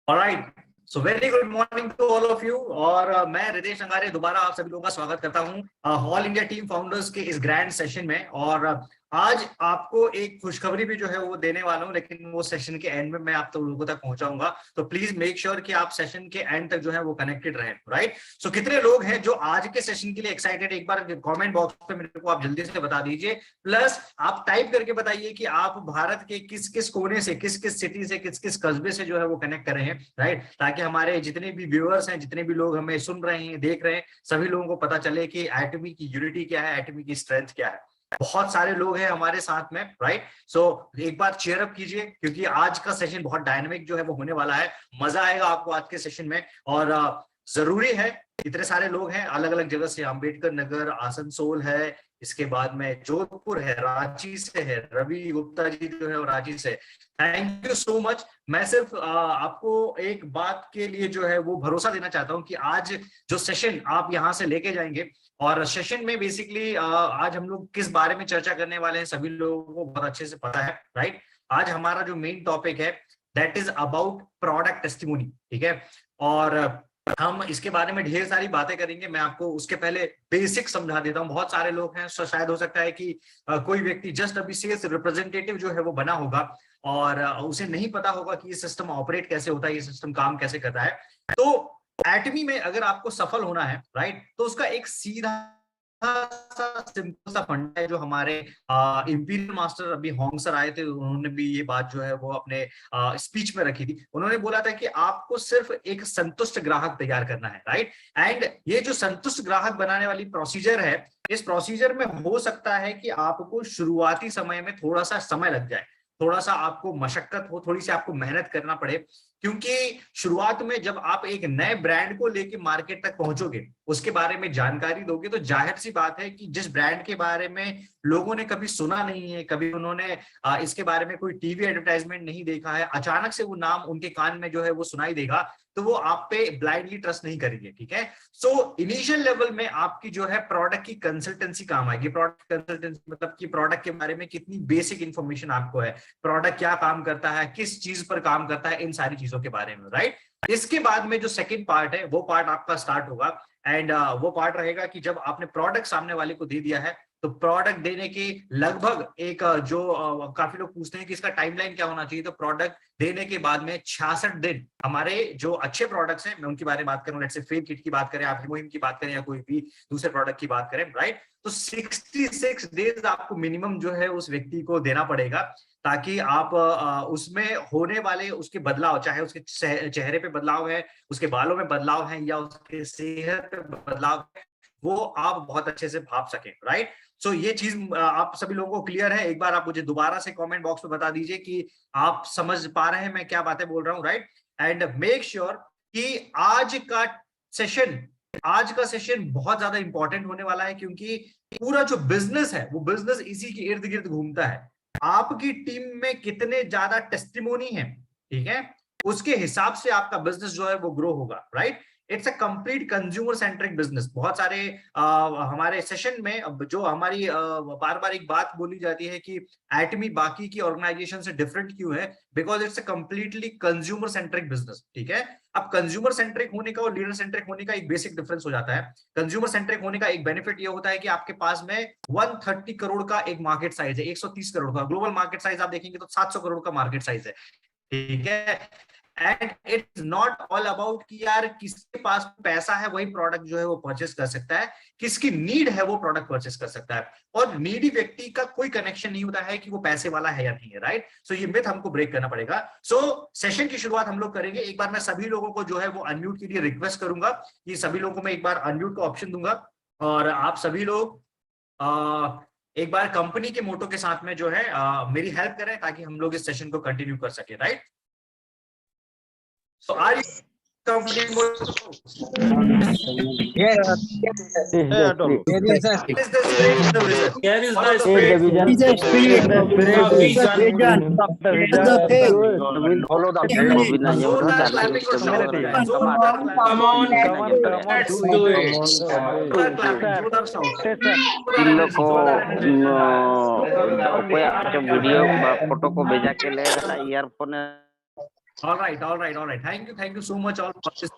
Alright, so very good morning to all of you. और मैं रितेश अंगारे दोबारा आप सभी लोगों का स्वागत करता हूं ऑल इंडिया टीम फाउंडर्स के इस ग्रैंड सेशन में। और आज आपको एक खुशखबरी भी जो है वो देने वाला हूं, लेकिन वो सेशन के एंड में मैं आप लोगों तक पहुंचाऊंगा। तो प्लीज मेक श्योर कि आप सेशन के एंड तक जो है वो कनेक्टेड रहें। राइट, सो कितने लोग हैं जो आज के सेशन के लिए एक्साइटेड, एक बार कमेंट बॉक्स पे मेरे को आप जल्दी से बता दीजिए। प्लस आप टाइप करके बताइए कि आप भारत के किस किस कोने से, किस किस सिटी से, किस किस कस्बे से जो है वो कनेक्ट कर रहे हैं। राइट, ताकि हमारे जितने भी व्यूअर्स हैं, जितने भी लोग हमें सुन रहे हैं, देख रहे हैं, सभी लोगों को पता चले कि एटमी की यूनिटी क्या है, एटमी की स्ट्रेंथ क्या है। बहुत सारे लोग हैं हमारे साथ में। राइट, सो एक बार चेयर अप कीजिए, क्योंकि आज का सेशन बहुत डायनामिक जो है वो होने वाला है। मजा आएगा आपको आज के सेशन में। और जरूरी है, इतने सारे लोग हैं अलग अलग जगह से, अंबेडकर नगर, आसनसोल है, इसके बाद में जोधपुर है, रांची से है, रवि गुप्ता जी जो है वो रांची से। Thank you so much. मैं सिर्फ आपको एक बात के लिए जो है वो भरोसा देना चाहता हूं कि आज जो सेशन आप यहां से लेके जाएंगे, और सेशन में बेसिकली आज हम लोग किस बारे में चर्चा करने वाले हैं सभी लोगों को बहुत अच्छे से पता है। राइट, आज हमारा जो मेन टॉपिक है that is about product testimony. ठीक है, और हम इसके बारे में ढेर सारी बातें करेंगे। मैं आपको उसके पहले बेसिक समझा देता हूं। बहुत सारे लोग हैं, शायद हो सकता है कि कोई व्यक्ति जस्ट अभी सेल्स रिप्रेजेंटेटिव जो है वो बना होगा और उसे नहीं पता होगा कि ये सिस्टम ऑपरेट कैसे होता है, ये सिस्टम काम कैसे करता है। तो एटमी में अगर आपको सफल होना है, राइट, तो उसका एक सीधा सा सिंपल सा फंडा है जो हमारे इंपीरियल मास्टर अभी होंग सर आए थे, उन्होंने भी ये बात जो है वो अपने स्पीच में रखी थी। उन्होंने बोला था कि आपको सिर्फ एक संतुष्ट ग्राहक तैयार करना है। राइट, एंड ये जो संतुष्ट ग्राहक बनाने वाली प्रोसीजर है, इस प्रोसीजर में हो सकता है कि आपको शुरुआती समय में थोड़ा सा समय लग जाए, थोड़ा सा आपको मशक्कत हो, थोड़ी सी आपको मेहनत करना पड़े। क्योंकि शुरुआत में जब आप एक नए ब्रांड को लेके मार्केट तक पहुंचोगे, उसके बारे में जानकारी दोगे, तो जाहिर सी बात है कि जिस ब्रांड के बारे में लोगों ने कभी सुना नहीं है, कभी उन्होंने इसके बारे में कोई टीवी एडवर्टाइजमेंट नहीं देखा है, अचानक से वो नाम उनके कान में जो है वो सुनाई देगा, तो वो आप पे ब्लाइंडली ट्रस्ट नहीं करेंगे। ठीक है, सो इनिशियल लेवल में आपकी जो है प्रोडक्ट की कंसल्टेंसी काम आएगी। प्रोडक्ट कंसल्टेंसी मतलब कि प्रोडक्ट के बारे में कितनी बेसिक इंफॉर्मेशन आपको है, प्रोडक्ट क्या काम करता है, किस चीज पर काम करता है, इन सारी चीजों के बारे में। राइट, इसके बाद में जो सेकंड पार्ट है वो पार्ट आपका स्टार्ट होगा। एंड वो पार्ट रहेगा कि जब आपने प्रोडक्ट सामने वाले को दे दिया है, तो प्रोडक्ट देने की लगभग एक काफी लोग पूछते हैं कि इसका टाइमलाइन क्या होना चाहिए। तो प्रोडक्ट देने के बाद में 66 दिन, हमारे जो अच्छे प्रोडक्ट्स हैं, मैं उनकी बारे में बात करूं, लेट्स से फेम किट की बात करें, आप हिमोहिम की बात करें, या कोई भी दूसरे प्रोडक्ट की बात करें, राइट, तो 66 डेज आपको मिनिमम जो है उस व्यक्ति को देना पड़ेगा, ताकि आप उसमें होने वाले उसके बदलाव, चाहे उसके चेहरे पे बदलाव है, उसके बालों में बदलाव है, या उसके सेहत पे बदलाव है, वो आप बहुत अच्छे से भाप सकें। राइट, सो ये चीज आप सभी लोगों को क्लियर है? एक बार आप मुझे दोबारा से कमेंट बॉक्स में बता दीजिए कि आप समझ पा रहे हैं मैं क्या बातें बोल रहा हूँ। राइट, एंड मेक श्योर कि आज का सेशन बहुत ज्यादा इंपॉर्टेंट होने वाला है, क्योंकि पूरा जो बिजनेस है वो बिजनेस इसी के इर्द गिर्द घूमता है। आपकी टीम में कितने ज्यादा टेस्टिमोनी है, ठीक है, उसके हिसाब से आपका बिजनेस जो है वो ग्रो होगा। Right, it's a complete consumer centric business. बहुत सारे हमारे सेशन में अब जो हमारी बार बार एक बात बोली जाती है कि एटमी बाकी की ऑर्गेनाइजेशन से डिफरेंट क्यों है, because it's a completely consumer centric business. ठीक है, अब कंज्यूमर सेंट्रिक होने का और लीडर सेंट्रिक होने का एक बेसिक डिफरेंस हो जाता है। कंज्यूमर सेंट्रिक होने का एक बेनिफिट ये होता है कि आपके पास में 130 करोड़ का एक मार्केट साइज है, 130 करोड़ का ग्लोबल मार्केट साइज आप देखेंगे तो 700 करोड़ का मार्केट साइज है। ठीक है, and it's not all about कि यार किसके पास पैसा है वही प्रोडक्ट जो है वो परचेस कर सकता है, किसकी नीड है वो प्रोडक्ट परचेस कर सकता है, और नीडी व्यक्ति का कोई कनेक्शन नहीं होता है कि वो पैसे वाला है या नहीं है। राइट, सो ये मिथ हमको ब्रेक करना पड़ेगा। सो सेशन की शुरुआत हम लोग करेंगे। एक बार मैं सभी लोगों को जो है वो अनम्यूट के लिए रिक्वेस्ट करूंगा कि सभी लोगों को मैं एक बार अनम्यूट का ऑप्शन दूंगा, और आप सभी लोग एक बार कंपनी के मोटो के साथ में जो है मेरी हेल्प करें, ताकि हम लोग इस सेशन को कंटिन्यू कर सके। Right, so are you comfortable? Yes, What is the spirit of the vision? Here is What the is the spirit. spirit? is the spirit, The vision. is the faith. Follow the Those are clapping for shout. Those are Come on, clapping. let's do it. Those are clapping. Those are shout. इन लोग को कोई अच्छा video photo को भेजा के ले earphone All right, all right, all right. Thank you so much all for this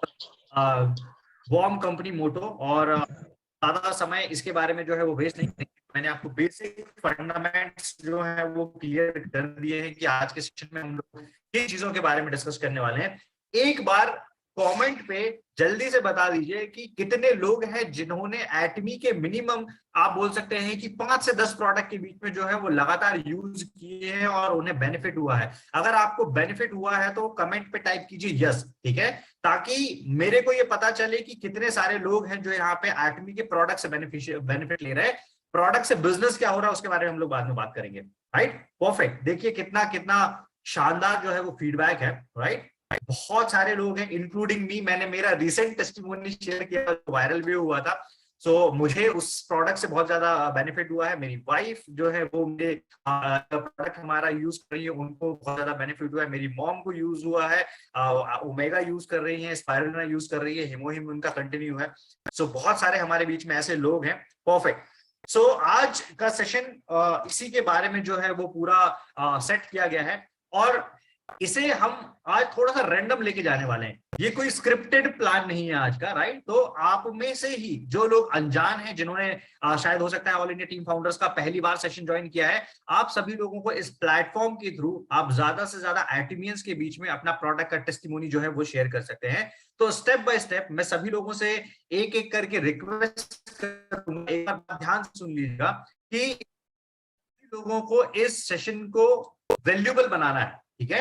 warm company motto। और ज्यादा समय इसके बारे में जो है वो वेस्ट नहीं करेंगे। मैंने आपको बेसिक फंडामेंट्स जो है वो क्लियर कर दिए हैं कि आज के सेशन में हम लोग किन चीजों के बारे में डिस्कस करने वाले हैं। एक बार कमेंट पे जल्दी से बता दीजिए कि कितने लोग हैं जिन्होंने एटमी के मिनिमम, आप बोल सकते हैं कि 5 से 10 प्रोडक्ट के बीच में जो है वो लगातार यूज किए हैं और उन्हें बेनिफिट हुआ है। अगर आपको बेनिफिट हुआ है तो कमेंट पे टाइप कीजिए यस, ठीक है, ताकि मेरे को ये पता चले कि कितने सारे लोग हैं जो यहाँ पे एटमी के प्रोडक्ट से बेनिफिट ले रहे हैं। प्रोडक्ट से बिजनेस क्या हो रहा है उसके बारे में हम लोग बाद में बात करेंगे। Right, perfect. देखिए कितना कितना शानदार जो है वो फीडबैक है। राइट, बहुत सारे लोग हैं इंक्लूडिंग मी। मैंने मेरा रिसेंट टेस्टिमोनी शेयर किया, वायरल भी हुआ था। सो मुझे उस प्रोडक्ट से बहुत ज्यादा बेनिफिट हुआ है। मेरी वाइफ जो है वो मुझे प्रोडक्ट हमारा यूज कर रही है, उनको बहुत ज्यादा बेनिफिट हुआ है। मेरी मॉम को यूज हुआ है, ओमेगा यूज कर रही है, स्पाइरुलिना यूज कर रही है, हिमोहिम उनका कंटिन्यू है। सो बहुत सारे हमारे बीच में ऐसे लोग हैं। परफेक्ट। सो आज का सेशन इसी के बारे में जो है वो पूरा सेट किया गया है और इसे हम आज थोड़ा सा रैंडम लेके जाने वाले हैं। ये कोई स्क्रिप्टेड प्लान नहीं है आज का। राइट, तो आप में से ही जो लोग अनजान हैं, जिन्होंने शायद हो सकता है ऑल इंडिया टीम फाउंडर्स का पहली बार सेशन ज्वाइन किया है, आप सभी लोगों को इस प्लेटफॉर्म के थ्रू आप ज्यादा से ज्यादा एटमियंस के बीच में अपना प्रोडक्ट का टेस्टिमोनी जो है वो शेयर कर सकते हैं। तो स्टेप बाय स्टेप मैं सभी लोगों से एक एक करके रिक्वेस्ट करूंगा, एक बार ध्यान से सुन लीजिएगा कि लोगों को इस सेशन को वैल्यूएबल बनाना है। ठीक है,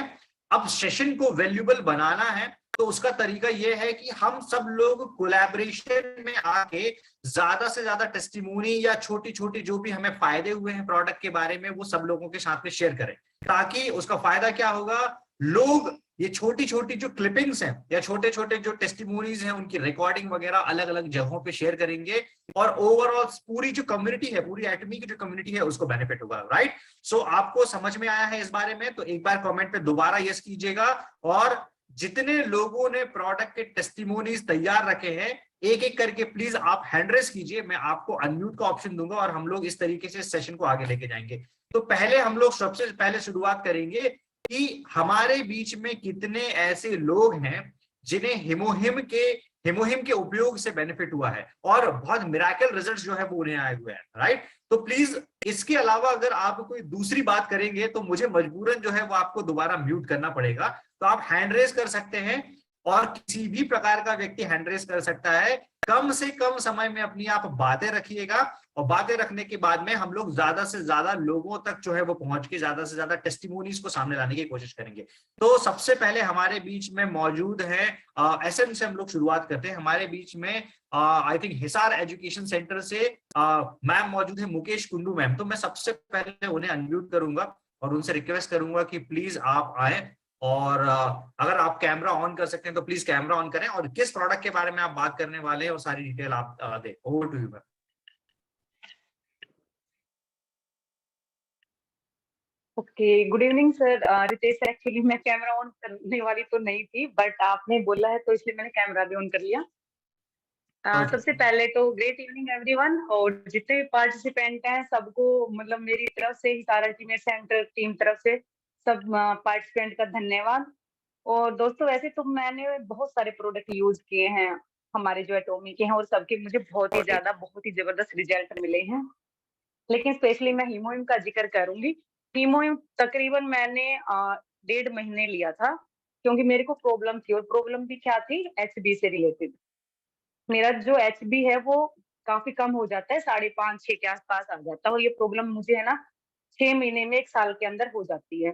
अब सेशन को वैल्यूएबल बनाना है तो उसका तरीका यह है कि हम सब लोग कोलैबोरेशन में आके ज्यादा से ज्यादा टेस्टिमोनी या छोटी छोटी जो भी हमें फायदे हुए हैं प्रोडक्ट के बारे में वो सब लोगों के साथ में शेयर करें। ताकि उसका फायदा क्या होगा, लोग ये छोटी छोटी जो क्लिपिंग्स हैं या छोटे छोटे जो टेस्टिमोनीज हैं उनकी रिकॉर्डिंग वगैरह अलग अलग जगहों पे शेयर करेंगे और ओवरऑल पूरी जो कम्युनिटी है, पूरी एटमी की जो कम्युनिटी है उसको बेनिफिट होगा। राइट, सो आपको समझ में आया है इस बारे में तो एक बार कमेंट पे दोबारा यस कीजिएगा। और जितने लोगों ने प्रोडक्ट के टेस्टिमोनीज तैयार रखे हैं एक एक करके प्लीज आप हैंड रेस कीजिए। मैं आपको अनम्यूट का ऑप्शन दूंगा और हम लोग इस तरीके से सेशन को आगे लेके जाएंगे। तो पहले हम लोग सबसे पहले शुरुआत करेंगे कि हमारे बीच में कितने ऐसे लोग हैं जिन्हें हिमोहिम के उपयोग से बेनिफिट हुआ है और बहुत मिराकल रिजल्ट्स जो है वो उन्हें आए हुए हैं। राइट, तो प्लीज इसके अलावा अगर आप कोई दूसरी बात करेंगे तो मुझे मजबूरन जो है वो आपको दोबारा म्यूट करना पड़ेगा। तो आप हैंड रेस कर सकते हैं और किसी भी प्रकार का व्यक्ति हैंड रेस कर सकता है। कम से कम समय में अपनी आप बातें रखिएगा और बातें रखने के बाद में हम लोग ज्यादा से ज्यादा लोगों तक जो है वो पहुंच के ज्यादा से ज्यादा टेस्टिमोनीज को सामने लाने की कोशिश करेंगे। तो सबसे पहले हमारे बीच में मौजूद है एसएम से हम लोग शुरुआत करते हैं। हमारे बीच में I think Hisar education centre से मैम मौजूद है, मुकेश कुंडू मैम। तो मैं सबसे पहले उन्हें अनम्यूट करूंगा और उनसे रिक्वेस्ट करूंगा कि प्लीज आप आए और अगर आप कैमरा ऑन कर सकते हैं तो प्लीज कैमरा ऑन करें और किस प्रोडक्ट के बारे में आप बात करने वाले हैं और सारी डिटेल आप दें। Over to you ma'am. Okay, good evening sir. Ritesh sir, actually मैं कैमरा ऑन करने वाली तो नहीं थी बट आपने बोला है तो इसलिए मैंने कैमरा भी ऑन कर लिया। सबसे पहले तो ग्रेट इवनिंग एवरीवन और जितने भी पार्टिसिपेंट हैं सबको मतलब मेरी तरफ से, हिसार अल्टीमेट सेंटर टीम तरफ से सब पार्टिसिपेंट का धन्यवाद। और दोस्तों वैसे तो मैंने बहुत सारे प्रोडक्ट यूज किए हैं हमारे जो एटॉमी के हैं और सबके मुझे बहुत ही ज्यादा बहुत ही जबरदस्त रिजल्ट मिले हैं। लेकिन स्पेशली मैं हीमोहिम का जिक्र करूंगी। हीमोहिम तकरीबन मैंने 1.5 महीने लिया था क्योंकि मेरे को प्रॉब्लम थी और प्रॉब्लम भी क्या थी, एचबी से रिलेटेड। मेरा जो एचबी है वो काफी कम हो जाता है, 5.5-6 के आसपास आ जाता है और ये प्रॉब्लम मुझे है ना 6 महीने में 1 साल के अंदर हो जाती है।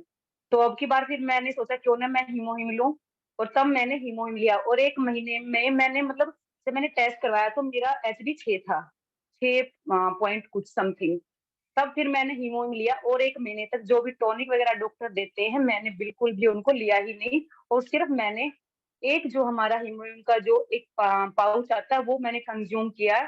तो अब की बार फिर मैंने सोचा क्यों ना मैं हीमोहिम लूं और तब मैंने हीमोहिम लिया और 1 महीने में मैंने मतलब जब मैंने टेस्ट करवाया तो मेरा एचबी 6 था, 6 पॉइंट कुछ समथिंग। तब फिर मैंने हीमोहिम लिया और 1 महीने तक जो भी टॉनिक वगैरह डॉक्टर देते हैं मैंने बिल्कुल भी उनको लिया ही नहीं। और सिर्फ मैंने एक जो हमारा हीमोहिम का जो एक पाउच आता है वो मैंने कंज्यूम किया।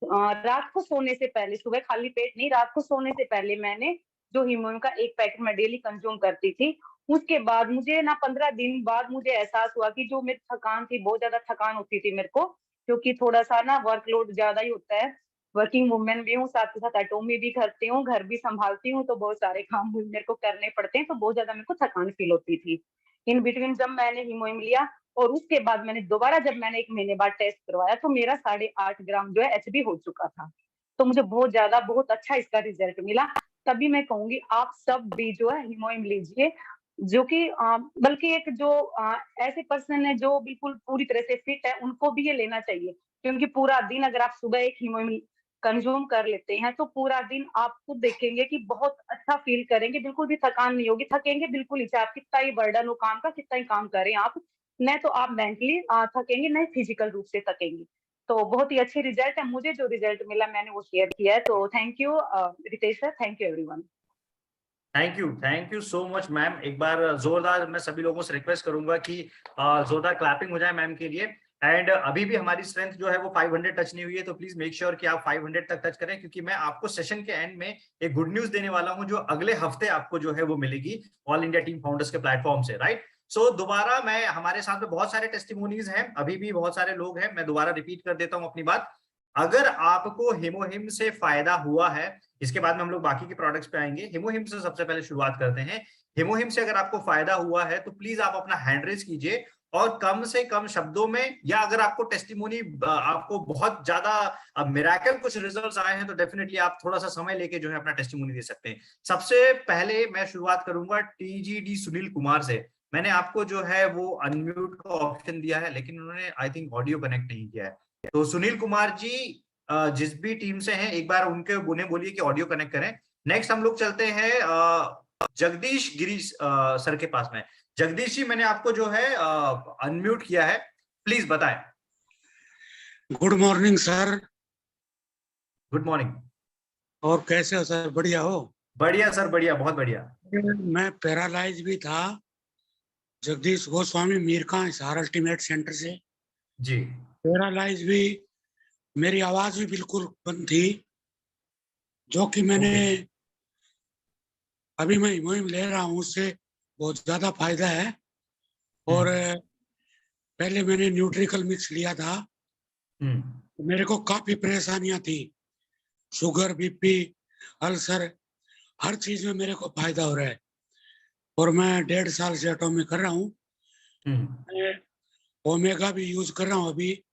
रात को सोने से पहले, सुबह खाली पेट नहीं, रात को सोने से पहले मैंने जो हीमोहिम का 1 पैकेट मैं डेली कंज्यूम करती थी। उसके बाद मुझे ना 15 दिन बाद मुझे एहसास हुआ कि जो मेरी थकान थी, बहुत ज्यादा थकान होती थी मेरे को, क्योंकि थोड़ा सा ना वर्कलोड ज्यादा ही होता है। वर्किंग वुमेन भी हूँ, साथ के साथ एटॉमी भी करती हूँ, घर भी संभालती हूँ, तो बहुत सारे काम मेरे को करने पड़ते हैं, तो बहुत ज्यादा मेरे को थकान फील होती थी। इन बिटवीन जब मैंने हीमोहिम लिया और उसके बाद मैंने दोबारा जब मैंने 1 महीने बाद टेस्ट करवाया तो मेरा 8.5 ग्राम जो है एचबी हो चुका था। तो मुझे बहुत अच्छा इसका रिजल्ट मिला। तभी मैं कहूंगी आप सब भी जो है हीमोहिम लीजिए, जो कि बल्कि एक जो ऐसे पर्सन है जो बिल्कुल पूरी तरह से फिट है उनको भी ये लेना चाहिए, क्योंकि पूरा दिन अगर आप सुबह एक हीमोहिम कंज्यूम कर लेते हैं तो पूरा दिन आप खुद देखेंगे कि बहुत अच्छा फील करेंगे, बिल्कुल भी थकान नहीं होगी, थकेंगे बिल्कुल ही, चाहे आप कितना ही बर्डन हो काम का, कितना ही काम करें आप, न तो आप मेंटली थकेंगे, न फिजिकल रूप से थकेंगे। तो बहुत ही अच्छे रिजल्ट है, मुझे जो रिजल्ट मिला मैंने वो शेयर किया है। तो thank you Ritesh sir, thank you everyone. Thank you so much ma'am. एक बार जोरदार मैं सभी लोगों से रिक्वेस्ट करूंगा कि जोरदार क्लैपिंग हो जाए मैम के लिए। एंड अभी भी हमारी स्ट्रेंथ जो है वो 500 टच नहीं हुई है, तो प्लीज मेक श्योर कि आप 500 तक टच करें, क्योंकि मैं आपको सेशन के एंड में एक गुड न्यूज देने वाला हूं जो अगले हफ्ते आपको जो है वो मिलेगी ऑल इंडिया टीम फाउंडर्स के प्लेटफॉर्म से, राइट। सो दोबारा मैं, हमारे साथ में बहुत सारे टेस्टिमोनीज हैं, अभी भी बहुत सारे लोग हैं, मैं दोबारा रिपीट कर देता हूं अपनी बात। अगर आपको हीमोहिम से फायदा हुआ है, इसके बाद में हम लोग बाकी के प्रोडक्ट्स पे आएंगे, हीमोहिम से सबसे पहले शुरुआत करते हैं। हीमोहिम से अगर आपको फायदा हुआ है तो प्लीज आप अपना हैंड रेज कीजिए और कम से कम शब्दों में, या अगर आपको टेस्टिमोनी, आपको बहुत ज्यादा मिरेकल कुछ रिजल्ट्स आए हैं तो डेफिनेटली आप थोड़ा सा समय लेके जो है अपना टेस्टिमोनी दे सकते हैं। सबसे पहले मैं शुरुआत करूंगा टीजीडी सुनील कुमार से। मैंने आपको जो है वो अनम्यूट का ऑप्शन दिया है, लेकिन उन्होंने आई थिंक ऑडियो कनेक्ट नहीं किया है। तो सुनील कुमार जी जिस भी टीम से हैं, एक बार उन्हें बोलिए कि ऑडियो कनेक्ट करें। नेक्स्ट हम लोग चलते हैं जगदीश गिरीश सर के पास में। जगदीश जी, मैंने आपको जो है अनम्यूट किया है, प्लीज बताएं। Good morning sir. Good morning. और कैसे हो सर? बढ़िया हो? बढ़िया सर, बढ़िया, बहुत बढ़िया। मैं पैरालाइज भी था। जगदीश गोस्वामी मीरका हिसार अल्टीमेट सेंटर से जी। पैरालाइज भी, मेरी आवाज भी बिल्कुल बंद थी, जो कि मैंने अभी मैं मुहिम ले रहा हूँ, उससे बहुत ज्यादा फायदा है। और पहले मैंने न्यूट्रिकल मिक्स लिया था, तो मेरे को काफी परेशानियां थी, शुगर, बीपी, अल्सर, हर चीज में मेरे को फायदा हो रहा है। और मैं 1.5 साल से एटॉमिक कर रहा हूँ। मैं ओमेगा भी यूज कर रहा हूँ अभी,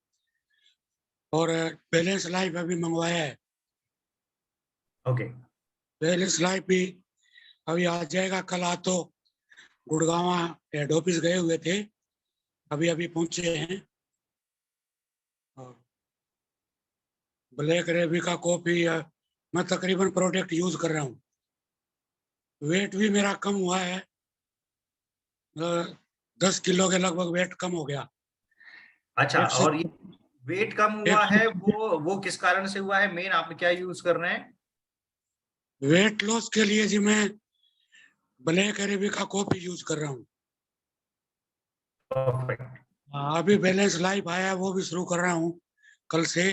और बैलेंस लाइफ अभी मंगवाया है। ओके। बैलेंस लाइफ भी अभी आ जाएगा। कल आ तो गुड़गांव हेड ऑफिस गए हुए थे, अभी अभी पहुंचे हैं। ब्लैक रेबिका कॉफी मैं तकरीबन प्रोडक्ट यूज कर रहा हूँ। वेट भी मेरा कम हुआ है, 10 किलो के लगभग वेट कम हो गया। अच्छा, और ये वेट कम हुआ है वो किस कारण से हुआ है? मेन आप क्या यूज कर रहे हैं? वेट लॉस के लिए जी मैं ब्लैक अरेबिका कॉफी यूज कर रहा हूँ। अभी बैलेंस लाइफ आया, वो भी शुरू कर रहा हूँ कल से।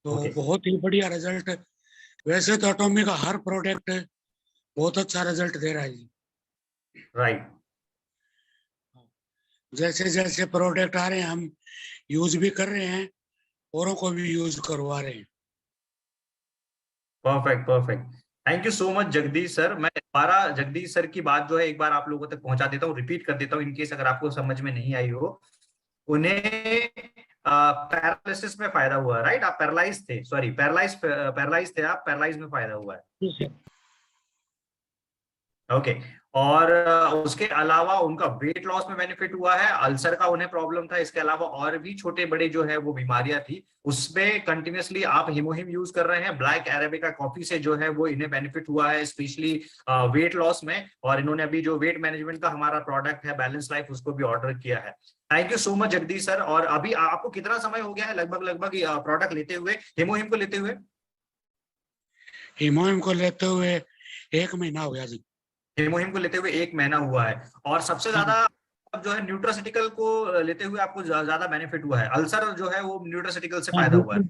तो बहुत ही बढ़िया रिजल्ट। वैसे तो एटॉमिक का हर प्रोडक्ट बहुत अच्छा रिजल्ट दे रहा है जी। राइट। जैसे जैसे प्रोडक्ट आ रहे हैं हम यूज भी कर रहे हैं, औरों को भी यूज करवा रहे हैं। Perfect, perfect. Thank you so much Jagdish sir. मैं दोबारा जगदीश सर की बात जो है एक बार आप लोगों तक पहुंचा देता हूँ, रिपीट कर देता हूँ, इनकेस अगर आपको समझ में नहीं आई हो। उन्हें पैरालिसिस में फायदा हुआ, राइट? आप पैरालाइज थे, सॉरी, पैरालाइज थे आप, पैरालाइज में फायदा हुआ है। ओके। और उसके अलावा उनका वेट लॉस में बेनिफिट हुआ है, अल्सर का उन्हें प्रॉब्लम था, इसके अलावा और भी छोटे बड़े जो है वो बीमारियां थी, उसमें कंटिन्यूअसली आप हिमोहिम यूज कर रहे हैं। ब्लैक अरेबिका कॉफी से जो है वो इन्हें बेनिफिट हुआ है, स्पेशली वेट लॉस में। और इन्होंने अभी जो वेट मैनेजमेंट का हमारा प्रोडक्ट है बैलेंस लाइफ, उसको भी ऑर्डर किया है। Thank you so much Jagdish sir. और अभी आपको कितना समय हो गया है लगभग प्रोडक्ट लेते हुए, हिमोहिम को लेते हुए? हिमोहिम को लेते हुए 1 महीना हो गया जी। हिमोहिम को लेते हुए 1 महीना हुआ है। और सबसे ज्यादा जो है न्यूट्रासिटिकल को लेते हुए आपको ज्यादा बेनिफिट हुआ है? अल्सर जो है वो न्यूट्रासिटिकल से फायदा हुआ है?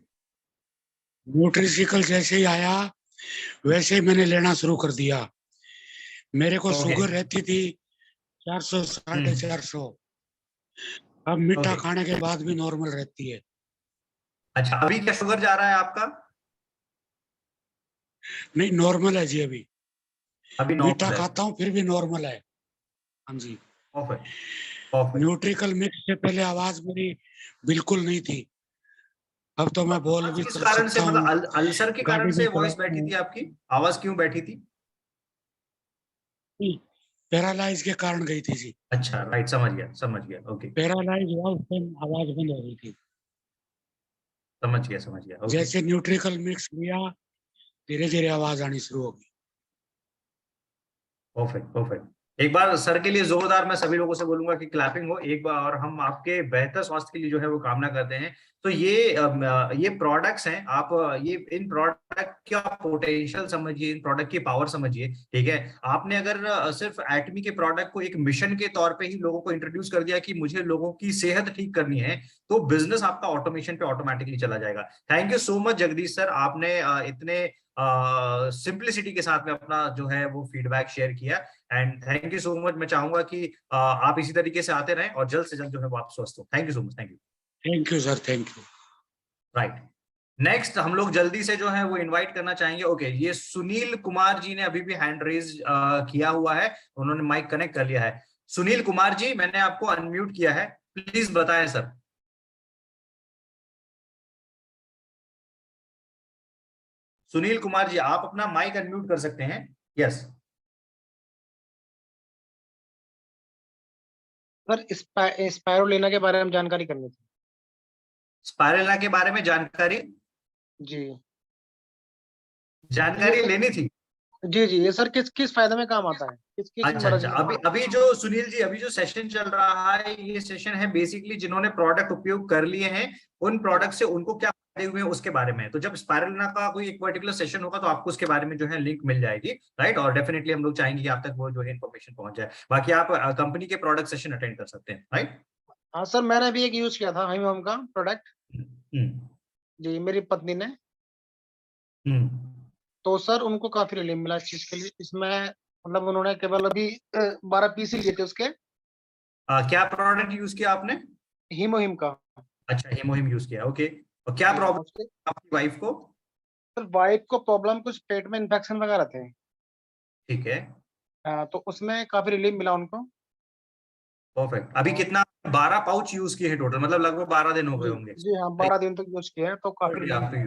न्यूट्रिसिकल जैसे ही आया वैसे ही मैंने लेना शुरू कर दिया। मेरे को शुगर रहती थी 400 450, अब मीठा खाने के बाद भी नॉर्मल रहती है। अच्छा, अभी क्या शुगर जा रहा है आपका? नहीं, नॉर्मल है जी। अभी मीठा खाता हूँ फिर भी नॉर्मल है। हाँ जी। Perfect perfect. न्यूट्रिकल मिक्स से पहले आवाज मेरी बिल्कुल नहीं थी, अब तो मैं बोल भी किस कर कारण से, सकता हूँ, मतलब अल्सर के कारण गाड़ी से भी वॉइस चलाता बैठी हूँ। थी आपकी, आवाज क्यों बैठी थी? पैरालाइज के कारण गई थी जी, अच्छा राइट, समझ गया ओके, पैरालाइज हुआ उस टाइम आवाज बंद हो गई थी। समझ गया ओके। जैसे न्यूट्रिकल मिक्स लिया धीरे धीरे आवाज आनी शुरू हो गई। Perfect perfect. एक बार सर के लिए जोरदार, मैं सभी लोगों से बोलूंगा कि क्लैपिंग हो एक बार, और हम आपके बेहतर स्वास्थ्य के लिए जो है वो कामना करते हैं। तो ये प्रोडक्ट्स हैं, आप ये इन प्रोडक्ट का पोटेंशियल समझिए, इन प्रोडक्ट की पावर समझिए, ठीक है। आपने अगर सिर्फ एटमी के प्रोडक्ट को एक मिशन के तौर पे ही लोगों को इंट्रोड्यूस कर दिया कि मुझे लोगों की सेहत ठीक करनी है, तो बिजनेस आपका ऑटोमेशन पे ऑटोमेटिकली चला जाएगा। Thank you so much Jagdish sir, आपने इतने सिंप्लिसिटी के साथ में अपना जो है वो फीडबैक शेयर किया, and thank you so much. मैं चाहूंगा कि आप इसी तरीके से आते रहें और जल्द से जल्द जो है वो आप स्वस्थ हो। Thank you so much, thank you. Thank you sir, thank you. Right, next हम लोग जल्दी से जो है वो इनवाइट करना चाहेंगे। ओके, ये सुनील कुमार जी ने अभी भी हैंड रेज किया हुआ है, उन्होंने माइक कनेक्ट कर लिया है। सुनील कुमार जी, मैंने आपको अनम्यूट किया है, प्लीज बताएं सर। सुनील कुमार जी, आप अपना माइक अनम्यूट कर सकते हैं। यस सर, स्पायरुलिना के बारे में जानकारी करनी थी। स्पायरुलिना के बारे में जानकारी जी लेनी थी। जी जी, ये सर किस किस फायदे में काम आता है, किस किस अच्छा मर्ज अच्छा, अभी जो सुनील जी, अभी जो सेशन चल रहा है, ये सेशन है बेसिकली जिन्होंने प्रोडक्ट उपयोग कर लिए हैं, उन प्रोडक्ट से उनको क्या फायदे हुए हैं उसके बारे में। तो जब स्पायरुलिना का कोई एक पर्टिकुलर सेशन होगा तो आपको उसके बारे में जो है लिंक मिल जाएगी, राइट। और डेफिनेटली हम लोग चाहेंगे कि आप तक वो जो है इन्फॉर्मेशन पहुंच जाए। बाकी आप कंपनी के प्रोडक्ट सेशन अटेंड कर सकते हैं, राइट। हाँ सर, मैंने भी एक यूज किया था हाइम होम का प्रोडक्ट, हम्म जी मेरी पत्नी ने, हम्म। तो सर उनको काफी रिलीफ मिला इस चीज के लिए। इसमें मतलब उन्होंने केवल अभी 12 पीस ही लिए थे उसके, क्या प्रोडक्ट यूज किया आपने? हीमोहिम का। अच्छा, हेमोहिम यूज किया, ओके। और क्या जी हाँ, उसके प्रॉब्लम आपकी वाइफ को? सर वाइफ को प्रॉब्लम कुछ पेट में इन्फेक्शन वगैरह थे, ठीक है, तो उसमें काफी रिलीफ मिला उनको। परफेक्ट। अभी और कितना, 12 पाउच यूज किए हैं टोटल, मतलब लगभग 12 दिन हो गए जी होंगे। जी हाँ, 12 दिन तक यूज किया है तो काफी रिलीफ मिला है।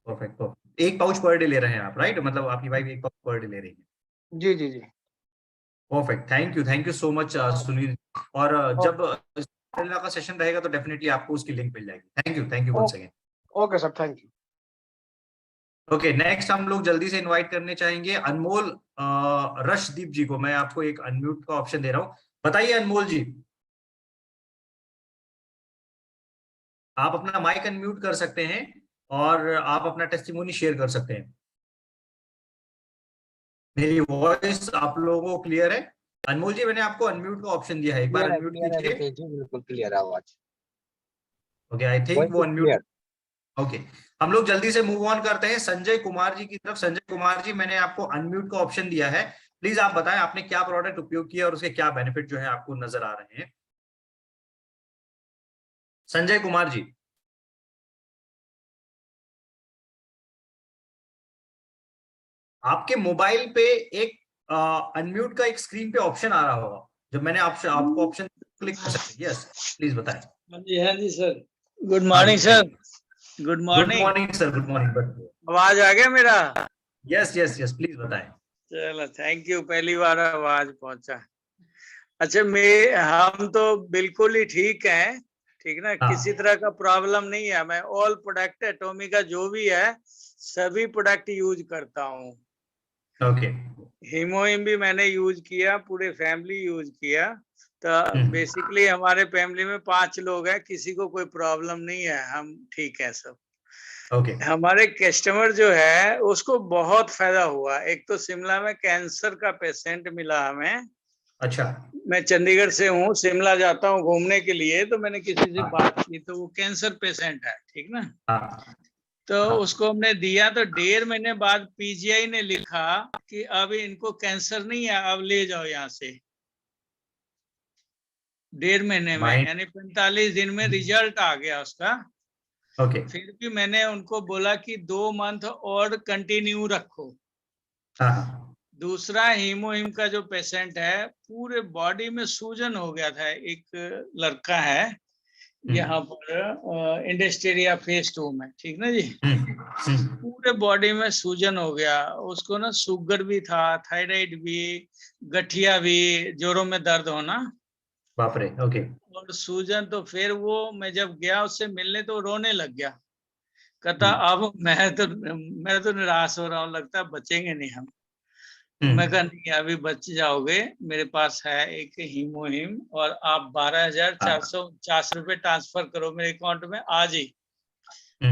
Perfect perfect. एक पाउच पर डे ले रहे हैं आप, राइट? मतलब आपकी वाइफ एक पाउच पर डे ले रही है। जी जी जी। Perfect, thank you so much Sunil. और ओ- जब स्पायरुलिना का सेशन रहेगा तो डेफिनेटली आपको उसकी लिंक मिल जाएगी। थैंक यू ओ- once again. Okay sir, thank you. Okay, next हम लोग जल्दी से इनवाइट करने चाहेंगे अनमोल रशदीप जी को। मैं आपको एक अनम्यूट का ऑप्शन दे रहा हूँ, बताइए अनमोल जी, आप अपना माइक अनम्यूट कर सकते हैं और आप अपना टेस्टिमोनी शेयर कर सकते हैं। मेरी वॉइस आप लोगों को क्लियर है? अनमोल जी, मैंने आपको अनम्यूट का ऑप्शन दिया है, एक बार अनम्यूट क्लियर है कीजिए। रितेश जी, बिल्कुल क्लियर है आवाज। ओके, आई थिंक वो अनम्यूट। क्लियर। ओके, हम लोग जल्दी से मूव ऑन करते हैं संजय कुमार जी की तरफ। संजय कुमार जी, मैंने आपको अनम्यूट का ऑप्शन दिया है, प्लीज आप बताएं आपने क्या प्रोडक्ट उपयोग किया और उसके क्या बेनिफिट जो है आपको नजर आ रहे हैं। संजय कुमार जी, आपके मोबाइल पे एक अनम्यूट का एक स्क्रीन पे ऑप्शन आ रहा होगा, जब मैंने आपको ऑप्शन क्लिक कर सकते हैं। यस, प्लीज बताएं। हाँ जी सर। गुड हाँ मॉर्निंग जी, sir. Good good morning. Morning sir, good morning. आवाज आ गया मेरा? यस यस यस, प्लीज बताएं। चलो, थैंक यू, पहली बार आवाज पहुंचा। अच्छा, मैं हम तो बिल्कुल ही ठीक हैं, ठीक ना, हाँ, किसी तरह का प्रॉब्लम नहीं है। मैं ऑल प्रोडक्ट एटॉमी का जो भी है सभी प्रोडक्ट यूज करता हूँ। ओके। हीमोहिम भी मैंने यूज किया, पूरे फैमिली यूज किया। तो बेसिकली हमारे फैमिली में 5 लोग हैं, किसी को कोई प्रॉब्लम नहीं है, हम ठीक है सब। ओके, हमारे कस्टमर जो है उसको बहुत फायदा हुआ। एक तो शिमला में कैंसर का पेशेंट मिला हमें। अच्छा, मैं चंडीगढ़ से हूँ, शिमला जाता हूँ घूमने के लिए, तो मैंने किसी से बात की तो वो कैंसर पेशेंट है, ठीक ना। हाँ तो हाँ, उसको हमने दिया, तो 1.5 महीने बाद पीजीआई ने लिखा कि अब इनको कैंसर नहीं है, अब ले जाओ यहाँ से। 1.5 महीने में, माइंड, यानी 45 दिन में रिजल्ट आ गया उसका। ओके, फिर भी मैंने उनको बोला कि 2 मंथ और कंटिन्यू रखो। हाँ हाँ, दूसरा हीमोहिम का जो पेशेंट है, पूरे बॉडी में सूजन हो गया था। एक लड़का है यहाँ पर इंडस्ट्रिया फेज 2 में, ठीक ना जी। पूरे बॉडी में सूजन हो गया उसको ना, शुगर भी था, थायराइड भी, गठिया भी, जोरों में दर्द होना। बाप रे, ओके। और सूजन तो फिर वो, मैं जब गया उससे मिलने तो रोने लग गया, कहता अब मैं तो निराश हो रहा हूँ, लगता है बचेंगे नहीं हम। तो मैं कहा नहीं, अभी बच जाओगे, मेरे पास है एक हीमोहिम, और आप 12,450 रुपए ट्रांसफर करो मेरे अकाउंट में आज ही।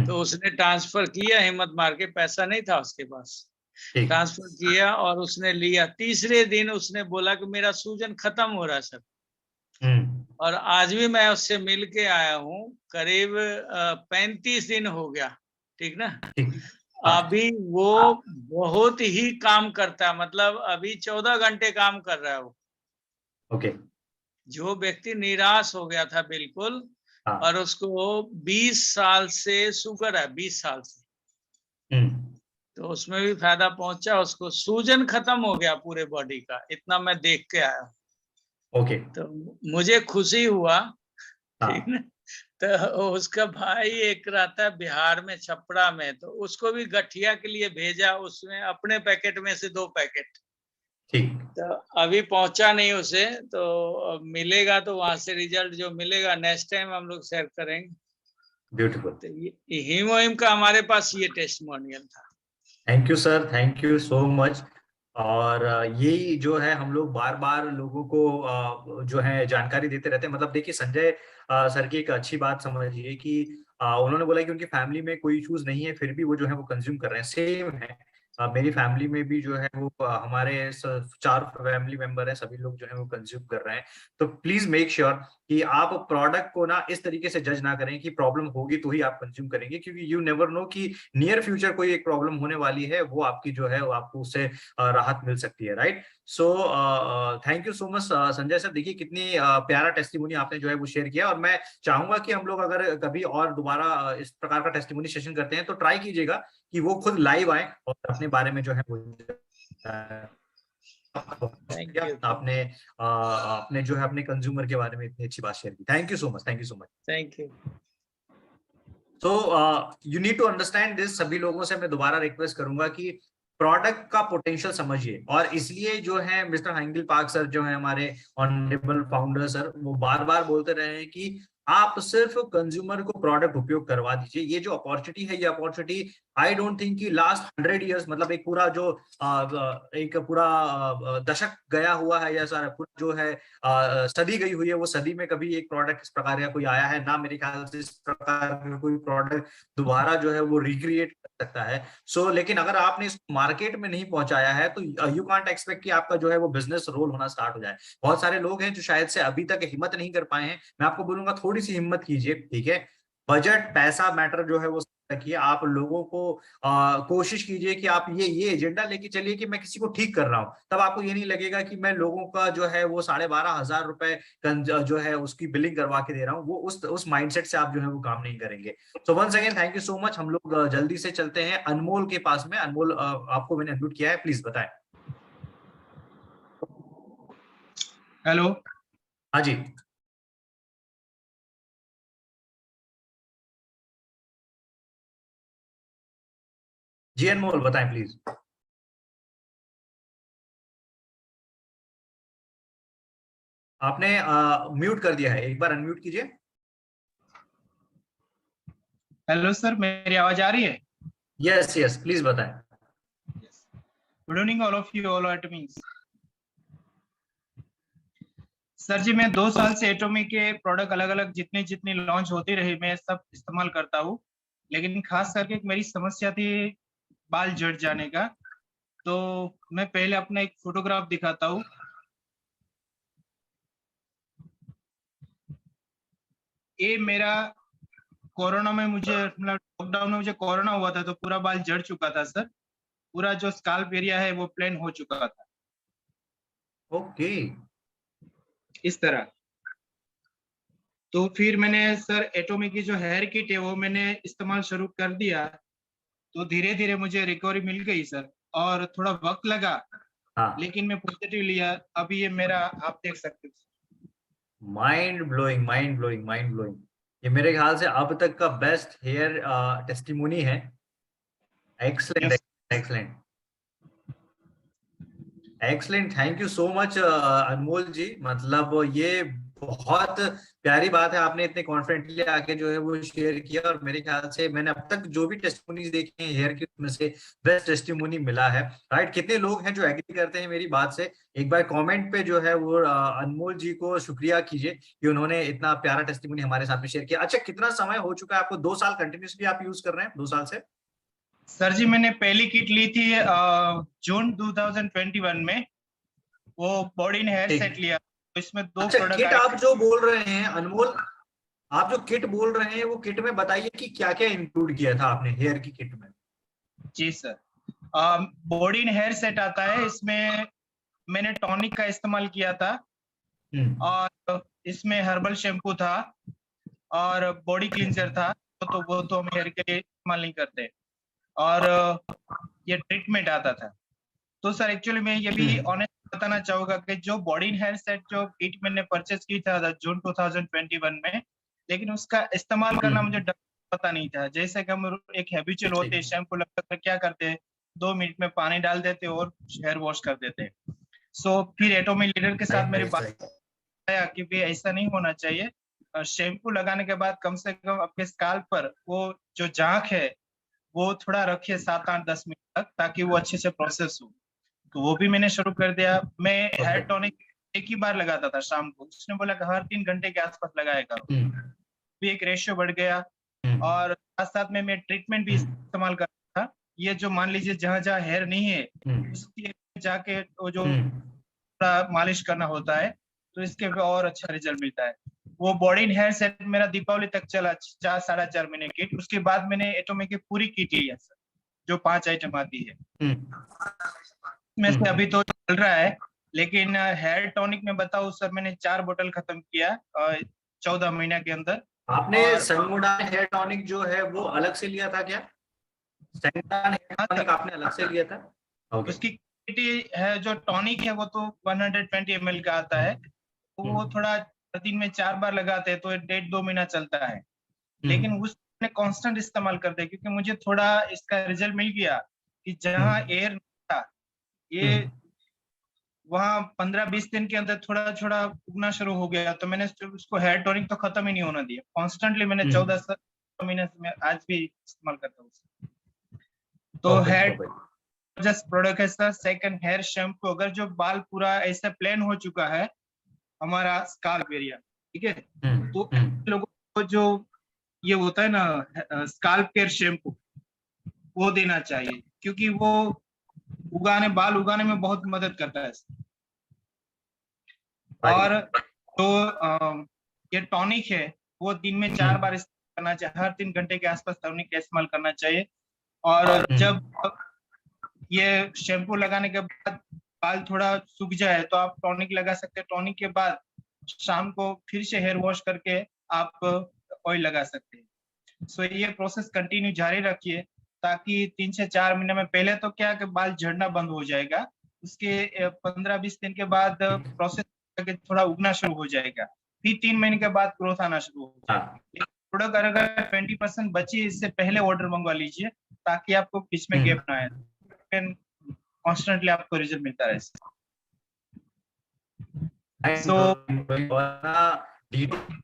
तो उसने ट्रांसफर किया, हिम्मत मार के, पैसा नहीं था उसके पास, ट्रांसफर किया और उसने लिया। तीसरे दिन उसने बोला कि मेरा सूजन खत्म हो रहा है सर। और आज भी मैं उससे मिल के आया हूँ, करीब 35 दिन हो गया, ठीक ना। अभी वो बहुत ही काम करता है, मतलब अभी 14 घंटे काम कर रहा है वो। ओके। जो व्यक्ति निराश हो गया था बिल्कुल, और उसको 20 साल से शुगर है, 20 साल से, तो उसमें भी फायदा पहुंचा उसको, सूजन खत्म हो गया पूरे बॉडी का, इतना मैं देख के आया। ओके। तो मुझे खुशी हुआ, ठीक ना। तो उसका भाई एक रहता है बिहार में, छपरा में, तो उसको भी गठिया के लिए भेजा, उसमें अपने पैकेट में से 2 पैकेट। ठीक। तो अभी पहुंचा नहीं उसे, तो मिलेगा तो वहां से रिजल्ट जो मिलेगा नेक्स्ट टाइम हम लोग शेयर करेंगे। ब्यूटीफुल। तो ये हीमोहिम का हमारे पास ये टेस्टिमोनियल था। Thank you sir, thank you so much. और यही जो है हम लोग बार बार लोगों को जो है जानकारी देते रहते हैं। मतलब देखिए संजय सर की एक अच्छी बात समझिए कि उन्होंने बोला कि उनकी फैमिली में कोई इश्यूज नहीं है, फिर भी वो जो है वो कंज्यूम कर रहे हैं। सेम है मेरी फैमिली में भी जो है वो हमारे 4 फैमिली मेंबर हैं, सभी लोग जो है वो कंज्यूम कर रहे हैं। तो प्लीज मेक श्योर कि आप प्रोडक्ट को ना इस तरीके से जज ना करें कि प्रॉब्लम होगी तो ही आप कंज्यूम करेंगे, क्योंकि यू नेवर नो कि नियर फ्यूचर कोई एक प्रॉब्लम होने वाली है, वो आपकी जो है वो आपको उससे राहत मिल सकती है, right. So thank you so much Sanjay sir. देखिए कितनी प्यारा टेस्टिमोनी आपने जो है वो शेयर किया, और मैं चाहूंगा कि हम लोग अगर कभी और दोबारा इस प्रकार का टेस्टिमोनी सेशन करते हैं तो ट्राई कीजिएगा कि वो खुद लाइव आए और अपने बारे में जो है वो आपने आपने जो है अपने कंज्यूमर के बारे में इतनी अच्छी बात शेयर की। Thank you so much, thank you so much. Thank you. तो you need to understand this. सभी लोगों से मैं दोबारा रिक्वेस्ट करूंगा कि प्रोडक्ट का पोटेंशियल समझिए, और इसलिए जो है मिस्टर हेंगल पार्क सर जो है हमारे ऑनरेबल फाउंडर सर, वो बार बार बोलते रहे हैं कि आप सिर्फ कंज्यूमर को प्रोडक्ट उपयोग करवा दीजिए। ये जो अपॉर्चुनिटी है, ये अपॉर्चुनिटी आई डोंट थिंक कि लास्ट 100 इयर्स, मतलब एक पूरा जो एक पूरा दशक गया हुआ है, या सारा पूरा जो है सदी गई हुई है, वो सदी में कभी एक प्रोडक्ट इस प्रकार का कोई आया है ना। मेरे ख्याल से इस प्रकार का कोई प्रोडक्ट दोबारा जो है वो रिक्रिएट कर सकता है। सो लेकिन अगर आपने इस मार्केट में नहीं पहुंचाया है तो यू कांट एक्सपेक्ट कि आपका जो है वो बिजनेस रोल होना स्टार्ट हो जाए। बहुत सारे लोग हैं जो शायद से अभी तक हिम्मत नहीं कर पाए हैं। मैं आपको बोलूंगा थोड़ी सी हिम्मत कीजिए, ठीक है। बजट, पैसा मैटर जो है वो रखिए। आप लोगों को कोशिश कीजिए कि आप ये एजेंडा लेके चलिए कि मैं किसी को ठीक कर रहा हूं। तब आपको ये नहीं लगेगा कि मैं लोगों का जो है वो 12,500 रुपए जो है उसकी बिलिंग करवा के दे रहा हूं। वो उस माइंडसेट से आप जो है वो काम नहीं करेंगे। So once again thank you so much. हम लोग जल्दी से चलते हैं अनमोल के पास में। अनमोल आपको मैंने अनम्यूट किया है, प्लीज बताएं। हेलो। हाँ जी। जी अनमोल बताएं प्लीज। आपने म्यूट कर दिया है, एक बार अनम्यूट कीजिए। हेलो सर, मेरी आवाज आ रही है? यस यस, प्लीज बताएं। Good evening all of you, all atomics. Sir ji, मैं 2 साल से एटॉमिक के प्रोडक्ट अलग अलग जितनी लॉन्च होती रही मैं सब इस्तेमाल करता हूँ, लेकिन खास करके मेरी समस्या थी बाल झड़ जाने का। तो मैं पहले अपना एक फोटोग्राफ दिखाता हूँ। ये मेरा कोरोना में मुझे, मतलब लॉकडाउन में मुझे कोरोना हुआ था, तो पूरा बाल झड़ चुका था सर। पूरा जो स्काल्प एरिया है वो प्लेन हो चुका था। ओके। इस तरह। तो फिर मैंने सर एटॉमिक की जो हेयर किट है वो मैंने इस्तेमाल शुरू कर दिया, तो धीरे धीरे मुझे रिकवरी मिल गई सर। और थोड़ा वक्त लगा, हाँ, लेकिन मैं पॉजिटिव लिया, अभी ये मेरा आप देख सकते हो। Mind blowing, mind blowing, mind blowing. ये मेरे ख्याल से अब तक का बेस्ट हेयर टेस्टिमोनी है। Excellent, Yes. Excellent, excellent. Thank you so much Anmol ji. मतलब ये बहुत प्यारी बात है, आपने इतने कॉन्फिडेंटली आके जो है वो शेयर किया, और मेरे ख्याल से मैंने अब तक जो भी टेस्टिमोनीज देखी हैं हेयर की, उसमें से बेस्ट टेस्टिमोनी मिला है। राइट, कितने लोग हैं जो एग्री करते हैं मेरी बात से? एक बार कमेंट पे जो है वो अनमोल जी को शुक्रिया कीजिए कि उन्होंने इतना प्यारा टेस्टिमोनी हमारे साथ में शेयर किया। अच्छा, कितना समय हो चुका है आपको? 2 साल कंटिन्यूसली आप यूज कर रहे हैं? 2 साल से? सर जी मैंने पहली किट ली थी जून 2021 में, वो बॉडी इन हेयर ठीक। सेट लिया, तो इसमें 2 अच्छा, प्रोडक्ट किट आए आप थे। जो बोल रहे हैं अनमोल, आप जो किट बोल रहे हैं वो किट में बताइए कि क्या क्या इंक्लूड किया था आपने हेयर की किट में? जी सर, बॉडी इन हेयर सेट आता है, इसमें मैंने टॉनिक का इस्तेमाल किया था, और इसमें हर्बल शैम्पू था और बॉडी क्लींजर था, तो वो तो हम हेयर के लिए इस्तेमाल नहीं करते, और ये ट्रीटमेंट आता था। तो सर एक्चुअली मैं ये भी ऑनेस्ट बताना चाहूंगा कि जो बॉडी इन हेयर सेट जो किट मैंने परचेज की था जून 2021 में, लेकिन उसका इस्तेमाल करना मुझे पता नहीं था। जैसे कि हम एक हैबिचुअल होते हैं, शैम्पू लगाकर क्या करते हैं, 2 मिनट में पानी डाल देते और हेयर वॉश कर देते हैं। सो फिर एटॉमी लीडर के साथ मेरी बात आया कि भाई ऐसा नहीं होना चाहिए, शैम्पू लगाने के बाद कम से कम आपके स्काल्प पर वो जो जांक है वो थोड़ा रखिए 7, 8, 10 मिनट तक, ताकि वो अच्छे से प्रोसेस हो। तो वो भी मैंने शुरू कर दिया। मैं हेयर टॉनिक एक ही बार लगाता था शाम को, उसने बोला कि हर 3 घंटे के आसपास लगाया करो, भी एक रेशियो बढ़ गया। और साथ साथ में मैं ट्रीटमेंट भी इस्तेमाल करता था। ये जो मान लीजिए जहाँ जहाँ हेयर नहीं है उसके जाके वो जो मालिश करना होता है, तो इसके पे और अच्छा रिजल्ट मिलता है। वो बॉडी इन हेयर सेट मेरा दीपावली तक चला, 4 साढ़े 4 महीने किट। उसके बाद मैंने एटॉमिक की पूरी किट ली है सर, जो 5 आइटम आती है, में से अभी तो चल रहा है। लेकिन हेयर टॉनिक में बताऊं सर, मैंने 4 बोतल खत्म किया 14 महीने के अंदर। आपने और संगोडान हेयर टॉनिक जो है वो अलग से लिया था क्या? संगोडान हेयर टॉनिक आपने अलग से लिया था? ओके। उसकी क्वांटिटी है, जो टॉनिक है वो तो 120 ml का आता है, तो वो थोड़ा दिन में 4 बार लगाते हैं तो 1.5-2 महीना चलता है। लेकिन उसने कांस्टेंट इस्तेमाल करते हैं, क्योंकि मुझे थोड़ा इसका रिजल्ट मिल गया कि जहाँ एयर था ये वहाँ 15-20 दिन के अंदर थोड़ा थोड़ा उगना शुरू हो गया। तो मैंने उसको हेयर टॉनिक तो खत्म ही नहीं होना दिया, कॉन्स्टेंटली मैंने 14 महीने से मैं आज भी इस्तेमाल करता हूँ। तो हेयर जस्ट प्रोडक्ट है सर। Second, hair shampoo. अगर जो बाल पूरा ऐसे प्लेन हो चुका है हमारा स्काल्प एरिया, ठीक है, तो लोगों को जो ये होता है ना स्काल्प केयर शैम्पू, वो देना चाहिए, क्योंकि वो बाल उगाने में बहुत मदद करता है। और तो ये टॉनिक है वो दिन में 4 बार इस्तेमाल करना चाहिए, हर 3 घंटे के आसपास टॉनिक का इस्तेमाल करना चाहिए। और जब ये शैम्पू लगाने के बाद बाल थोड़ा सूख जाए तो आप टॉनिक लगा सकते हैं। टॉनिक के बाद शाम को फिर से हेयर वॉश करके आप ऑयल लगा सकते हैं। सो ये प्रोसेस कंटिन्यू जारी रखिए, ताकि 3 से 4 महीने में, पहले तो क्या कि बाल झड़ना बंद हो जाएगा, उसके 15-20 दिन के बाद प्रोसेस थोड़ा उगना शुरू हो जाएगा, फिर 3 महीने के बाद ग्रोथ आना शुरू हो जाएगा। प्रोडक्ट अगर 20% बची, इससे पहले ऑर्डर मंगवा लीजिए, ताकि आपको बीच में गैप ना आए, कॉन्स्टेंटली आपको रिजल्ट मिलता रहे।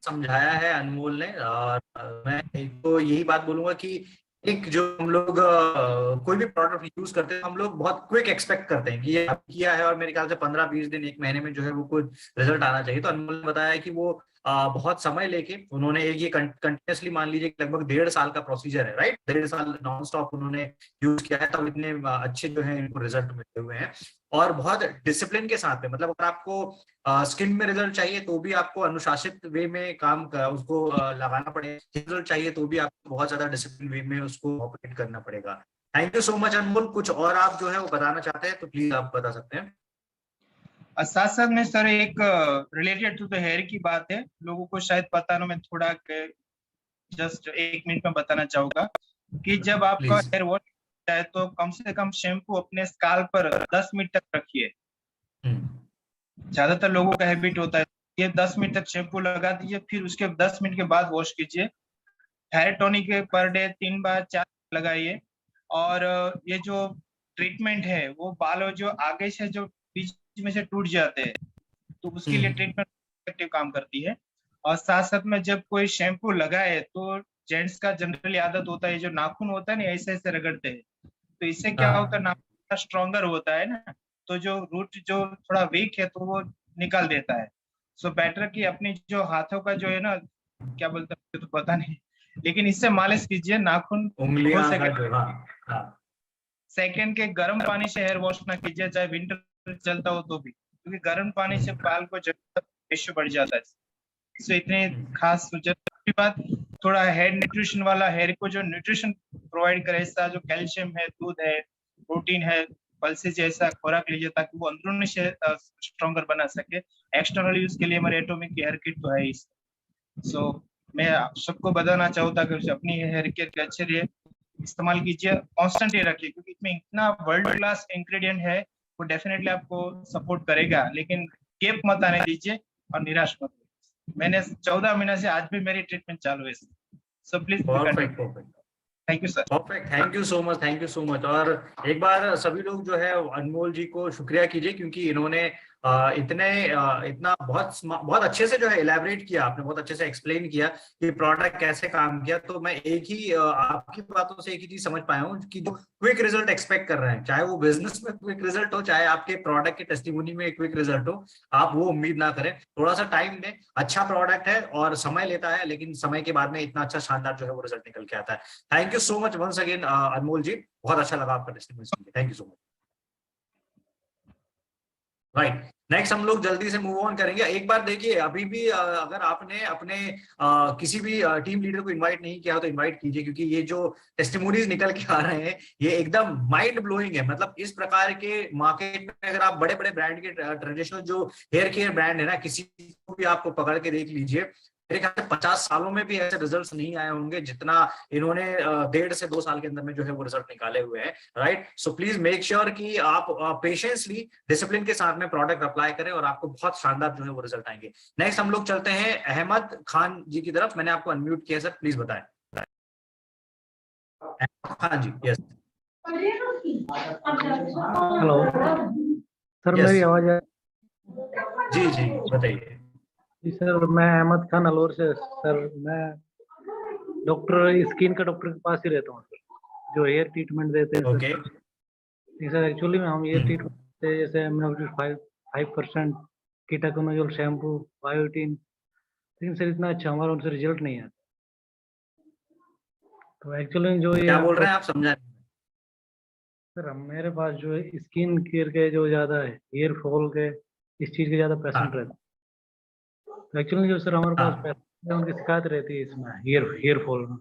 समझाया है अनमोल ने। और मैं तो यही बात बोलूंगा कि एक जो हम लोग कोई भी प्रोडक्ट यूज करते हैं, हम लोग बहुत क्विक एक्सपेक्ट करते हैं कि ये किया है और मेरे ख्याल से 15-20 दिन 1 महीने में जो है वो कुछ रिजल्ट आना चाहिए। तो अनमोल ने बताया कि वो बहुत समय लेके उन्होंने ये कंटिन्यूसली मान लीजिए लगभग 1.5 साल का प्रोसीजर है, राइट? 1.5 साल नॉन स्टॉप उन्होंने यूज किया है, तब इतने अच्छे जो है इनको रिजल्ट मिले हुए हैं। और बहुत डिसिप्लिन के साथ में, मतलब अगर आपको स्किन में रिजल्ट चाहिए तो भी आपको अनुशासित वे में काम उसको लगाना पड़ेगा, रिजल्ट चाहिए तो भी आपको बहुत ज्यादा डिसिप्लिन वे में उसको ऑपरेट करना पड़ेगा। थैंक यू सो मच अनमोल। कुछ और आप जो है वो बताना चाहते हैं तो प्लीज आप बता सकते हैं। साथ साथ में सर एक रिलेटेड टू द हेयर की बात है, लोगों को शायद पता ना, मैं थोड़ा जस्ट 1 मिनट में बताना चाहूंगा कि जब आपका हेयर वॉश जाए तो कम से कम शैम्पू अपने स्काल्प पर 10 मिनट तक रखिए, ज्यादातर लोगों का हैबिट होता है ये 10 मिनट तक शैम्पू लगा दीजिए, फिर उसके 10 मिनट के बाद वॉश कीजिए। हेयर टॉनिक पर डे 3 बार 4 लगाइए। और ये जो ट्रीटमेंट है वो बाल जो आगे से जो बीच में से टूट जाते हैं तो उसके लिए ट्रीटमेंट इफेक्टिव काम करती है। और साथ साथ में जब कोई शैम्पू लगाए तो जेंट्स का जनरली आदत होता है जो नाखून होता है ना ऐसे ऐसे रगड़ते हैं, तो इससे क्या होता है नाखून स्ट्रॉन्गर होता है ना, तो जो रूट जो थोड़ा वीक है तो वो निकाल देता है। सो बेटर कि अपनी जो हाथों का जो है ना क्या बोलते हैं तो पता नहीं, लेकिन इससे मालिश कीजिए नाखून उंगलियां हो का सके। जो, हाँ। सेकेंड के गर्म पानी से हेयर वॉश ना कीजिए चाहे विंटर चलता हो तो भी, क्योंकि गर्म पानी से बाल को रेशो बढ़ जाता है। सो इतने खास जरूरी बात, थोड़ा हेयर न्यूट्रिशन वाला हेयर को जो न्यूट्रिशन प्रोवाइड करे ऐसा जो कैल्शियम है, दूध है, प्रोटीन है, पल्सेस जैसा खुराक लीजिए ताकि वो अंदरूनी से स्ट्रॉन्गर बना सके। एक्सटर्नल यूज के लिए हमारे एटॉमिक हेयर किट तो है ही। सो मैं आप सबको बताना चाहूँगा कि अपनी हेयर केयर के अच्छे लिए इस्तेमाल कीजिए, कांस्टेंट ही रखिए, क्योंकि इसमें इतना वर्ल्ड क्लास इंग्रेडिएंट है वो डेफिनेटली आपको सपोर्ट करेगा, लेकिन गैप मत आने दीजिए और निराश मत होइए। मैंने 14 महीने से आज भी मेरी ट्रीटमेंट चालू है, so please perfect. Thank you sir. Perfect, thank you so much, thank you so much. और एक बार सभी लोग जो है अनमोल जी को शुक्रिया कीजिए, क्योंकि इन्होंने इतना बहुत अच्छे से जो है इलेबरेट किया, आपने बहुत अच्छे से एक्सप्लेन किया कि प्रोडक्ट कैसे काम किया। तो मैं एक ही आपकी बातों से एक ही चीज समझ पाया हूँ कि जो क्विक रिजल्ट एक्सपेक्ट कर रहे हैं, चाहे वो बिजनेस में क्विक रिजल्ट हो, चाहे आपके प्रोडक्ट के टेस्टिमोनी में क्विक रिजल्ट हो, आप वो उम्मीद ना करें। थोड़ा सा टाइम दें, अच्छा प्रोडक्ट है और समय लेता है, लेकिन समय के बाद में इतना अच्छा शानदार जो है वो रिजल्ट निकल के आता है। Thank you so much once again Anmol ji, बहुत अच्छा लगा आपका टेस्टिमोनी सुन के, thank you so much. Right, next हम लोग जल्दी से मूव ऑन करेंगे। एक बार देखिए, अभी भी अगर आपने अपने किसी भी टीम लीडर को इनवाइट नहीं किया तो इनवाइट कीजिए, क्योंकि ये जो टेस्टिमोनीज निकल के आ रहे हैं ये एकदम माइंड ब्लोइंग है। मतलब इस प्रकार के मार्केट में अगर आप बड़े बड़े ब्रांड के ट्रेडिशनल जो हेयर केयर ब्रांड है ना, किसी को भी आपको पकड़ के देख लीजिए, मेरे ख्याल से 50 सालों में भी ऐसे रिजल्ट्स नहीं आए होंगे जितना इन्होंने 1.5 से 2 साल के अंदर में जो है वो रिजल्ट निकाले हुए हैं। Right, so please make sure कि आप पेशेंसली डिसिप्लिन के साथ में प्रोडक्ट अप्लाई करें और आपको बहुत शानदार जो है वो रिजल्ट आएंगे। नेक्स्ट हम लोग चलते हैं अहमद खान जी की तरफ। मैंने आपको अनम्यूट किया सर, प्लीज बताएं। खान जी, यस। हेलो सर, मेरी आवाज है? जी जी बताइए। जी सर, मैं अहमद खान अलवर से। सर मैं डॉक्टर स्किन का डॉक्टर के पास ही रहता हूँ सर, जो हेयर ट्रीटमेंट देते हैं। ओके सर एक्चुअली में हम हेयर ट्रीटमेंट देते हैं, जैसे 5% कीटाकोनाजोल शैम्पू, बायोटीन, लेकिन सर इतना अच्छा हमारा उनसे रिजल्ट नहीं आता। तो एक्चुअली जो ये क्या बोल रहे हैं आप, समझा नहीं सर, मेरे पास जो है स्किन केयर के जो ज्यादा है, हेयर फॉल के, इस चीज के ज्यादा पेशेंट रहते हैं। तो एक्चुअली जो सर हमारे पास पेशेंट उनकी शिकायत रहती है इसमें हेयर फॉल में।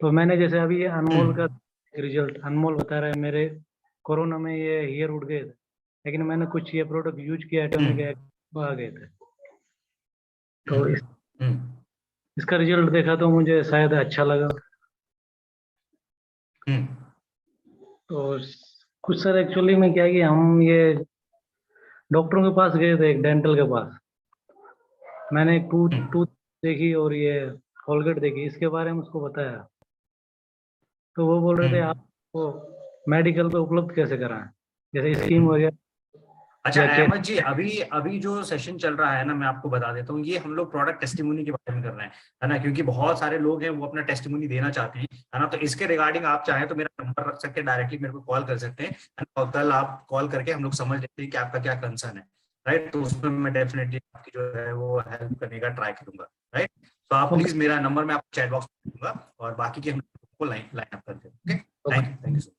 तो मैंने जैसे अभी ये अनमोल का रिजल्ट, अनमोल बता रहा है मेरे कोरोना में ये हेयर उड़ गए थे, लेकिन मैंने कुछ ये प्रोडक्ट यूज किया, एटॉमिक आ गए थे। तो इसका रिजल्ट देखा तो मुझे शायद अच्छा लगा। तो कुछ सर एक्चुअली में क्या है कि हम ये डॉक्टरों के पास गए थे, एक डेंटल के पास। मैंने एक टूथ देखी और ये कोलगेट देखी, इसके बारे में उसको बताया। तो वो बोल रहे थे आपको मेडिकल पे उपलब्ध कैसे कराएं, जैसे स्कीम वगैरह। अच्छा अहमद जी, अभी जो सेशन चल रहा है ना, मैं आपको बता देता हूँ, ये हम लोग प्रोडक्ट टेस्टिमोनी के बारे में कर रहे हैं, है ना, क्योंकि बहुत सारे लोग हैं वो अपना टेस्टिमोनी देना चाहते हैं, है ना। तो इसके रिगार्डिंग आप चाहें तो मेरा नंबर रख सकते हैं, डायरेक्टली मेरे को कॉल कर सकते हैं, और कल आप कॉल करके हम लोग समझ लेते हैं कि आपका क्या कंसर्न है। राइट, तो उसमें मैं डेफिनेटली आपकी जो है वो हेल्प करने का ट्राई करूंगा। राइट, तो आप प्लीज मेरा नंबर मैं आपको चैट बॉक्स में दूंगा और बाकी के हम लोग को लाइन अप करते हैं। Okay, thank you so much.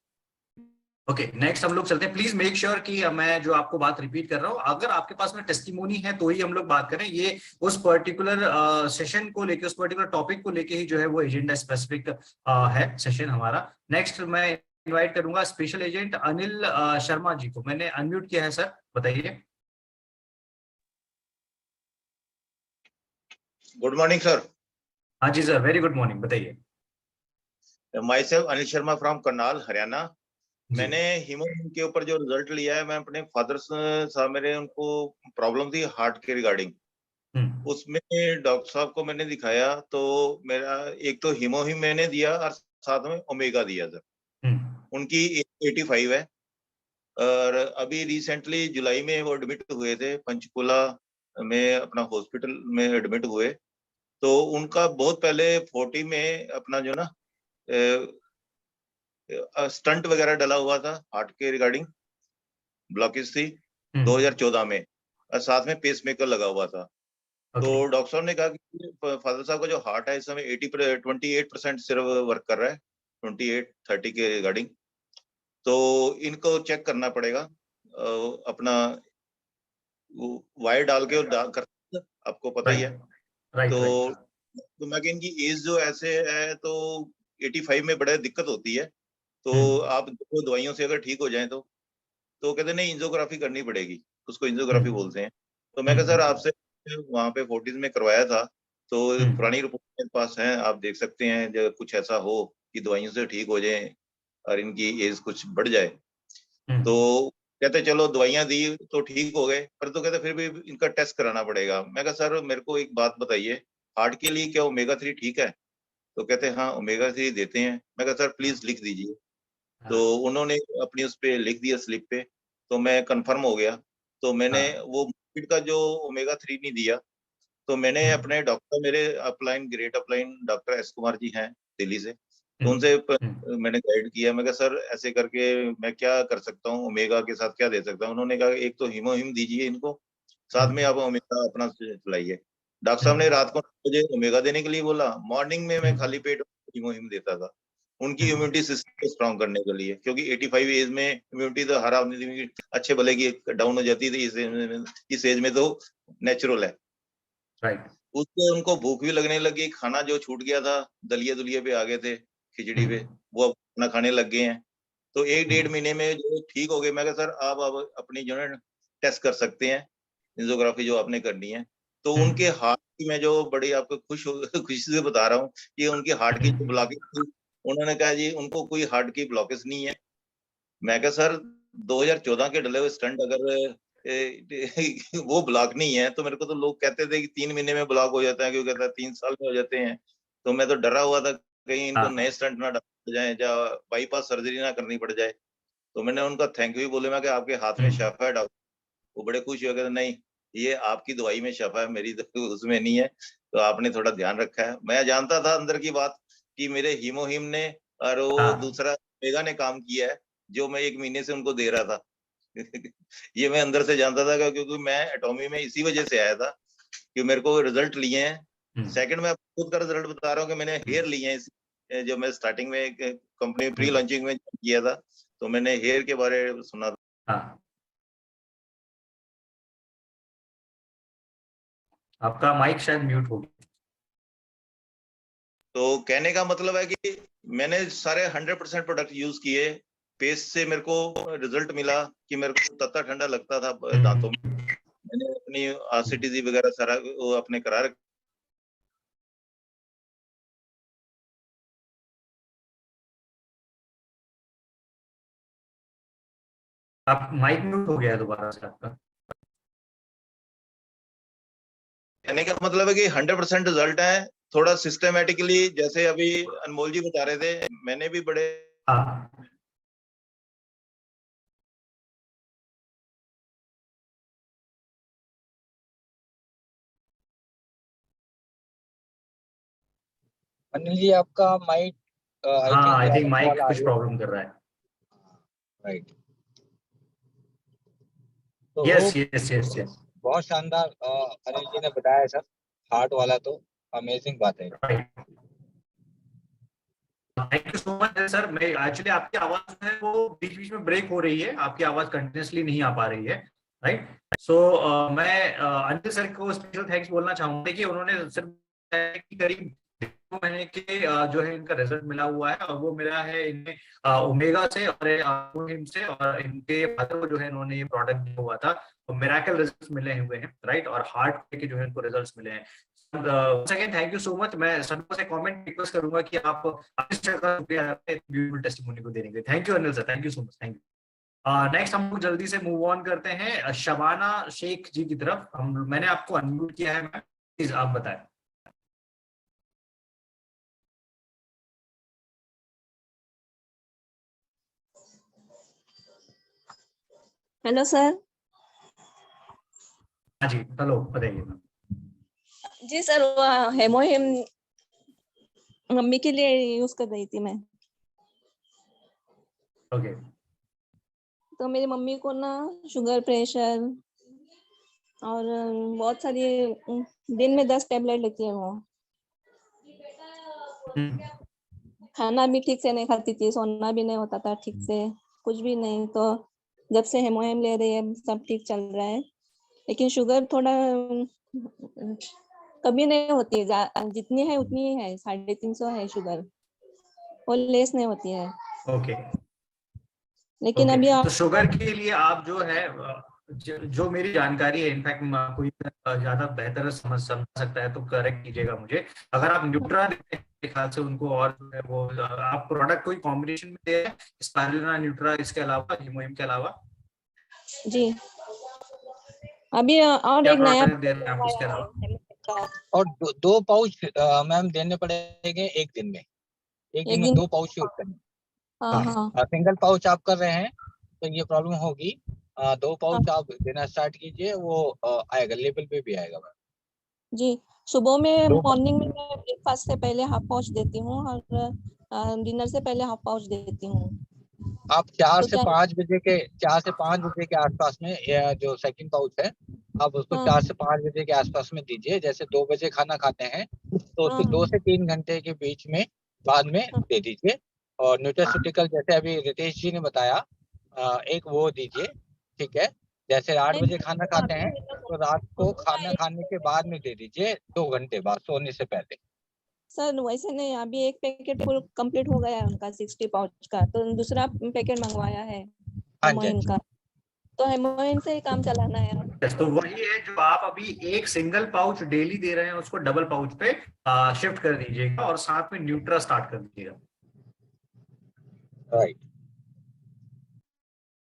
Okay, next हम लोग चलते हैं। प्लीज मेक श्योर कि मैं जो आपको बात रिपीट कर रहा हूँ, अगर आपके पास में टेस्टिमोनी है तो ही हम लोग बात करें। ये उस पर्टिकुलर सेशन को लेके, उस पर्टिकुलर टॉपिक को लेके ही जो है वो एजेंडा स्पेसिफिक है सेशन हमारा। नेक्स्ट मैं इनवाइट करूंगा स्पेशल एजेंट अनिल शर्मा जी को। मैंने अनम्यूट किया है सर, बताइए। Good morning sir. हाँ जी सर, वेरी गुड मॉर्निंग, बताइए। My self Anil Sharma from Karnal, Haryana. मैंने हीमोग्लोबिन के ऊपर जो रिजल्ट लिया है, मैं अपने फादर साहब, मेरे उनको प्रॉब्लम थी हार्ट के रिगार्डिंग, उसमें डॉक्टर साहब को मैंने दिखाया तो मेरा एक तो हीमोहिम मैंने दिया और साथ में ओमेगा दिया सर। उनकी 85 है और अभी रिसेंटली जुलाई में वो एडमिट हुए थे पंचकुला में, अपना हॉस्पिटल में एडमिट हुए। तो उनका बहुत पहले 40 में अपना जो ना स्टंट वगैरह डला हुआ था हार्ट के रिगार्डिंग, ब्लॉकेज थी 2014 में, और साथ में पेसमेकर लगा हुआ था। तो डॉक्टर साहब ने कहा कि फादर साहब का जो हार्ट है इस समय 28% सिर्फ वर्क कर रहा है, 28-30 के रिगार्डिंग, तो इनको चेक करना पड़ेगा। अपना वायर डाल के कर, आपको पता ही है। तो मैं इनकी एज जो ऐसे है तो 85 में बड़ा दिक्कत होती है, तो आप दो दवाइयों से अगर ठीक हो जाए तो कहते नहीं एंजियोग्राफी करनी पड़ेगी, उसको एंजियोग्राफी बोलते हैं। तो मैं कहा सर आपसे वहाँ पे 40 में करवाया था, तो पुरानी रिपोर्ट मेरे पास है, आप देख सकते हैं जो कुछ ऐसा हो कि दवाइयों से ठीक हो जाए और इनकी एज कुछ बढ़ जाए। तो कहते चलो दवाइयां दी तो ठीक हो गए, पर तो कहते फिर भी इनका टेस्ट कराना पड़ेगा। मैं कहा सर मेरे को एक बात बताइए, हार्ट के लिए क्या ओमेगा 3 ठीक है? तो कहते हाँ ओमेगा 3 देते हैं। मैं कहा सर प्लीज लिख दीजिए। तो उन्होंने अपनी उस पे लिख दिया स्लिप पे, तो मैं कंफर्म हो गया। तो मैंने वो मार्केट का जो ओमेगा 3 नहीं दिया, तो मैंने अपने डॉक्टर, मेरे upline great upline doctor S Kumar ji हैं दिल्ली से, तो उनसे मैंने गाइड किया। मैं कहा सर ऐसे करके मैं क्या कर सकता हूँ, ओमेगा के साथ क्या दे सकता हूँ? उन्होंने कहा एक तो हीमोहिम दीजिए इनको, साथ में आप ओमेगा अपना चलाइए। डॉक्टर साहब ने रात को मुझे ओमेगा देने के लिए बोला, मॉर्निंग में मैं खाली पेट हीमोहिम देता था उनकी इम्यूनिटी सिस्टम को स्ट्रॉन्ग करने के लिए, क्योंकि 85 एज में इम्यूनिटी तो हर आदमी अच्छे भले की डाउन हो जाती थी, इस एज में तो नेचुरल है। राइट। उससे उनको भूख भी लगने लगी, खाना जो छूट गया था, दलिया दुलिया पे आ गए थे, खिचड़ी पे, वो अब खाना खाने लग गए हैं। तो 1-1.5 महीने में जो ठीक हो गए। मैं कहा सर आप अपनी जो है टेस्ट कर सकते हैं, एंजियोग्राफी जो आपने करनी है। तो उनके हार्ट की मैं जो बड़ी आपको खुशी से बता रहा हूँ कि उनकी हार्ट की जो ब्लॉकेज थी, उन्होंने कहा जी उनको कोई हार्ट की ब्लॉकेज नहीं है। मैं कहा सर 2014 के डले हुए स्टंट अगर वो ब्लॉक नहीं है, तो मेरे को तो लोग कहते थे कि 3 महीने में ब्लॉक हो जाता है, क्यों कहता है 3 साल में हो जाते हैं। तो मैं तो डरा हुआ था कहीं इनको नए स्टंट ना डाल जाए या बाईपास सर्जरी ना करनी पड़ जाए। तो मैंने उनका थैंक यू बोले, मैं कि आपके हाथ में शफा है डॉक्टर। वो बड़े खुश हो गए, नहीं ये आपकी दवाई में शफा है, मेरी तो उसमें नहीं है, तो आपने थोड़ा ध्यान रखा है। मैं जानता था अंदर की बात कि मेरे हीमोहिम ने और वो दूसरा ओमेगा ने काम किया है, जो मैं 1 महीने से उनको दे रहा था। ये मैं अंदर से जानता था, क्योंकि मैं एटॉमी में इसी वजह से आया था कि मेरे को रिजल्ट लिए हैं। सेकंड में खुद का रिजल्ट बता रहा हूँ कि मैंने हेयर लिए हैं, जो मैं स्टार्टिंग में कंपनी प्री लॉन्चिंग में किया था, तो मैंने हेयर के बारे में सुना था। आपका माइक शायद म्यूट हो गया। तो कहने का मतलब है कि मैंने सारे 100% प्रोडक्ट यूज किए, पेस्ट से मेरे को रिजल्ट मिला कि मेरे को तत्ता ठंडा लगता था दांतों में। मैंने अपनी आरसीटीसी वगैरह सारा वो अपने करा रखा। आप माइक म्यूट हो गया दोबारा से आपका। कहने का मतलब है कि 100% रिजल्ट है, थोड़ा सिस्टमेटिकली, जैसे अभी अनमोल जी बता रहे थे, मैंने भी बड़े अनिल जी आपका माइक आई थिंक माइक कुछ प्रॉब्लम कर रहा है। Right. Yes yes yes yes, बहुत शानदार अनिल जी ने बताया सर, हार्ट वाला तो अमेजिंग बात है। Thank you so much sir. मैं एक्चुअली आपकी आवाज है वो बीच बीच में ब्रेक हो रही है, आपकी आवाज कंटिन्यूसली नहीं आ पा रही है, राइट। सो मैं अनिल सर को स्पेशल थैंक्स बोलना चाहूंगा कि उन्होंने सिर्फ करीब 2 महीने के जो है इनका रिजल्ट मिला हुआ है, और वो मिला है इन्हें ओमेगा से और से, और इनके फादर को जो है इन्होंने ये प्रोडक्ट दिया हुआ था, तो मिरेकल रिजल्ट्स मिले हुए हैं, राइट। और हार्ट के जो है इनको रिजल्ट्स मिले हैं। Second thank you so much. मैं सर से कमेंट रिक्वेस्ट करूंगा कि आप इस तरह का ब्यूटीफुल टेस्टिमोनी को देने के लिए। Thank you Anil sir, thank you so much, thank you. Next हम लोग जल्दी से मूव ऑन करते हैं शबाना शेख जी की तरफ। मैंने आपको अनम्यूट किया है मैम, प्लीज आप बताएं। Hello sir. हाँ जी, हेलो, बताइए मैम। जी सर, वो हेमोहिम मम्मी के लिए यूज कर रही थी मैं। ओके। तो मेरी मम्मी को ना शुगर, प्रेशर और बहुत सारी, दिन में 10 टैबलेट लेती है वो। खाना भी ठीक से नहीं खाती थी, सोना भी नहीं होता था ठीक से, कुछ भी नहीं। तो जब से हेमोहिम ले रही है सब ठीक चल रहा है। लेकिन शुगर थोड़ा कभी नहीं होती है, जितनी है उतनी ही है, 350 है शुगर, और लेस नहीं होती है। ओके। लेकिन अभी तो शुगर के लिए आप जो है, जो मेरी जानकारी है, इनफैक्ट कोई ज्यादा बेहतर समझ सकता है तो करेक्ट कीजिएगा मुझे। अगर आप न्यूट्रा देते हैं ख्याल से उनको, और जो है वो आप प्रोडक्ट कोई कॉम्बिनेशन में दे रहे हैं स्पाइरुलिना, न्यूट्रा, इसके अलावा हेमोहिम के अलावा? जी अभी और एक नया दे रहे हैं आप इसके अलावा? और 2 पाउच मैम देने पड़ेंगे एक दिन में। एक दिन में 2 पाउच यूज करने। सिंगल पाउच आप कर रहे हैं तो ये प्रॉब्लम होगी। 2 पाउच आप देना स्टार्ट कीजिए, वो आएगा, लेवल पे भी आएगा मैम। जी, सुबह में मॉर्निंग में मैं ब्रेकफास्ट से पहले हाफ पाउच देती हूँ और डिनर से पहले हाफ पाउच देती हूँ। आप 4 से 5 बजे के आसपास में जो सेकंड पाउच है आप उसको 4 से 5 बजे के आसपास में दीजिए। जैसे 2 बजे खाना खाते हैं तो उसके 2 से 3 घंटे के बीच में बाद में दे दीजिए। और न्यूट्रास्यूटिकल जैसे अभी रितेश जी ने बताया, एक वो दीजिए, ठीक है। जैसे 8 बजे खाना खाते हैं तो रात को खाना खाने के बाद में दे दीजिए, 2 घंटे बाद सोने से पहले। सर वैसे नहीं, अभी एक पैकेट फुल कंप्लीट हो गया है उनका 60 पाउच का, तो दूसरा पैकेट मंगवाया है हेमोहिम का, तो हेमोहिम से ही काम चलाना है। तो वही है जो आप अभी एक सिंगल पाउच डेली दे रहे हैं उसको डबल पाउच पे शिफ्ट कर दीजिएगा और साथ में न्यूट्रा स्टार्ट कर दीजिएगा।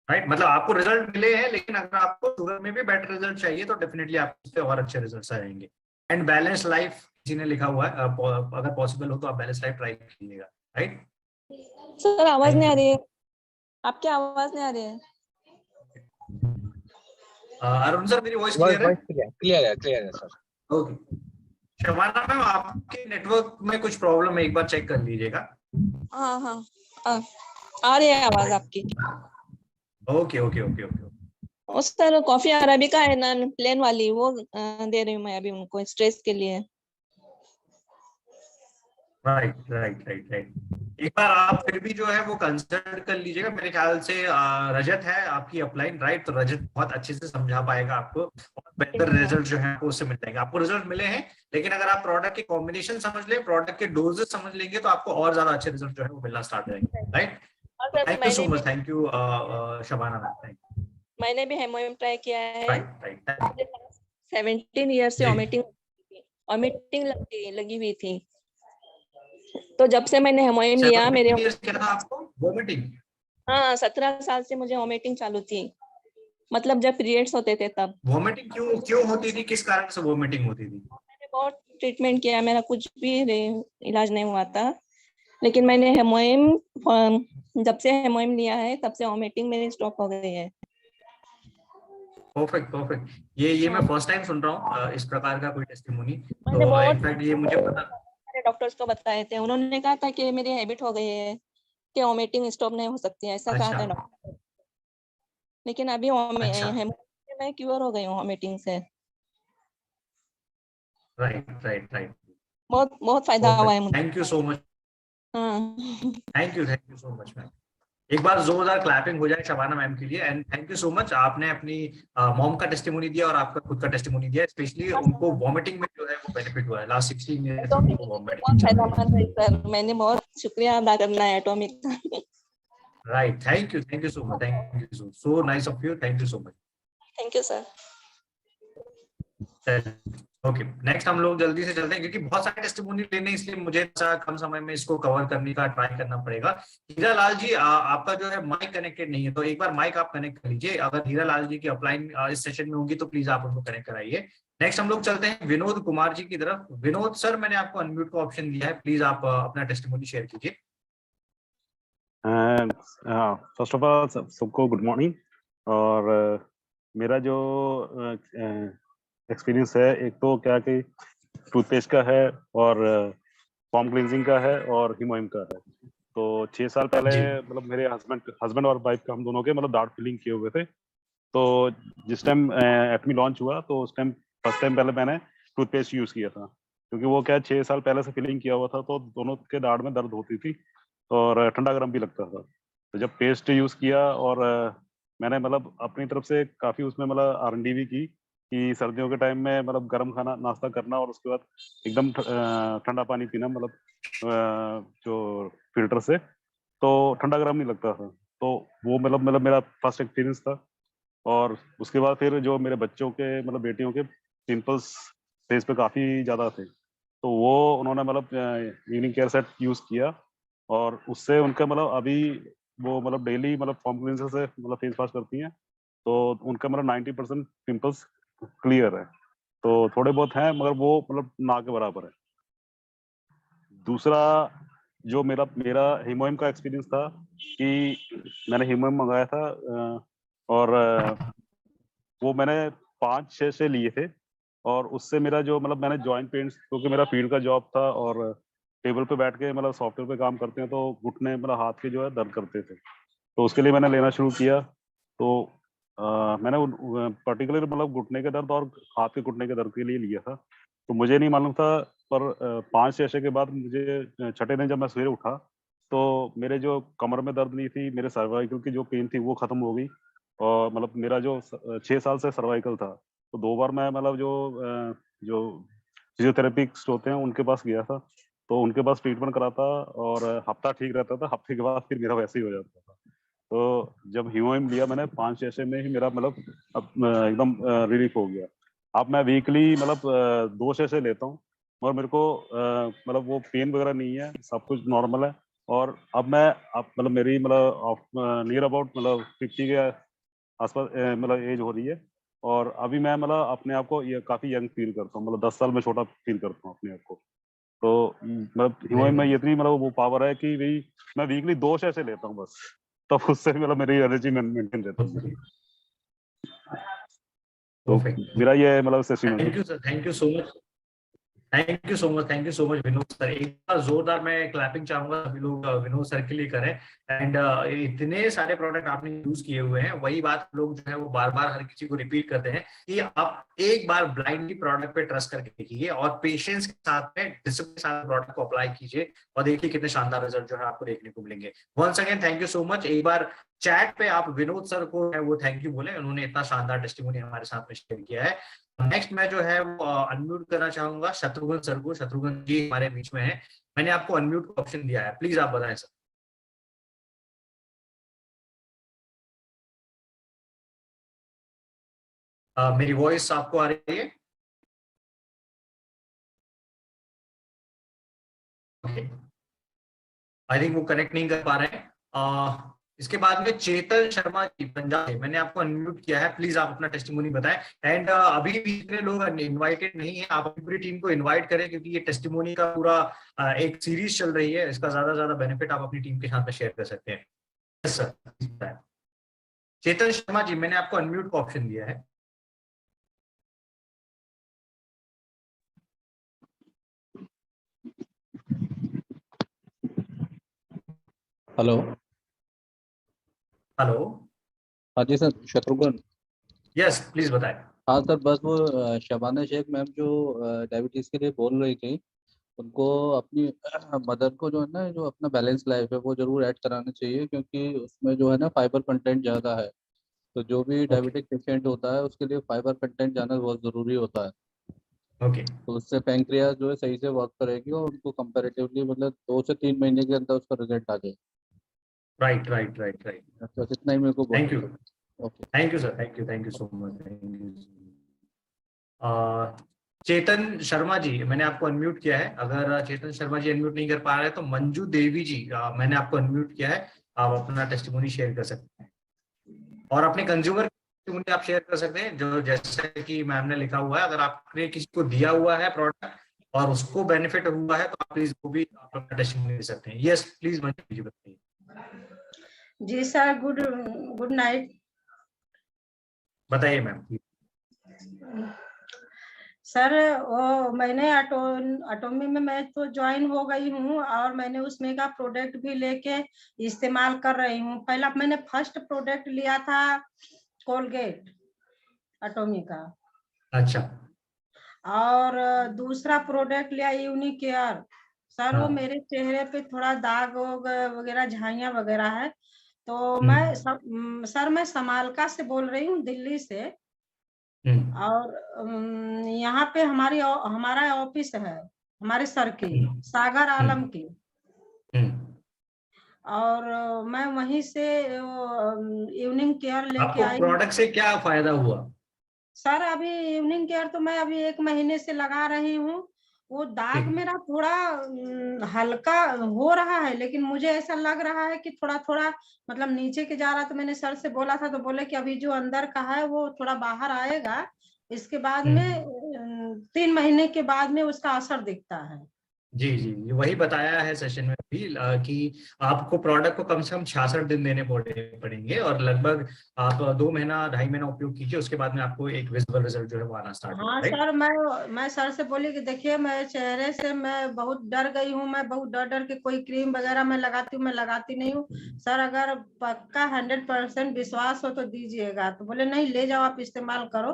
राइट, मतलब आपको रिजल्ट मिले हैं, लेकिन अगर आपको शुगर में भी बेटर रिजल्ट चाहिए तो डेफिनेटली आपको इससे और अच्छे रिजल्ट्स आएंगे। एंड बैलेंस लाइफ किसी ने लिखा हुआ है, अगर पॉसिबल हो तो आप बैलेंस लाइफ ट्राई कीजिएगा। राइट सर, आवाज नहीं आ रही है, आपकी आवाज नहीं आ रही है। अरुण सर, मेरी वॉइस क्लियर है? क्लियर है सर। ओके। शबाना मैम, आपके नेटवर्क में कुछ प्रॉब्लम है, एक बार चेक कर लीजिएगा। हाँ, आ रही है आवाज आपकी। Okay okay okay okay. उस सर कॉफी अरेबिका है ना, प्लेन वाली, वो दे रही हूँ मैं अभी उनको स्ट्रेस के लिए। राइट। एक बार आप फिर भी जो है वो कंसल्ट कर लीजिएगा। मेरे ख्याल से रजत है आपकी अपलाइन, राइट? तो रजत बहुत अच्छे से समझा पाएगा आपको और बेहतर रिजल्ट जो है आपको उससे मिल जाएंगे। आपको रिजल्ट मिले हैं, लेकिन अगर आप प्रोडक्ट के कॉम्बिनेशन समझ लें, प्रोडक्ट के डोजेस समझ लेंगे तो आपको और ज्यादा अच्छे रिजल्ट जो है वो मिलना स्टार्ट हो जाएंगे। Right, thank you so much, thank you Shabana ma'am, thank you. मैंने भी हेमोहिम ट्राई किया है। 17 ईयर से वॉमिटिंग लगी हुई थी, तो जब से मैंने हेमोहिम लिया मेरे हाँ 17 साल से मुझे वॉमिटिंग चालू थी, मतलब जब पीरियड्स होते थे तब। वॉमिटिंग क्यों होती थी, किस कारण से वॉमिटिंग होती थी? मैंने बहुत ट्रीटमेंट किया, मेरा कुछ भी इलाज नहीं हुआ था, लेकिन मैंने हेमोहिम जब से हेमोहिम लिया है तब से वॉमिटिंग मेरी स्टॉप हो गई है। परफेक्ट। ये मैं फर्स्ट टाइम सुन रहा हूँ इस प्रकार का कोई टेस्टिमोनी। तो इनफैक्ट ये मुझे पता, डॉक्टर्स को बताए थे, उन्होंने कहा था कि मेरी हैबिट हो गई है कि वॉमिटिंग स्टॉप नहीं हो सकती है, ऐसा कहा था डॉक्टर। लेकिन अभी हेमोहिम मैं क्योर हो गई हूँ वॉमिटिंग से। राइट। बहुत फायदा हुआ है मुझे। Thank you so much. Thank you so much ma'am. एक बार जोरदार क्लैपिंग हो जाए शबाना मैम के लिए। And thank you so much, आपने अपनी मॉम का टेस्टिमोनी दिया और आपका खुद का टेस्टिमोनी दिया। स्पेशली उनको वॉमिटिंग में जो है वो बेनिफिट हुआ है लास्ट 16 ईयर्स में वो वॉमिटिंग। सर मैंने बहुत शुक्रिया अदा करना है एटॉमिक का। Right, thank you so much, thank you so nice of you, thank you so much. Thank you sir. Okay, next हम लोग जल्दी से चलते हैं क्योंकि बहुत सारे टेस्टिमोनी लेने, इसलिए मुझे कम समय में इसको कवर करने का ट्राई करना पड़ेगा। हीरा लाल जी, आपका जो है माइक कनेक्टेड नहीं है, तो एक बार माइक आप कनेक्ट कर लीजिए। अगर हीरा लाल जी की अपलाइन इस सेशन में होंगी तो प्लीज आप उनको कनेक्ट कराइए। नेक्स्ट हम लोग चलते हैं विनोद कुमार जी की तरफ। विनोद सर, मैंने आपको अनम्यूट का ऑप्शन दिया है, प्लीज आप अपना टेस्टिमोनी शेयर कीजिए। फर्स्ट ऑफ ऑल सबको गुड मॉर्निंग। और मेरा जो एक्सपीरियंस है, एक तो क्या कि टूथपेस्ट का है और फॉर्म क्लींजिंग का है और हीमोइम का है। तो 6 साल पहले मतलब मेरे हस्बैंड और वाइफ का, हम दोनों के मतलब दाढ़ फिलिंग किए हुए थे। तो जिस टाइम एटमी लॉन्च हुआ तो उस टाइम फर्स्ट टाइम पहले मैंने टूथपेस्ट यूज किया था, क्योंकि वो क्या 6 साल पहले से फिलिंग किया हुआ था, तो दोनों के दाढ़ में दर्द होती थी और ठंडा गर्म भी लगता था। तो जब पेस्ट यूज किया और मैंने मतलब अपनी तरफ से काफी उसमें मतलब R&D भी की कि सर्दियों के टाइम में मतलब गर्म खाना नाश्ता करना और उसके बाद एकदम ठंडा पानी पीना, मतलब जो फिल्टर से, तो ठंडा गर्म नहीं लगता था। तो वो मतलब मेरा फर्स्ट एक्सपीरियंस था। और उसके बाद फिर जो मेरे बच्चों के मतलब बेटियों के पिंपल्स फेस पे काफ़ी ज़्यादा थे, तो वो उन्होंने मतलब इवनिंग केयर सेट यूज़ किया और उससे उनका मतलब अभी वो मतलब डेली मतलब फॉर्म क्लींजर से मतलब फेस वॉश करती हैं, तो उनका मतलब 90% पिंपल्स क्लियर है। तो थोड़े बहुत हैं मगर वो मतलब ना के बराबर है। दूसरा जो मेरा हीमोइम का एक्सपीरियंस था कि मैंने हीमोइम मंगाया था और वो मैंने 5-6 से लिए थे। और उससे मेरा जो मतलब मैंने जॉइंट पेन्स, क्योंकि मेरा फील्ड का जॉब था और टेबल पे बैठ के मतलब सॉफ्टवेयर पे काम करते हैं, तो घुटने मतलब हाथ के जो है दर्द करते थे। तो उसके लिए मैंने लेना शुरू किया। तो मैंने पर्टिकुलर मतलब घुटने के दर्द और हाथ के घुटने के दर्द के लिए लिया था। तो मुझे नहीं मालूम था, पर 5-6 के बाद मुझे छठे दिन जब मैं सवेरे उठा तो मेरे जो कमर में दर्द नहीं थी, मेरे सर्वाइकल की जो पेन थी वो खत्म हो गई। और मतलब मेरा जो 6 साल से सर्वाइकल था, तो 2 बार मैं मतलब जो फिजियोथेरेपिस्ट होते हैं उनके पास गया था, तो उनके पास ट्रीटमेंट कराता और हफ्ता ठीक रहता था, हफ्ते के बाद फिर मेरा वैसे ही हो जाता था। तो जब हीमोइम लिया मैंने 5-6 में ही मेरा मतलब अब एकदम रिलीफ हो गया। अब मैं वीकली मतलब 2 सेशन लेता हूँ, और मेरे को मतलब वो पेन वगैरह नहीं है, सब कुछ नॉर्मल है। और अब मैं मतलब मेरी मतलब नियर अबाउट मतलब 50 के आसपास मतलब एज हो रही है, और अभी मैं मतलब अपने आप को ये काफी यंग फील करता हूँ, मतलब 10 साल में छोटा फील करता हूँ अपने आप को। तो मतलब हीमोइम में इतनी मतलब वो पावर है कि भाई मैं वीकली 2 सेशन लेता हूँ बस, तब उससे मतलब मेरी एनर्जी मेंटेन रहती है। तो मेरा ये मतलब session. Thank you sir, thank you so much, thank you so much, thank you so much Vinod sir. एक बार जोरदार मैं क्लैपिंग चाहूंगा, सभी लोग विनोद सर के लिए करें। एंड इतने सारे प्रोडक्ट आपने यूज किए हुए हैं, वही बात लोग जो है वो बार बार हर किसी को रिपीट करते हैं कि आप एक बार ब्लाइंडली प्रोडक्ट पे ट्रस्ट करके देखिए और पेशेंस के साथ में डिसिप्लिन के साथ प्रोडक्ट को अप्लाई कीजिए और देखिए कितने शानदार रिजल्ट जो है आपको देखने को मिलेंगे। Once again thank you so much. एक बार चैट पे आप विनोद सर को है वो थैंक यू बोले, उन्होंने इतना शानदार टेस्टिमोनी हमारे साथ में शेयर किया है। नेक्स्ट मैं जो है वो अनम्यूट करना चाहूंगा शत्रुघ्न सर को। शत्रुघ्न जी हमारे बीच में है, मैंने आपको अनम्यूट का ऑप्शन दिया है, प्लीज आप बताएं सर। मेरी वॉइस आपको आ रही है? आई थिंक वो कनेक्ट नहीं कर पा रहे हैं। इसके बाद में चेतन शर्मा जी पंजाब से, मैंने आपको अनम्यूट किया है, प्लीज आप अपना टेस्टिमोनी बताएं। एंड अभी भी इतने लोग इनवाइटेड नहीं है, आप अपनी पूरी टीम को इनवाइट करें क्योंकि ये टेस्टिमोनी का पूरा एक सीरीज चल रही है, इसका ज्यादा से ज्यादा बेनिफिट आप अपनी टीम के साथ में शेयर कर सकते हैं। Yes sir. चेतन शर्मा जी, मैंने आपको अनम्यूट का ऑप्शन दिया है। हेलो। हेलो। हाँ जी सर, शत्रुघ्न। यस प्लीज बताएं। हाँ सर, बस वो शबाना शेख मैम जो डायबिटीज के लिए बोल रही थी, उनको अपनी मदर को जो है ना, जो अपना बैलेंस लाइफ है वो जरूर ऐड कराना चाहिए, क्योंकि उसमें जो है ना फाइबर कंटेंट ज़्यादा है। तो जो भी डायबिटिक पेशेंट होता है उसके लिए फाइबर कंटेंट जाना बहुत ज़रूरी होता है। ओके। तो उससे पैंक्रियाज जो है सही से वर्क करेगी और उनको कंपैरेटिवली मतलब 2 से 3 महीने के अंदर उसका रिजल्ट आ जाए। Right right right right. तो इतना ही मेरे को thank you, okay. Thank you sir, thank you so much, thank you. Chetan Sharma ji, मैंने आपको अनम्यूट किया है। अगर चेतन शर्मा जी अनम्यूट नहीं कर पा रहे तो मंजू देवी जी, मैंने आपको अनम्यूट किया है, आप अपना टेस्टिमोनी शेयर कर सकते हैं और अपने कंज्यूमर टेस्टिमोनी आप शेयर कर सकते हैं, जो जैसे कि मैम ने लिखा हुआ है, अगर आपने किसी को दिया हुआ है प्रोडक्ट और उसको बेनिफिट हुआ है तो आप प्लीज वो भी आप अपना टेस्टिमोनी दे सकते हैं। यस प्लीज मंजू जी बताइए। जी सर, गुड नाइट। बताइए मैम। सर वो मैंने एटोमी में मैं तो ज्वाइन हो गई हूँ और मैंने उसमें का प्रोडक्ट भी लेके इस्तेमाल कर रही हूँ। पहला मैंने फर्स्ट प्रोडक्ट लिया था कोलगेट एटोमी का। अच्छा। और दूसरा प्रोडक्ट लिया यूनिकेयर। सर वो मेरे चेहरे पे थोड़ा दाग वगैरह झाइयाँ वगैरह है, तो मैं समालका से बोल रही हूँ, दिल्ली से। और यहाँ पे हमारा ऑफिस है हमारे सर की, सागर आलम की। और मैं वहीं से इवनिंग केयर लेके आई। प्रोडक्ट से क्या फायदा हुआ? सर अभी इवनिंग केयर तो मैं अभी 1 महीने से लगा रही हूँ। वो दाग मेरा थोड़ा हल्का हो रहा है, लेकिन मुझे ऐसा लग रहा है कि थोड़ा थोड़ा मतलब नीचे के जा रहा। तो मैंने सर से बोला था तो बोले कि अभी जो अंदर का है वो थोड़ा बाहर आएगा, इसके बाद में 3 महीने के बाद में उसका असर दिखता है। जी जी, वही बताया है सेशन में भी कि आपको प्रोडक्ट को कम से कम 66 दिन देने पड़ेंगे और लगभग आप 2 महीना 2.5 महीना उपयोग कीजिए, उसके बाद में आपको एक विजिबल रिजल्ट जो है वो आना स्टार्ट होगा। हाँ सर, मैं सर से बोली कि देखिए मैं चेहरे से मैं बहुत डर गई हूँ, मैं बहुत डर के कोई क्रीम वगैरह मैं लगाती हूँ, मैं लगाती नहीं हूँ। सर अगर पक्का 100% विश्वास हो तो दीजिएगा। तो बोले नहीं, ले जाओ आप इस्तेमाल करो,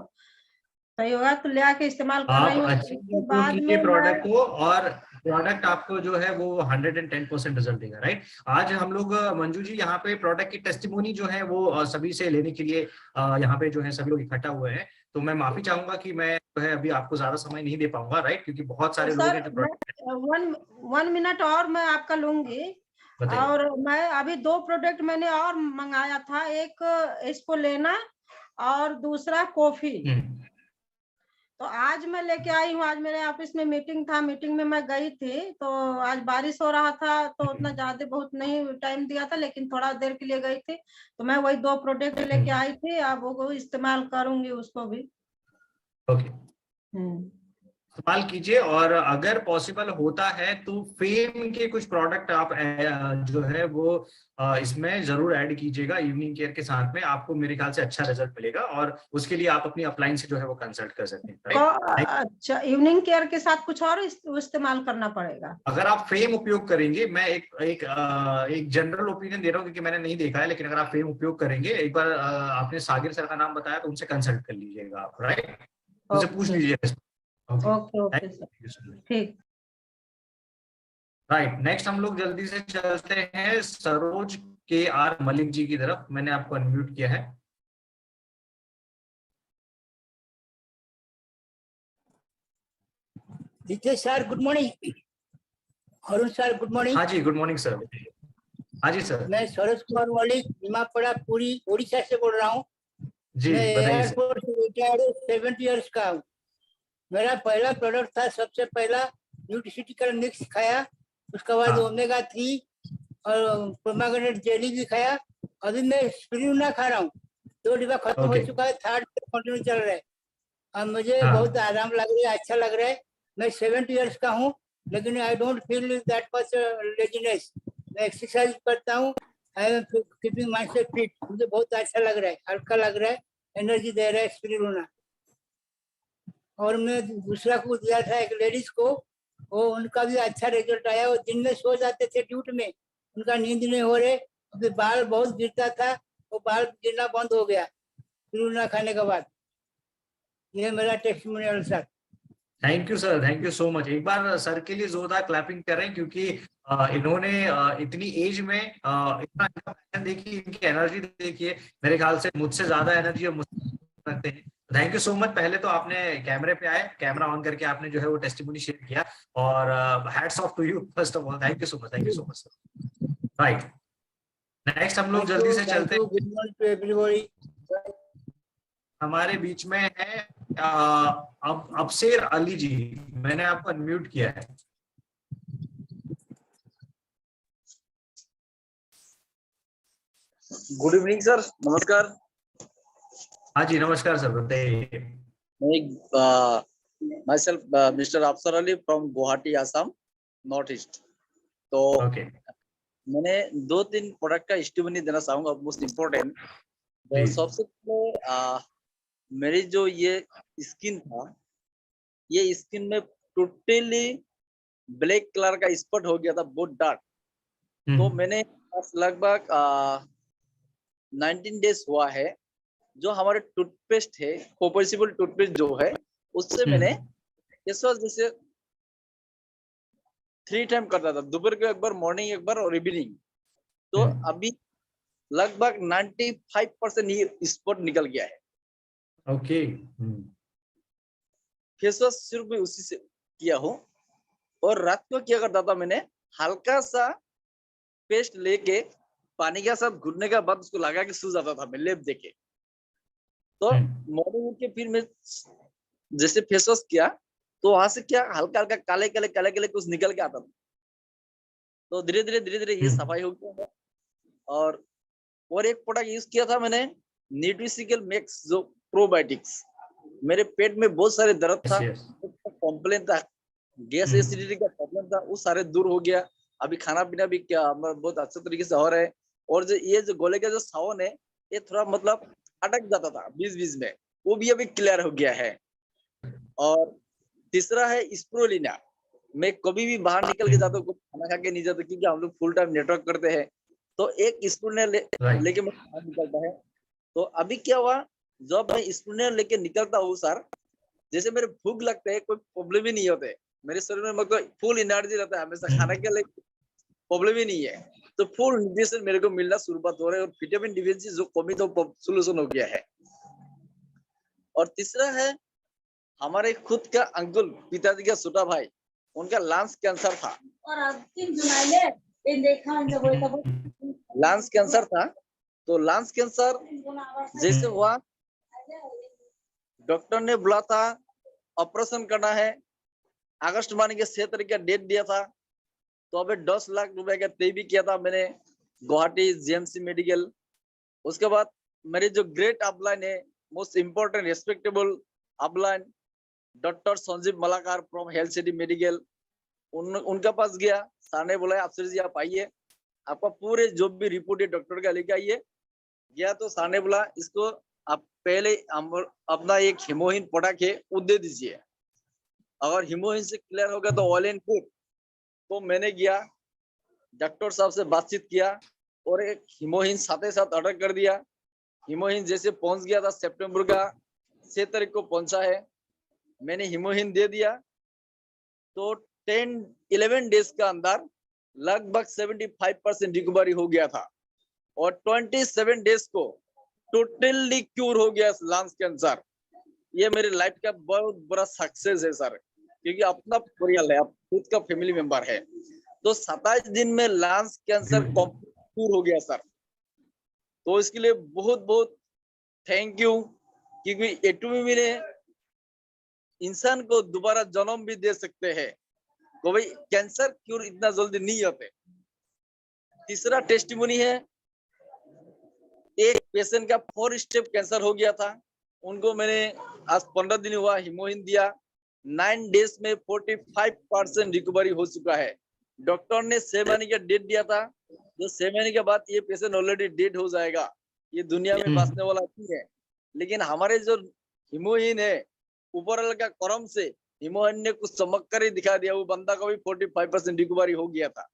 सही होगा। तो ले आके इस्तेमाल कर रही हूँ। उसके बाद में प्रोडक्ट को, और प्रोडक्ट आपको जो है वो 110% रिजल्ट देगा, राइट। आज हम लोग मंजू जी यहाँ पे प्रोडक्ट की टेस्टिमोनी जो है वो सभी से लेने के लिए यहाँ पे जो है सभी लोग इकट्ठा हुए हैं। तो मैं माफी चाहूंगा कि मैं जो है अभी आपको ज्यादा समय नहीं दे पाऊंगा, राइट, क्योंकि बहुत सारे लोग हैं जो प्रोडक्ट। 1 मिनट और मैं आपका लूंगी। और मैं अभी 2 प्रोडक्ट मैंने और मंगाया था, एक एस्पोलेना और दूसरा कॉफी। तो आज मैं लेके आई हूँ। आज मेरे ऑफिस में मीटिंग था, मीटिंग में मैं गई थी। तो आज बारिश हो रहा था तो उतना ज्यादा बहुत नहीं टाइम दिया था, लेकिन थोड़ा देर के लिए गई थी। तो मैं वही 2 प्रोडक्ट लेके आई थी, अब वो इस्तेमाल करूंगी उसको भी। ओके, इस्तेमाल कीजिए। और अगर पॉसिबल होता है तो फेम के कुछ प्रोडक्ट आप जो है वो इसमें जरूर ऐड कीजिएगा इवनिंग केयर के साथ में, आपको मेरे ख्याल से अच्छा रिजल्ट मिलेगा। और उसके लिए आप अपनी अपलाइन से जो है वो कंसल्ट कर सकते हैं। अच्छा, इवनिंग केयर के साथ कुछ और इस्तेमाल करना पड़ेगा? अगर आप फेम उपयोग करेंगे, मैं एक जनरल ओपिनियन दे रहा हूँ क्योंकि मैंने नहीं देखा है, लेकिन अगर आप फेम उपयोग करेंगे, एक बार आपने सागिर सर का नाम बताया तो उनसे कंसल्ट कर लीजिएगा आप, राइट, उनसे पूछ लीजिएगा। ओके ठीक, राइट। नेक्स्ट हम लोग जल्दी से चलते हैं सरोज के आर मलिक जी की तरफ। मैंने आपको अनम्यूट किया है। Ritesh sir good morning. Arun sir good morning. हाँ जी, गुड मॉर्निंग सर। हाँ जी सर। मैं सरोज कुमार मलिक निमापड़ा पूरी उड़ीसा से बोल रहा हूँ जी। मैं एयरफोर्स रिटायर्ड 70 इयर्स का हूँ। मेरा पहला प्रोडक्ट था, सबसे पहला न्यूट्रिशिटिकल मिक्स खाया, उसके बाद ओमेगा 3 और पोमेग्रेनेट जेली भी खाया। अभी मैं स्पिरुलिना खा रहा हूँ, 2 डिब्बा खत्म हो चुका है, 3rd कंटिन्यू चल रहा है। अब मुझे बहुत आराम लग रहा है, अच्छा लग रहा है। मैं 70 इयर्स का हूँ, लेकिन I don't feel that much laziness. मैं एक्सरसाइज करता हूँ, I am keeping my self fit. मुझे बहुत अच्छा लग रहा है, हल्का लग रहा है, एनर्जी दे रहा है स्पिरुलिना। और मैं दूसरा को दिया था एक लेडीज को, वो उनका भी अच्छा रिजल्ट आया। वो दिन में सो जाते थे ड्यूटी में, उनका नींद नहीं हो रहे, फिर बाल बहुत गिरता था, वो बाल गिरना बंद हो गया स्पिरुलिना खाने के बाद। ये मेरा testimonial sir. Thank you sir, thank you so much. एक बार सर के लिए जोरदार क्लैपिंग करें, क्योंकि इन्होंने इतनी एज में इतना पैशन देखिए, इनकी एनर्जी देखिए, मेरे ख्याल से मुझसे ज्यादा एनर्जी और मुझसे रखते हैं। Thank you so much. पहले तो आपने कैमरे पे आए, कैमरा ऑन करके आपने जो है वो टेस्टिमोनी शेयर किया, और hats off to you first of all. Thank you so much, thank you so much sir. Right, next हम लोग जल्दी से चलते हैं। Good morning to everybody. हमारे बीच में है अफसेर अली जी, मैंने आपको अनम्यूट किया है। गुड इवनिंग सर, नमस्कार। हाँ जी नमस्कार सर, बताइए। माई सेल्फ मिस्टर अफसर Ali from Guwahati, Assam, north east. तो मैंने 2-3 प्रोडक्ट का टेस्टिमनी देना चाहूंगा, मोस्ट इम्पोर्टेंट। तो सबसे पहले मेरी जो ये स्किन था, ये स्किन में टोटली ब्लैक कलर का स्पॉट हो गया था, बहुत डार्क। तो मैंने लगभग 19 डेज हुआ है। जो हमारे टूथपेस्ट है, कॉम्पोसिबल टूथपेस्ट जो है, उससे मैंने इस वक्त जैसे 3 टाइम करता था, दोपहर को एक बार, मॉर्निंग एक बार और इवनिंग। तो अभी लगभग 95% ये स्पॉट निकल गया है। ओके। फेस वॉश सिर्फ मैं उसी से किया हूँ। और रात को क्या करता था, मैंने हल्का सा पेस्ट लेके पानी के साथ घुटने के बाद उसको लगा के सो जाता था मैं, लेप देके। तो मॉर्निंग उठ के फिर मैं जैसे फेस वॉश किया, तो वहां से क्या हल्का हल्का काले काले कुछ निकल के आता था। तो धीरे धीरे ये सफाई हो गया। और एक प्रोडक्ट यूज किया था मैंने, न्यूट्रिशिकल मैक्स, जो प्रोबायोटिक्स। मेरे पेट में बहुत सारे दर्द था, कॉम्प्लेन था, गैस एसिडिटी का प्रॉब्लम था, वो सारे दूर हो गया। अभी खाना पीना भी क्या बहुत अच्छे तरीके से हो रहा है। और जो ये जो गोले का जो सावन है, ये थोड़ा मतलब अटक जाता था बीच में, वो भी अभी क्लियर हो गया है। और तीसरा है स्प्रुलिना। मैं कभी भी बाहर निकल के जाता हूँ, खाना खा के नहीं जाता, क्योंकि हम लोग फुल टाइम नेटवर्क करते हैं। तो एक स्प्रुलिना लेके मैं बाहर निकलता है। तो अभी क्या हुआ, जब मैं स्प्रुलिना लेके निकलता हूँ सर, जैसे मेरे भूख लगते है, कोई प्रॉब्लम ही नहीं होते मेरे शरीर में, मतलब फुल एनर्जी रहता है हमेशा, खाने के लिए प्रॉब्लम ही नहीं है। तो फुल न्यूट्रिशन मेरे को मिलना शुरुआत हो रहा है, और विटामिन डिफिशिएंसी जो कमी तो सोल्यूशन हो गया है। और तीसरा है हमारे खुद का अंकुल, पिताजी का छोटा भाई, उनका लंग्स कैंसर था। लंग्स कैंसर था। तो लंग्स कैंसर जैसे हुआ, डॉक्टर ने बोला था ऑपरेशन करना है, अगस्त महीने के 6 तारीख का डेट दिया था। तो अबे 10 लाख रुपए का पे भी किया था मैंने, गुवाहाटी जीएमसी मेडिकल। उसके बाद मेरे जो ग्रेट अपलाइन है, most important respectable upline, doctor Sanjeev Malakar from health city medical, उनका पास गया। सर ने बोला अफसर जी आप आइए, आपका पूरे जो भी रिपोर्ट है डॉक्टर का लेके आइए। गया तो सर ने बोला इसको आप पहले अपना एक हीमोहिन प्रोडक्ट है वो दे दीजिए, अगर हीमोहिन से क्लियर होगा तो ऑल एंड गुड। तो मैंने गया, डॉक्टर साहब से बातचीत किया और एक हीमोहिन साथ ही साथ ऑर्डर कर दिया। हीमोहिन जैसे पहुंच गया था, सितंबर का 6 तारीख को पहुंचा है। मैंने हीमोहिन दे दिया। तो 10-11 डेज का अंदर लगभग 75% रिकवरी हो गया था, और 27 डेज को टोटली क्यूर हो गया लंग्स कैंसर। ये मेरे लाइफ का बहुत बड़ा सक्सेस है सर, क्योंकि अपना परिवार है, खुद का फैमिली मेंबर है। तो 27 दिन में लंग्स कैंसर क्यूर हो गया सर। तो इसके लिए बहुत बहुत थैंक यू, क्योंकि एटोमी ने इंसान को दोबारा जन्म भी दे सकते हैं। तो भाई कैंसर क्यूर इतना जल्दी नहीं होते। तीसरा टेस्टिमोनी है, एक पेशेंट का 4 स्टेप कैंसर हो गया था, उनको मैंने आज 15 दिन हुआ हीमोहिन दिया। 9 डेज में 45% रिकवरी हो चुका है। डॉक्टर ने 6 महीने का डेट दिया था, जो 6 महीने के बाद ये पेशेंट ऑलरेडी डेड हो जाएगा, ये दुनिया में बचने वाला नहीं है। लेकिन हमारे जो हीमोहिन है, ऊपर वाले का करम से हीमोहिन ने कुछ चमक कर ही दिखा दिया, वो बंदा का भी 45% रिकवरी हो गया था।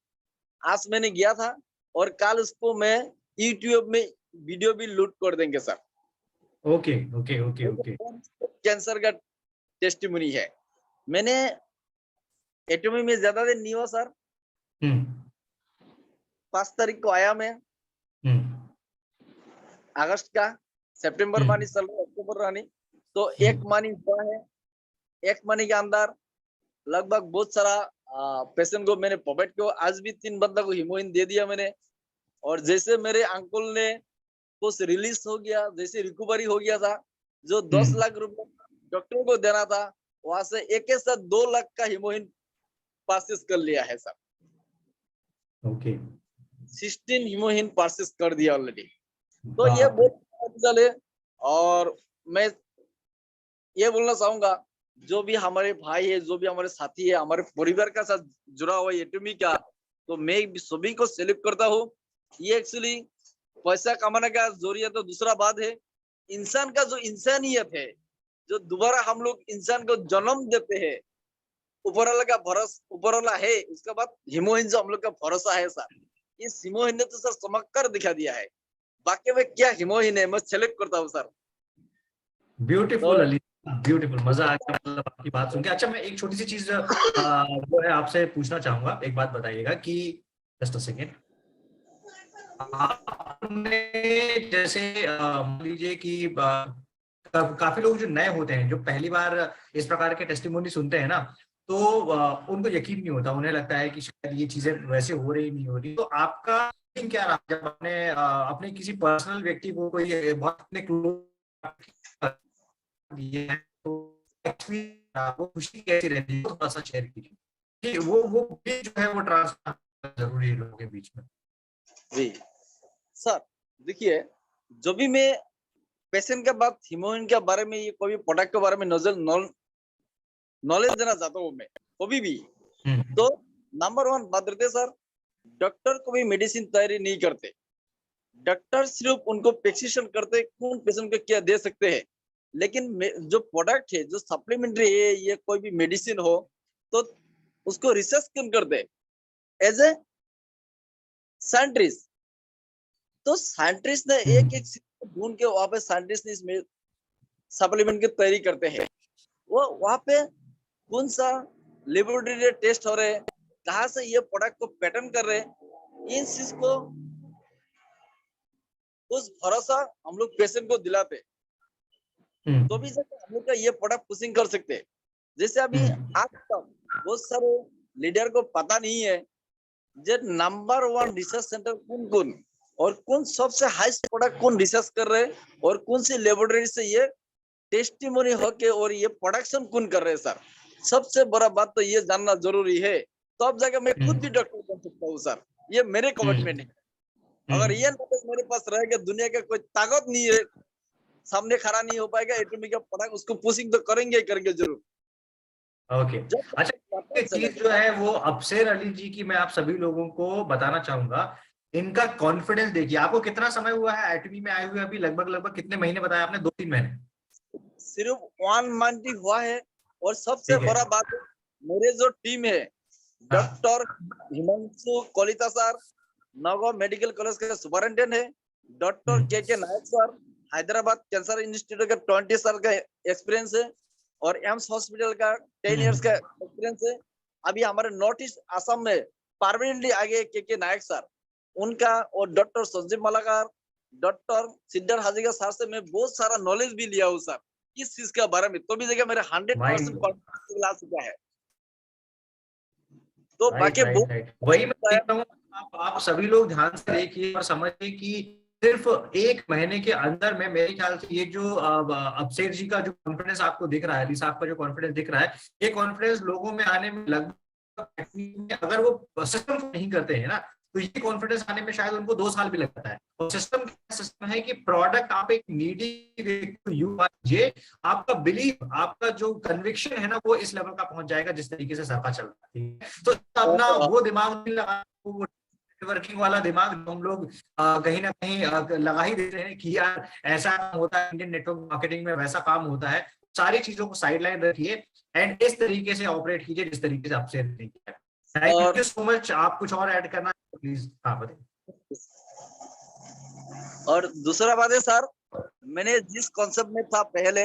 आज मैंने गया था और कल उसको मैं यूट्यूब में वीडियो भी लूट कर देंगे sir. Okay okay okay okay. Cancer का टेस्टिमोनी है। मैंने एटोमी में ज्यादा दिन नहीं हुआ सर, 5 तारीख को आया मैं अगस्त का, सितंबर महीने चल रहा है, अक्टूबर रानी। तो 1 महीने हुआ है। 1 महीने के अंदर लगभग बहुत सारा पेशेंट को मैंने प्रोवाइड किया। आज भी 3 बंदा को हीमोहिन दे दिया मैंने। और जैसे मेरे अंकल ने कुछ रिलीज हो गया, जैसे रिकवरी हो गया था, जो 10 लाख रुपए डॉक्टर को देना था, वहां से एक साथ 2 लाख का हीमोइन पासिस कर लिया है सर। ओके 16 हीमोइन पासिस कर दिया ऑलरेडी। तो ये बहुत है। और मैं ये बोलना चाहूंगा, जो भी हमारे भाई है, जो भी हमारे साथी है, हमारे परिवार का साथ जुड़ा हुआ एटॉमी का, तो मैं सभी को सैल्यूट करता हूँ। ये एक्चुअली पैसा कमाने का जरिया तो दूसरा बात है, इंसान का जो इंसानियत है, जो दोबारा हम लोग इंसान को जन्म देते हैं, ऊपर वाला का भरोसा, ऊपर वाला है, उसके बाद हीमोइन जो हम लोग का भरोसा है सर, इस हीमोइन ने तो सर चमक कर दिखा दिया है। बाकी में क्या हीमोइन है, मैं सेलेक्ट करता हूँ सर। ब्यूटीफुल अली, ब्यूटीफुल, मजा आ गया मतलब आपकी बात सुन के। अच्छा मैं एक छोटी सी चीज जो है आपसे पूछना चाहूंगा, एक बात बताइएगा कि जस्ट अ सेकेंड, आपने जैसे मान लीजिए कि काफी लोग जो नए होते हैं, जो पहली बार इस प्रकार के टेस्टिमोनी सुनते हैं ना, तो उनको यकीन नहीं होता, उन्हें लगता है कि शायद ये चीजें वैसे हो रही नहीं हो रही। तो आपका क्या रहा जब आपने अपने किसी पर्सनल व्यक्ति को कोई बहुत अपने तो वो खुशी कैसी रहती है, थोड़ा सा शेयर कीजिए कि वो जो है वो ट्रांसफर जरूरी है लोगों के बीच में। जी सर, देखिए जो भी मैं पेशेंट के बाद हीमोइन के बारे में, ये कोई प्रोडक्ट के बारे में नॉलेज देना चाहता हूँ मैं कभी भी, तो नंबर 1 बात रहते सर, डॉक्टर को भी मेडिसिन तैयारी नहीं करते। डॉक्टर सिर्फ उनको प्रेस्क्रिप्शन करते कौन पेशेंट को क्या दे सकते हैं, लेकिन जो प्रोडक्ट है, जो सप्लीमेंट्री है, ये कोई भी मेडिसिन हो, तो उसको रिसर्च कौन करते एज ए साइंटिस्ट। तो साइंटिस्ट ने एक ढूंढ के वहां पे साइंटिस्ट ने इसमें सप्लीमेंट की तैयारी करते हैं। वो वहां पे कौन सा लेबोरेटरी टेस्ट हो रहे, कहाँ से ये प्रोडक्ट को पैटर्न कर रहे, इन चीज को उस भरोसा हम लोग पेशेंट को दिलाते, तो भी हम लोग का ये प्रोडक्ट पुशिंग कर सकते हैं। जैसे अभी आज तक बहुत सारे लीडर को पता नहीं है जो नंबर 1 रिसर्च सेंटर कौन और कौन सबसे हाईएस्ट प्रोडक्ट कौन रिसर्च कर रहे हैं, और कौन सी लेबोरेटरी से ये टेस्टिमोनी होके और ये प्रोडक्शन कौन कर रहे हैं सर। सबसे बड़ा बात तो ये जानना जरूरी है, तो अब जाके मैं खुद भी डॉक्टर बन सकता हूँ सर, ये मेरे कमिटमेंट है। अगर ये नॉलेज मेरे पास रहेगा, दुनिया का कोई ताकत नहीं है सामने खड़ा नहीं हो पाएगा, एटॉमी का प्रोडक्ट उसको पुशिंग तो करेंगे जरूर। ओके अच्छा, एक चीज जो है वो अफसर अली जी की मैं आप सभी लोगों को बताना चाहूंगा, इनका कॉन्फिडेंस देखिए। आपको कितना समय हुआ है एटॉमी में आए हुए? अभी लगभग कितने महीने बताया आपने? 2-3 महीने? सिर्फ 1 मंथ ही हुआ है। और सबसे बड़ा बात है, मेरे जो टीम है, doctor Himanshu Kolita sir, Nagaon medical college के सुपरिटेंडेंट है, doctor K Nayak sir, Hyderabad cancer institute का 20 साल का एक्सपीरियंस है, और एम्स हॉस्पिटल का 10 इयर्स का एक्सपीरियंस है। अभी हमारे नॉर्थ ईस्ट असम में परमानेंटली आगे के नायक सर, उनका, और doctor Sanjeev Malakar, doctor Siddharth Hajiga sir से मैं बहुत सारा नॉलेज भी लिया हूँ सर इस चीज के बारे में, तो भी जगह मेरे 100% कॉन्फिडेंस ला चुका है। तो बाकी वही मैं कहता हूँ, आप सभी लोग ध्यान से देखिए और समझिए कि सिर्फ 1 महीने के अंदर में मेरे ख्याल से ये जो अभिषेक जी का जो कॉन्फिडेंस आपको दिख रहा है, अली साहब का जो कॉन्फिडेंस दिख रहा है, ये कॉन्फिडेंस लोगों में आने में लगभग, अगर वो सिस्टम नहीं करते हैं ना, तो ये कॉन्फिडेंस आने में शायद उनको 2 साल भी लगता है। और सिस्टम है कि प्रोडक्ट आप एक नीडी आपका बिलीफ, आपका जो कन्विक्शन है ना, वो इस लेवल का पहुंच जाएगा जिस तरीके से सरकार चल रहा है। तो अपना वो दिमाग नहीं लगा, वो नेटवर्किंग वाला दिमाग हम लोग कहीं ना कहीं लगा ही देते हैं कि यार ऐसा काम होता है इंडियन नेटवर्क मार्केटिंग में, वैसा काम होता है। सारी चीजों को साइडलाइन रखिए एंड इस तरीके से ऑपरेट कीजिए जिस तरीके से आपसे नहीं किया। Thank you so much. आप कुछ और ऐड करना प्लीज? हाँ बताइए। और दूसरा बात है सर, मैंने जिस कॉन्सेप्ट में था पहले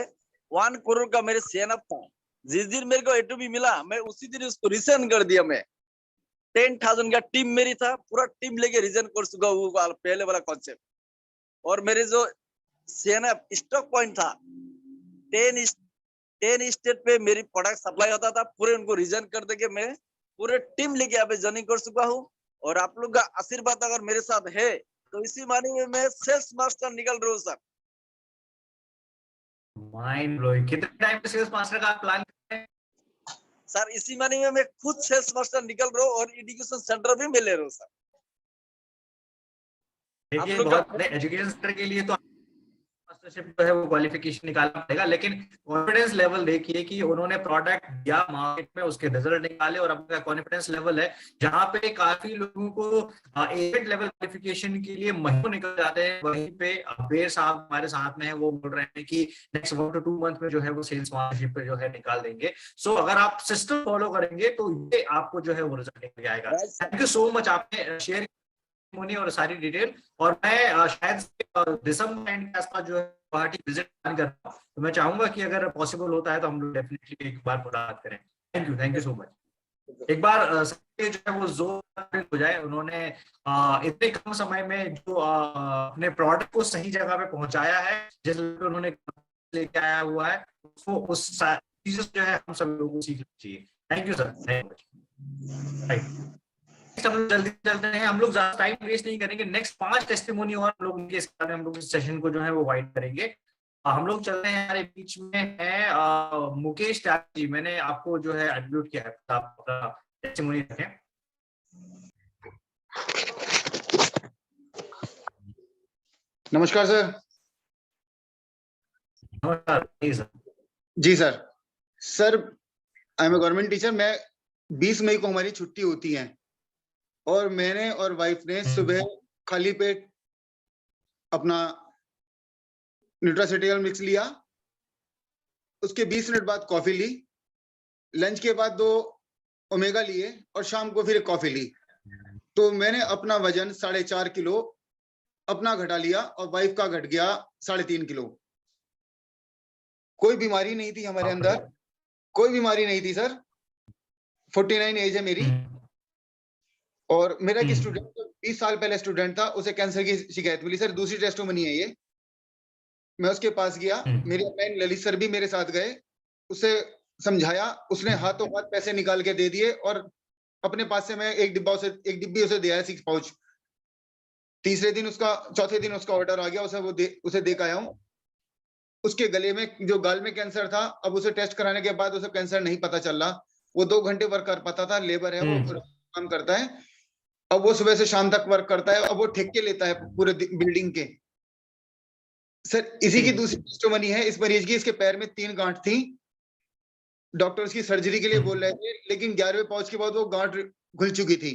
1 करोड़ का मेरे सेनअप था, जिस दिन मेरे को एटॉमी मिला मैं उसी दिन उसको रिजन कर दिया। मैं 10,000 का टीम मेरी था, पूरा टीम लेके रिजन कर चुका हूँ पहले वाला कॉन्सेप्ट। और मेरे जो सेनअप स्टॉक पॉइंट था 10 स्टेट पे मेरी प्रोडक्ट सप्लाई होता था, पूरे उनको रिजन कर देके मैं पूरे टीम लेके यहाँ पे जर्नी कर चुका हूँ। और आप लोग का आशीर्वाद अगर मेरे साथ है तो इसी मानी में मैं सेल्स मास्टर निकल रहा हूँ सर। Mind blowing. कितने टाइम पे सेल्स मास्टर का प्लान कर रहे हैं? सर इसी महीने में मैं खुद सेल्स मास्टर निकल रहा हूँ और एजुकेशन सेंटर भी मैं ले रहा हूँ सर। देखिए बहुत एजुकेशन सेंटर के लिए तो मास्टरशिप जो है वो क्वालिफिकेशन निकालना पड़ेगा, लेकिन कॉन्फिडेंस लेवल देखिए कि उन्होंने प्रोडक्ट दिया मार्केट में, उसके रिजल्ट निकाले और अब का कॉन्फिडेंस लेवल है जहां पे काफी लोगों को एजेंट लेवल क्वालिफिकेशन के लिए महीनों निकल जाते हैं। वहीं पे अबेर साहब हमारे साथ में है, वो बोल रहे हैं कि नेक्स्ट 1 to 2 मंथ में जो है वो सेल्स मास्टरशिप पे जो है निकाल देंगे। सो अगर आप सिस्टम फॉलो करेंगे तो ये आपको जो है वो रिजल्ट निकल जाएगा। थैंक यू सो मच, आपने शेयर और सारी डिटेल। और मैं शायद दिसंबर एंड के आसपास जो है गुवाहाटी विजिट प्लान कर रहा हूँ, तो मैं चाहूंगा कि अगर पॉसिबल होता है तो हम लोग डेफिनेटली एक बार मुलाकात करें। Thank you so much. एक बार जो है वो जोर हो जाए, उन्होंने इतने कम समय में जो अपने प्रोडक्ट को सही जगह पे पहुंचाया है, जिस उन्होंने लेके आया हुआ है, उसको उस चीजों जो है हम सब लोगों को सीखना चाहिए। Thank you sir. हम लोग जल्दी चलते हैं, हम लोग ज्यादा टाइम वेस्ट नहीं करेंगे। नेक्स्ट 5 टेस्टिमोनी और लोग हम लोग इस सेशन को जो है वो वाइड करेंगे। हम लोग चलते हैं, हमारे बीच में है मुकेश त्याग जी। मैंने आपको जो है अनम्यूट किया है, आप अपना टेस्टिमोनी रखें। नमस्कार सर। नमस्कार जी sir. Sir I am a government teacher. मैं 20 मई को हमारी छुट्टी होती है और मैंने और वाइफ ने सुबह खाली पेट अपना न्यूट्रास्यूटिकल मिक्स लिया, उसके 20 मिनट बाद कॉफी ली, लंच के बाद 2 ओमेगा लिए और शाम को फिर एक कॉफी ली। तो मैंने अपना वजन 4.5 किलो अपना घटा लिया और वाइफ का घट गया 3.5 किलो। कोई बीमारी नहीं थी हमारे अंदर, कोई बीमारी नहीं थी सर। 49 एज है मेरी और मेरा एक स्टूडेंट 20 साल पहले स्टूडेंट था, उसे कैंसर की शिकायत मिली। सर दूसरी टेस्टोमनी है ये। मैं उसके पास गया, मेरे बहन ललित सर भी मेरे साथ गए, उसे समझाया, उसने हाथों हाथ पैसे निकाल के दे दिए और अपने पास से मैं एक डिब्बी उसे दिया है 6 पाउच। चौथे दिन उसका ऑर्डर आ गया, उसे दे के आया हूँ। उसके गले में जो गाल में कैंसर था, अब उसे टेस्ट कराने के बाद उसे कैंसर नहीं पता चल रहा। वो 2 घंटे वर्क कर पाता था, लेबर है वो, काम करता है। अब वो सुबह से शाम तक वर्क करता है। अब वो ठेके लेता है पूरे बिल्डिंग के। सर इसी की दूसरी टेस्टोमनी है इस मरीज की। इसके पैर में 3 गांठ थी, डॉक्टर उसकी सर्जरी के लिए बोल रहे थे, लेकिन 11वें पाउच के बाद वो गांठ खुल चुकी थी।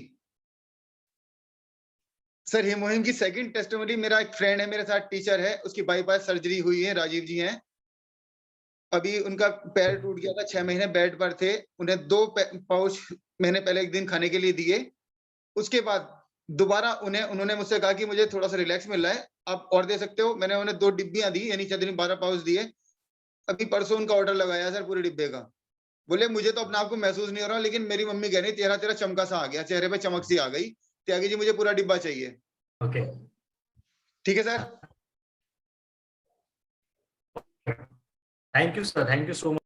सर ये मुहिम की सेकंड टेस्टोमनी, मेरा एक फ्रेंड है मेरे साथ, टीचर है, उसकी बाईपास सर्जरी हुई है, राजीव जी हैं। अभी उनका पैर टूट गया था, 6 महीने बेड पर थे। उन्हें 2 पाउच मैंने पहले एक दिन खाने के लिए दिए। उसके बाद दोबारा उन्होंने मुझसे कहा कि मुझे थोड़ा सा रिलैक्स मिल रहा है, आप और दे सकते हो। मैंने उन्हें 2 डिब्बियां दी, यानी 12 पाउच दिए। अभी परसों उनका ऑर्डर लगाया सर पूरे डिब्बे का। बोले मुझे तो अपने आप को महसूस नहीं हो रहा, लेकिन मेरी मम्मी कह रही तेरा चमका सा आ गया, चेहरे पे चमक सी आ गई। त्यागी जी मुझे पूरा डिब्बा चाहिए। ओके ठीक है sir. Thank you sir, thank you so much.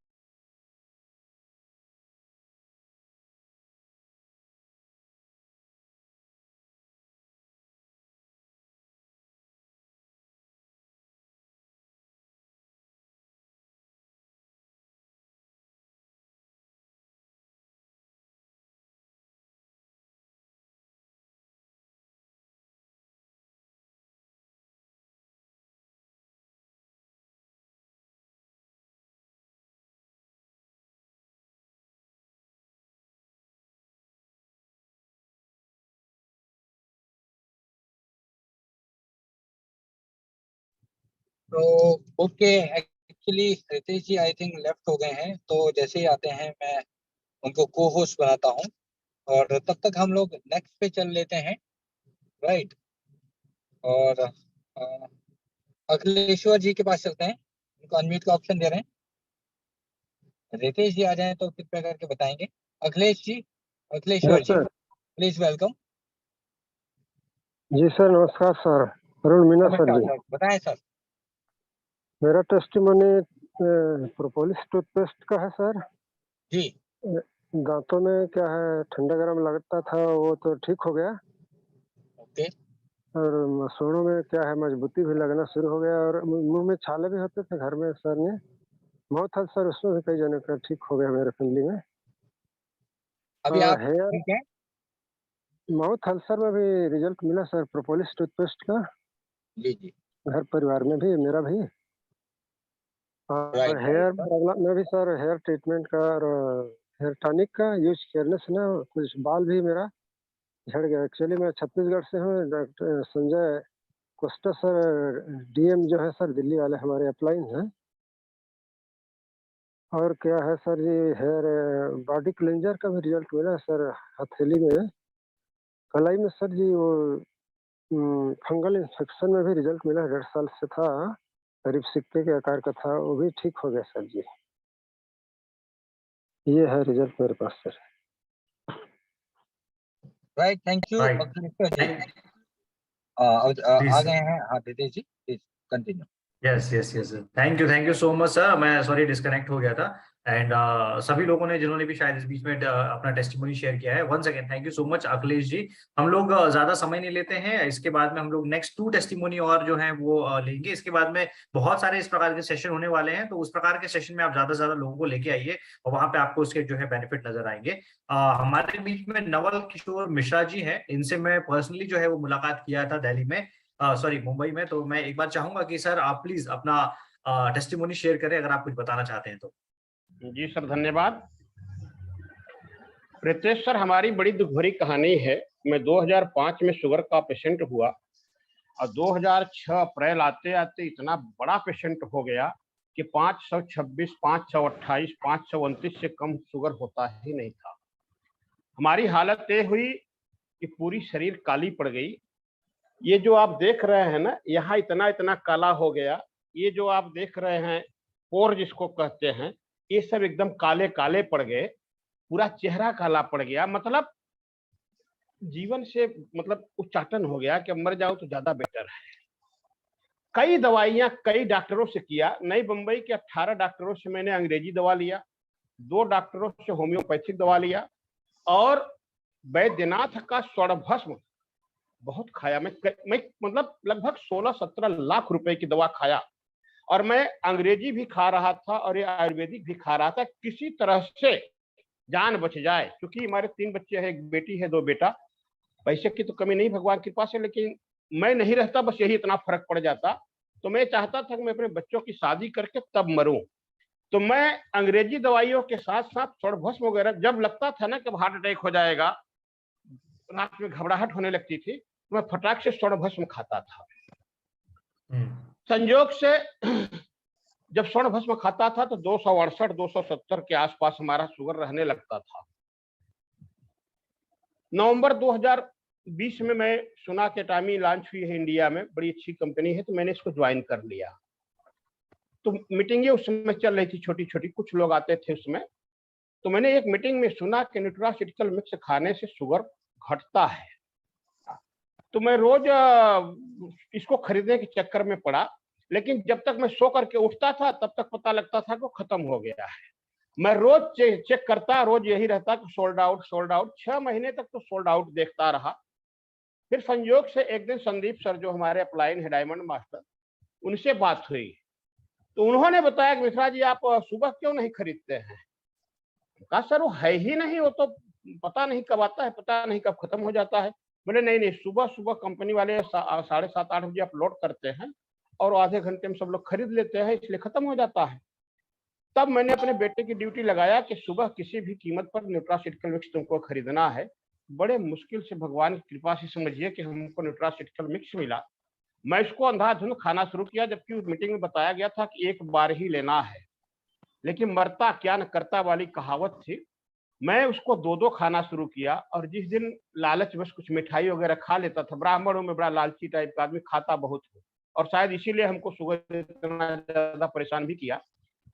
तो okay, actually Ritesh ji I think left हो गए हैं, तो जैसे ही आते हैं मैं उनको को होस्ट बनाता हूँ और तब तक हम लोग नेक्स्ट पे चल लेते हैं, राइट। और अखिलेश्वर जी के पास चलते हैं, उनको अनम्यूट का ऑप्शन दे रहे हैं। रितेश जी आ जाएं तो कृपया करके बताएंगे। अखिलेश जी, अखिलेश्वर जी, प्लीज वेलकम। जी सर, नमस्कार सर। अरुण मीना सर जी, बताएं सर। मेरा टेस्टिमनी प्रोपोलिस टूथपेस्ट का है सर जी। दांतों में क्या है, ठंडा गर्म लगता था, वो तो ठीक हो गया। ओके। और मसूड़ों में क्या है, मजबूती भी लगना शुरू हो गया और मुंह में छाले भी होते थे घर में सर ने। माउथ अल्सर उसमें भी कई जनों का ठीक हो गया मेरे फैमिली में। अभी आप हेयर ठीक है? माउथ अल्सर में भी रिजल्ट मिला सर, प्रोपोलिस टूथपेस्ट का। जी जी। घर परिवार में भी, मेरा भी। और हेयर प्रॉब्लम में भी सर, हेयर ट्रीटमेंट का और हेयर टॉनिक का यूज करने से ना कुछ बाल भी मेरा झड़ गया। एक्चुअली मैं छत्तीसगढ़ से हूँ। Doctor Sanjay Costa sir DM जो है सर, दिल्ली वाले हमारे अपलाइन हैं। और क्या है सर जी, हेयर बॉडी क्लेंजर का भी रिजल्ट मिला सर, हथेली में कलाई में सर जी। वो फंगल इन्फेक्शन में भी रिजल्ट मिला, 1.5 साल से था, करीब सिक्के के आकार का था, वो भी ठीक हो गया सर जी। ये है रिजल्ट मेरे पास सर। Right, thank you. आ गए हैं। हाँ Ritesh ji, please continue. Yes thank you so much sir. मैं सॉरी डिस्कनेक्ट हो गया था। एंड सभी लोगों ने जिन्होंने भी शायद इस बीच में अपना टेस्टिमोनी शेयर किया है, once again thank you so much Akhilesh ji. हम लोग ज्यादा समय नहीं लेते हैं, इसके बाद में हम लोग नेक्स्ट 2 टेस्टिमोनी और जो है वो लेंगे। इसके बाद में बहुत सारे इस प्रकार के सेशन होने वाले हैं, तो उस प्रकार के सेशन में आप ज्यादा से ज्यादा लोगों को लेके आइए और वहां पे आपको उसके जो है बेनिफिट नजर आएंगे। हमारे बीच में नवल किशोर मिश्रा जी हैं, इनसे मैं पर्सनली जो है वो मुलाकात किया था दिल्ली में, सॉरी मुंबई में। तो मैं एक बार चाहूंगा कि सर आप प्लीज अपना टेस्टिमोनी शेयर करें अगर आप कुछ बताना चाहते हैं तो। जी सर, धन्यवाद। रितेश सर, हमारी बड़ी दुख भरी कहानी है। मैं 2005 में शुगर का पेशेंट हुआ और 2006 अप्रैल आते आते इतना बड़ा पेशेंट हो गया कि 526, 528, 529 से कम शुगर होता ही नहीं था। हमारी हालत ये हुई कि पूरी शरीर काली पड़ गई। ये जो आप देख रहे हैं ना, यहाँ इतना इतना काला हो गया। ये जो आप देख रहे हैं पोर जिसको कहते हैं, ये सब एकदम काले काले पड़ गए। पूरा चेहरा काला पड़ गया। मतलब जीवन से मतलब उच्चाटन हो गया कि मर जाओ तो ज्यादा बेटर है। कई दवाइयां कई डॉक्टरों से किया। नई बंबई के 18 डॉक्टरों से मैंने अंग्रेजी दवा लिया, 2 डॉक्टरों से होम्योपैथिक दवा लिया और वैद्यनाथ का स्वर्णभस्म बहुत खाया। मैं मतलब लगभग 16-17 लाख रुपए की दवा खाया और मैं अंग्रेजी भी खा रहा था और ये आयुर्वेदिक भी खा रहा था, किसी तरह से जान बच जाए। क्योंकि हमारे 3 बच्चे हैं, एक बेटी है 2 बेटा। पैसे की तो कमी नहीं भगवान की कृपा से, लेकिन मैं नहीं रहता, बस यही इतना फर्क पड़ जाता। तो मैं चाहता था कि मैं अपने बच्चों की शादी करके तब मरूं। तो मैं अंग्रेजी दवाइयों के साथ साथ स्वर्णभस्म वगैरह, जब लगता था ना कि हार्ट अटैक हो जाएगा, रात में घबराहट होने लगती थी, मैं फटाक से स्वर्णभस्म खाता था। संयोग से जब स्वर्णभस्म खाता था तो 268, 270 के आसपास हमारा शुगर रहने लगता था। नवंबर 2020 में मैं सुना कि टामी लॉन्च हुई है इंडिया में, बड़ी अच्छी कंपनी है, तो मैंने इसको ज्वाइन कर लिया। तो मीटिंगें उस समय चल रही थी छोटी छोटी, कुछ लोग आते थे उसमें। तो मैंने एक मीटिंग में सुना कि न्यूट्रास्यूटिकल मिक्स खाने से शुगर घटता है। तो मैं रोज इसको खरीदने के चक्कर में पड़ा, लेकिन जब तक मैं सो करके उठता था तब तक पता लगता था कि खत्म हो गया है। मैं रोज चेक करता, रोज यही रहता कि सोल्ड आउट सोल्ड आउट। 6 महीने तक तो सोल्ड आउट देखता रहा। फिर संयोग से एक दिन संदीप सर जो हमारे अपलाइन है डायमंड मास्टर, उनसे बात हुई। तो उन्होंने बताया कि मिश्रा जी आप सुबह क्यों नहीं खरीदते हैं? कहा सर वो है ही नहीं, वो तो पता नहीं कब आता है, पता नहीं कब खत्म हो जाता है। बोले नहीं, सुबह सुबह कंपनी वाले 7:30-8 बजे अपलोड करते हैं और आधे घंटे में सब लोग खरीद लेते हैं, इसलिए खत्म हो जाता है। तब मैंने अपने बेटे की ड्यूटी लगाया कि सुबह किसी भी कीमत पर न्यूट्रास्यूटिकल मिक्स तुमको खरीदना है। बड़े मुश्किल से, भगवान की कृपा से समझिए कि हमको न्यूट्रास्यूटिकल मिक्स मिला। मैं इसको अंधाधुंध खाना शुरू किया, जबकि उस मीटिंग में बताया गया था कि एक बार ही लेना है, लेकिन मरता क्या न करता वाली कहावत थी। मैं उसको 2-2 खाना शुरू किया और जिस दिन लालच बस कुछ मिठाई वगैरह खा लेता था, ब्राह्मणों में बड़ा लालची टाइप का आदमी, खाता बहुत है और शायद इसीलिए हमको शुगर इतना ज्यादा परेशान भी किया।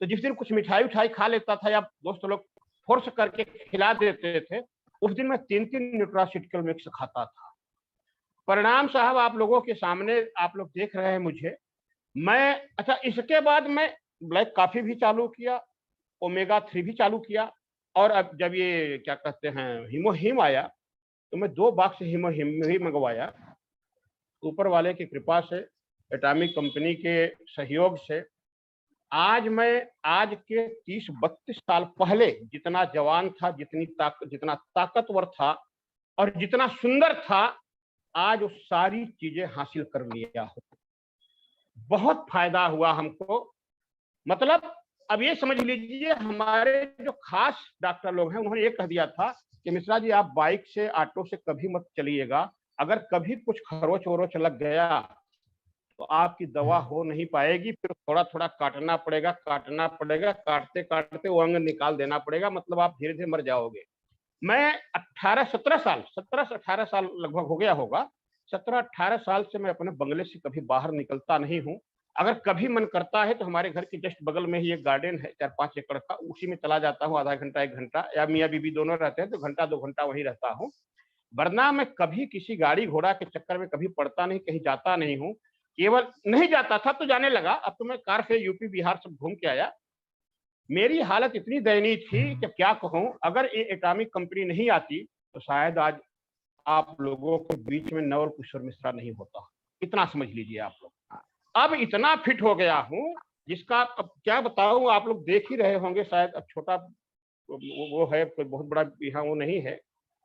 तो जिस दिन कुछ मिठाई उठाई खा लेता था या दोस्त लोग फोर्स करके खिला देते थे, उस दिन मैं 3-3 न्यूट्रास्यूटिकल मिक्स खाता था। परिणाम साहब आप लोगों के सामने, आप लोग देख रहे हैं मुझे। मैं अच्छा, इसके बाद मैं ब्लैक कॉफी भी चालू किया, ओमेगा 3 भी चालू किया और अब जब ये क्या कहते हैं हीमोहिम आया, तो मैं 2 बॉक्स हीमोहिम भी मंगवाया। ऊपर वाले की कृपा से, एटॉमिक कंपनी के सहयोग से आज मैं आज के 30-32 साल पहले जितना जवान था, जितना ताकतवर था और जितना सुंदर था, आज वो सारी चीजें हासिल कर लिया हूं। बहुत फायदा हुआ हमको। मतलब अब ये समझ लीजिए, हमारे जो खास डॉक्टर लोग हैं उन्होंने ये कह दिया था कि मिश्रा जी आप बाइक से, ऑटो से कभी मत चलिएगा, अगर कभी कुछ खरोच वरोच लग गया तो आपकी दवा हो नहीं पाएगी, फिर थोड़ा थोड़ा काटना पड़ेगा, काटते काटते वो अंग निकाल देना पड़ेगा, मतलब आप धीरे धीरे मर जाओगे। मैं 17 से 18 साल लगभग हो गया होगा, 17-18 साल से मैं अपने बंगले से कभी बाहर निकलता नहीं हूँ। अगर कभी मन करता है तो हमारे घर के जस्ट बगल में ही एक गार्डन है 4-5 एकड़ का, उसी में चला जाता हूँ, आधा घंटा 1 घंटा, या मियाँ बीबी दोनों रहते हैं तो घंटा 2 घंटा वहीं रहता हूँ। वरना मैं कभी किसी गाड़ी घोड़ा के चक्कर में कभी पड़ता नहीं, कहीं जाता नहीं हूँ। केवल नहीं जाता था तो जाने लगा, अब तो मैं कार से यूपी बिहार सब घूम के आया। मेरी हालत इतनी दयनीय थी कि क्या कहूं, अगर ये एटॉमिक कंपनी नहीं आती तो शायद आज आप लोगों के बीच में नवल किशोर मिश्रा नहीं होता। इतना समझ लीजिए आप लोग। अब इतना फिट हो गया हूं जिसका अब क्या बताऊं, आप लोग देख ही रहे होंगे शायद। अब छोटा वो है, कोई बहुत बड़ा यहाँ वो नहीं है,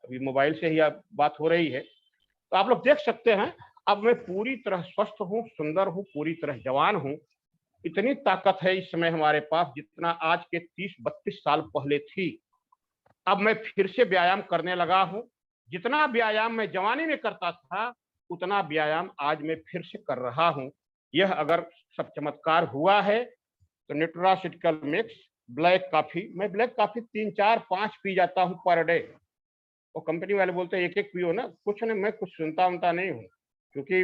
अभी मोबाइल से ही बात हो रही है तो आप लोग देख सकते हैं। अब मैं पूरी तरह स्वस्थ हूँ, सुंदर हूँ, पूरी तरह जवान हूँ। इतनी ताकत है इस समय हमारे पास जितना आज के 30-32 साल पहले थी। अब मैं फिर से व्यायाम करने लगा हूँ। जितना व्यायाम मैं जवानी में करता था उतना व्यायाम आज मैं फिर से कर रहा हूँ। यह अगर सब चमत्कार हुआ है तो न्यूट्रास्यूटिकल मिक्स ब्लैक कॉफी, मैं ब्लैक कॉफी 3-4-5 पी जाता हूँ पर डे। वो कंपनी वाले बोलते हैं 1-1 पियो ना, कुछ नहीं, मैं कुछ सुनता नहीं हूँ, क्योंकि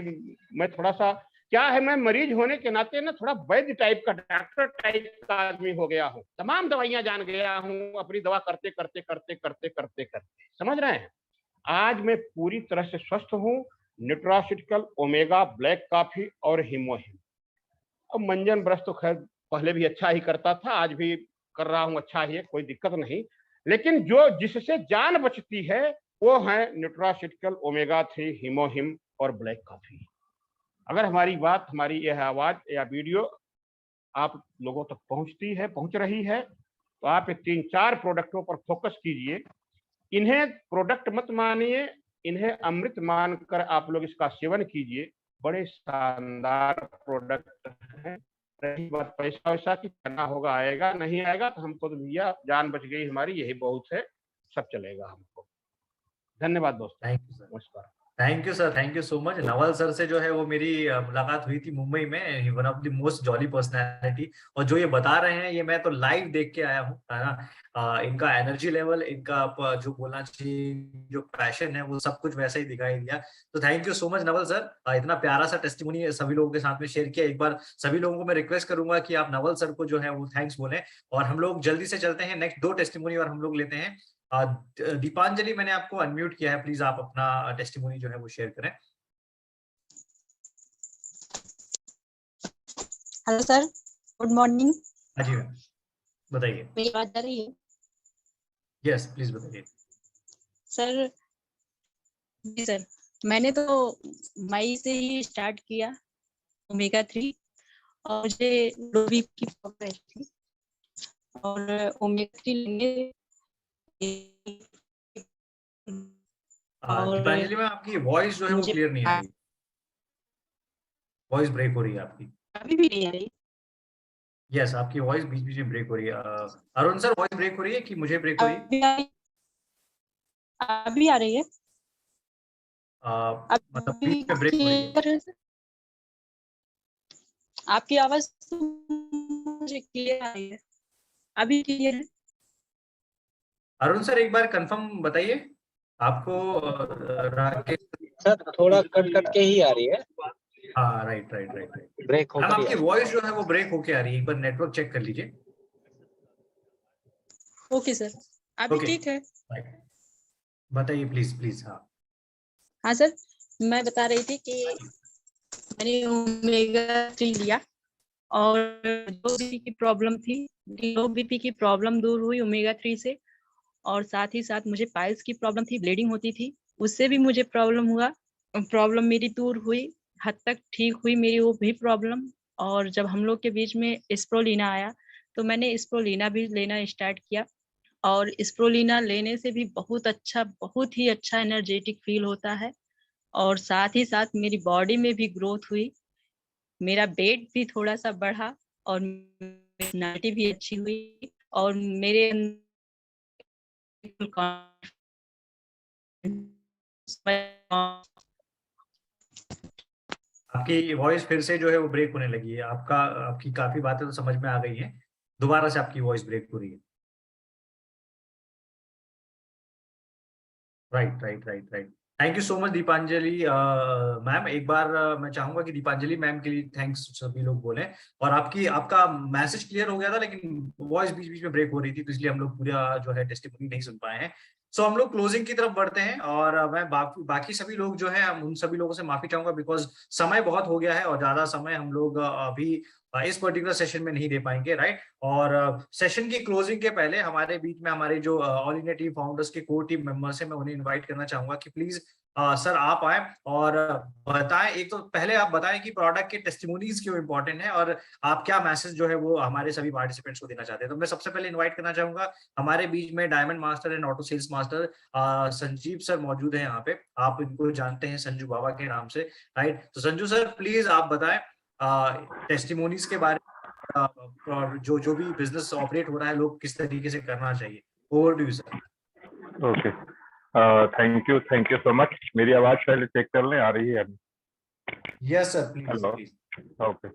मैं थोड़ा सा क्या है, मैं मरीज होने के नाते ना थोड़ा वैद्य टाइप का, डॉक्टर टाइप का आदमी हो गया हूँ। तमाम दवाइयां जान गया हूँ, अपनी दवा करते करते करते करते करते करते, समझ रहे हैं। आज मैं पूरी तरह से स्वस्थ हूँ। न्यूट्रास्यूटिकल, ओमेगा, ब्लैक कॉफी और हिमोहिम। अब मंजन ब्रश तो खैर पहले भी अच्छा ही करता था, आज भी कर रहा हूँ अच्छा ही है, कोई दिक्कत नहीं। लेकिन जो जिससे जान बचती है वो है न्यूट्रास्यूटिकल, ओमेगा 3, हिमोहिम और ब्लैक कॉफी। अगर हमारी बात, हमारी यह आवाज या वीडियो आप लोगों तक पहुंच रही है तो आप 3-4 प्रोडक्टों पर फोकस कीजिए। इन्हें प्रोडक्ट मत मानिए, इन्हें अमृत मानकर आप लोग इसका सेवन कीजिए। बड़े शानदार प्रोडक्ट हैं। रही बात पैसा वैसा की, करना होगा आएगा, नहीं आएगा तो हमको तो भैया जान बच गई हमारी, यही बहुत है, सब चलेगा हमको। धन्यवाद दोस्तों, नमस्कार। Thank you sir, thank you so much. Naval sir से जो है वो मेरी मुलाकात हुई थी मुंबई में, one of the most jolly personality, और जो ये बता रहे हैं ये मैं तो लाइव देख के आया हूँ, है ना। इनका एनर्जी लेवल, इनका जो बोलना चाहिए, जो पैशन है, वो सब कुछ वैसे ही दिखाई दिया। तो thank you so much Naval sir, इतना प्यारा सा टेस्टिमोनी सभी लोगों के साथ में शेयर किया। एक बार सभी लोगों को मैं रिक्वेस्ट करूंगा कि आप नवल सर को जो है वो थैंक्स बोले, और हम लोग जल्दी से चलते हैं नेक्स्ट 2 टेस्टिमोनी और हम लोग लेते हैं। दीपांजलि, मैंने आपको अनम्यूट किया है, प्लीज आप अपना टेस्टिमोनी जो है वो शेयर करें। Hello sir, good morning. हाँ जी मैम, बताइए। मेरी बात आ रही है? यस प्लीज बताइए। सर जी सर, मैंने तो मई से ही स्टार्ट किया ओमेगा 3, और मुझे लो बीपी की प्रॉब्लम थी, और ओमेगा 3 लेंगे। दीपांजलि में आपकी वॉइस जो है वो क्लियर नहीं आ रही, वॉइस ब्रेक हो रही है आपकी। अभी भी नहीं आ रही? यस, आपकी वॉइस बीच बीच में ब्रेक हो रही है। अरुण सर, वॉइस ब्रेक हो रही है कि मुझे ब्रेक हो रही है? अभी आ रही है? मतलब बीच में ब्रेक हो रही है। आपकी आवाज मुझे क्लियर आ रही है, अभी क्लियर है? अरुण सर एक बार कंफर्म बताइए आपको। सर थोड़ा कट के ही आ रही है। हाँ राइट, ब्रेक हो, आपकी वॉइस जो है वो ब्रेक होके आ रही है, एक बार नेटवर्क चेक कर लीजिए। ओके सर, अभी ठीक है? बताइए प्लीज। हाँ सर, मैं बता रही थी कि मैंने ओमेगा 3 लिया, और लो बीपी की प्रॉब्लम थी, लो बीपी की प्रॉब्लम दूर हुई ओमेगा 3 से, और साथ ही साथ मुझे पाइल्स की प्रॉब्लम थी, ब्लीडिंग होती थी, उससे भी मुझे प्रॉब्लम मेरी दूर हुई हद तक ठीक हुई मेरी वो भी प्रॉब्लम। और जब हम लोग के बीच में स्प्रोलिना आया तो मैंने स्प्रोलिना भी लेना स्टार्ट किया, और स्प्रोलिना लेने से भी बहुत ही अच्छा एनर्जेटिक फील होता है। और साथ ही साथ मेरी बॉडी में भी ग्रोथ हुई, मेरा वेट भी थोड़ा सा बढ़ा, और पर्सनालिटी भी अच्छी हुई, और मेरे आपकी वॉइस फिर से जो है वो ब्रेक होने लगी है। आपकी काफी बातें तो समझ में आ गई हैं, दोबारा से आपकी वॉइस ब्रेक हो रही है। Right. Thank you so much Deepanjali ma'am. एक बार मैं चाहूंगा कि दीपांजलि मैम के लिए थैंक्स सभी लोग बोले। और आपका मैसेज क्लियर हो गया था, लेकिन वॉइस बीच बीच में ब्रेक हो रही थी, तो इसलिए हम लोग पूरा जो है टेस्टिमोनी नहीं सुन पाए हैं। सो हम लोग क्लोजिंग की तरफ बढ़ते हैं, और मैं बाकी सभी लोग जो है, हम उन सभी लोगों से माफी चाहूंगा, बिकॉज समय बहुत हो गया है और ज्यादा समय हम लोग अभी इस पर्टिकुलर सेशन में नहीं दे पाएंगे, राइट। और सेशन की क्लोजिंग के पहले हमारे बीच में हमारे जो ऑल इंडिया टीम फाउंडर्स के कोर टीम मेंबर्स हैं, मैं उन्हें इनवाइट करना चाहूंगा कि प्लीज सर आप आए और बताएं। एक तो पहले आप बताएं कि प्रोडक्ट के टेस्टिमोनीज क्यों इंपॉर्टेंट है, और आप क्या मैसेज जो है वो हमारे सभी पार्टिसिपेंट्स को देना चाहते हैं। तो मैं सबसे पहले इनवाइट करना चाहूंगा, हमारे बीच में diamond master and auto sales master Sanjeev sir मौजूद हैं यहाँ पे। आप इनको जानते हैं संजू बाबा के नाम से, राइट। तो संजू सर प्लीज आप बताएं टेस्टिमोनीज के बारे में, जो भी बिजनेस ऑपरेट हो रहा है, लोग किस तरीके से करना चाहिए। Over to you sir. Okay, thank you so much. मेरी आवाज पहले चेक कर लें, आ रही है? Yes sir, please. Hello, okay,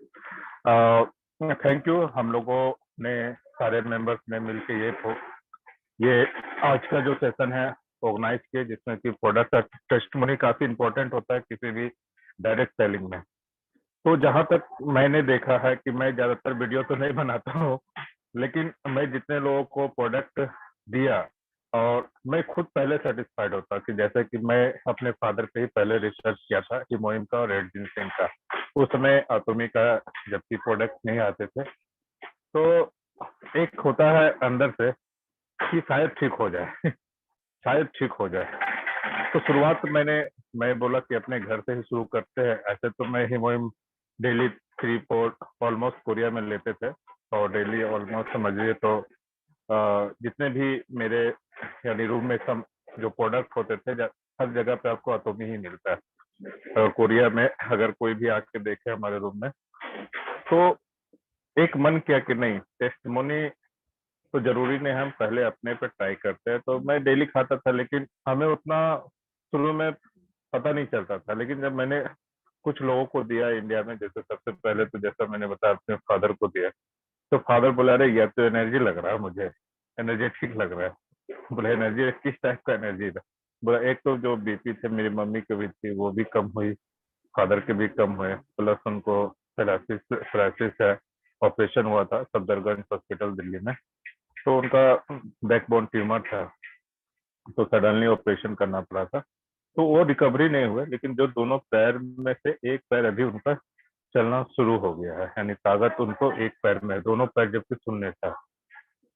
thank you. हम लोगों ने सारे मेंबर्स ने मिलकर ये आज का जो सेशन है ऑर्गेनाइज किया, जिसमें कि प्रोडक्ट का टेस्टिमोनी काफी इंपॉर्टेंट होता है किसी भी डायरेक्ट सेलिंग में। तो जहां तक मैंने देखा है कि मैं ज्यादातर वीडियो तो नहीं बनाता हूँ, लेकिन मैं जितने लोगों को प्रोडक्ट दिया, और मैं खुद पहले सेटिस्फाइड होता कि जैसे कि मैं अपने फादर पे ही पहले रिसर्च किया था हिमोइम का और रेड जिनसेंग का। उस समय एटॉमी का जबकि प्रोडक्ट नहीं आते थे, तो एक होता है अंदर से कि शायद ठीक हो जाए शायद ठीक हो जाए। तो शुरुआत मैं बोला कि अपने घर से ही शुरू करते हैं। ऐसे तो मैं हिमोइम डेली 3-4 ऑलमोस्ट कोरिया में लेते थे, और डेली ऑलमोस्ट समझिए तो जितने भी मेरे यानी रूम में सब जो प्रोडक्ट होते थे, हर जगह पे आपको एटॉमी ही मिलता है। कोरिया में अगर कोई भी आके देखे हमारे रूम में, तो एक मन किया कि नहीं, टेस्टिमोनी तो जरूरी नहीं, हम पहले अपने पे ट्राई करते हैं। तो मैं डेली खाता था, लेकिन हमें उतना शुरू में पता नहीं चलता था। लेकिन जब मैंने कुछ लोगों को दिया इंडिया में, जैसे सबसे पहले तो जैसा मैंने बताया अपने फादर को दिया, तो फादर बोला, अरे यह तो एनर्जी लग रहा है, मुझे एनर्जेटिक लग रहा है। बोला एनर्जी किस टाइप का एनर्जी था? बोला एक तो जो बीपी थे मेरी मम्मी की भी थी, वो भी कम हुई, फादर के भी कम हुए, प्लस उनको सोरायसिस है, ऑपरेशन हुआ था सफदरगंज हॉस्पिटल दिल्ली में, तो उनका बैकबोन ट्यूमर था, तो सडनली ऑपरेशन करना पड़ा था। तो वो रिकवरी नहीं हुए, लेकिन जो दोनों पैर में से एक पैर अभी उनका चलना शुरू हो गया है, यानी ताकत उनको एक पैर में, दोनों पैर जबकि सुनने था।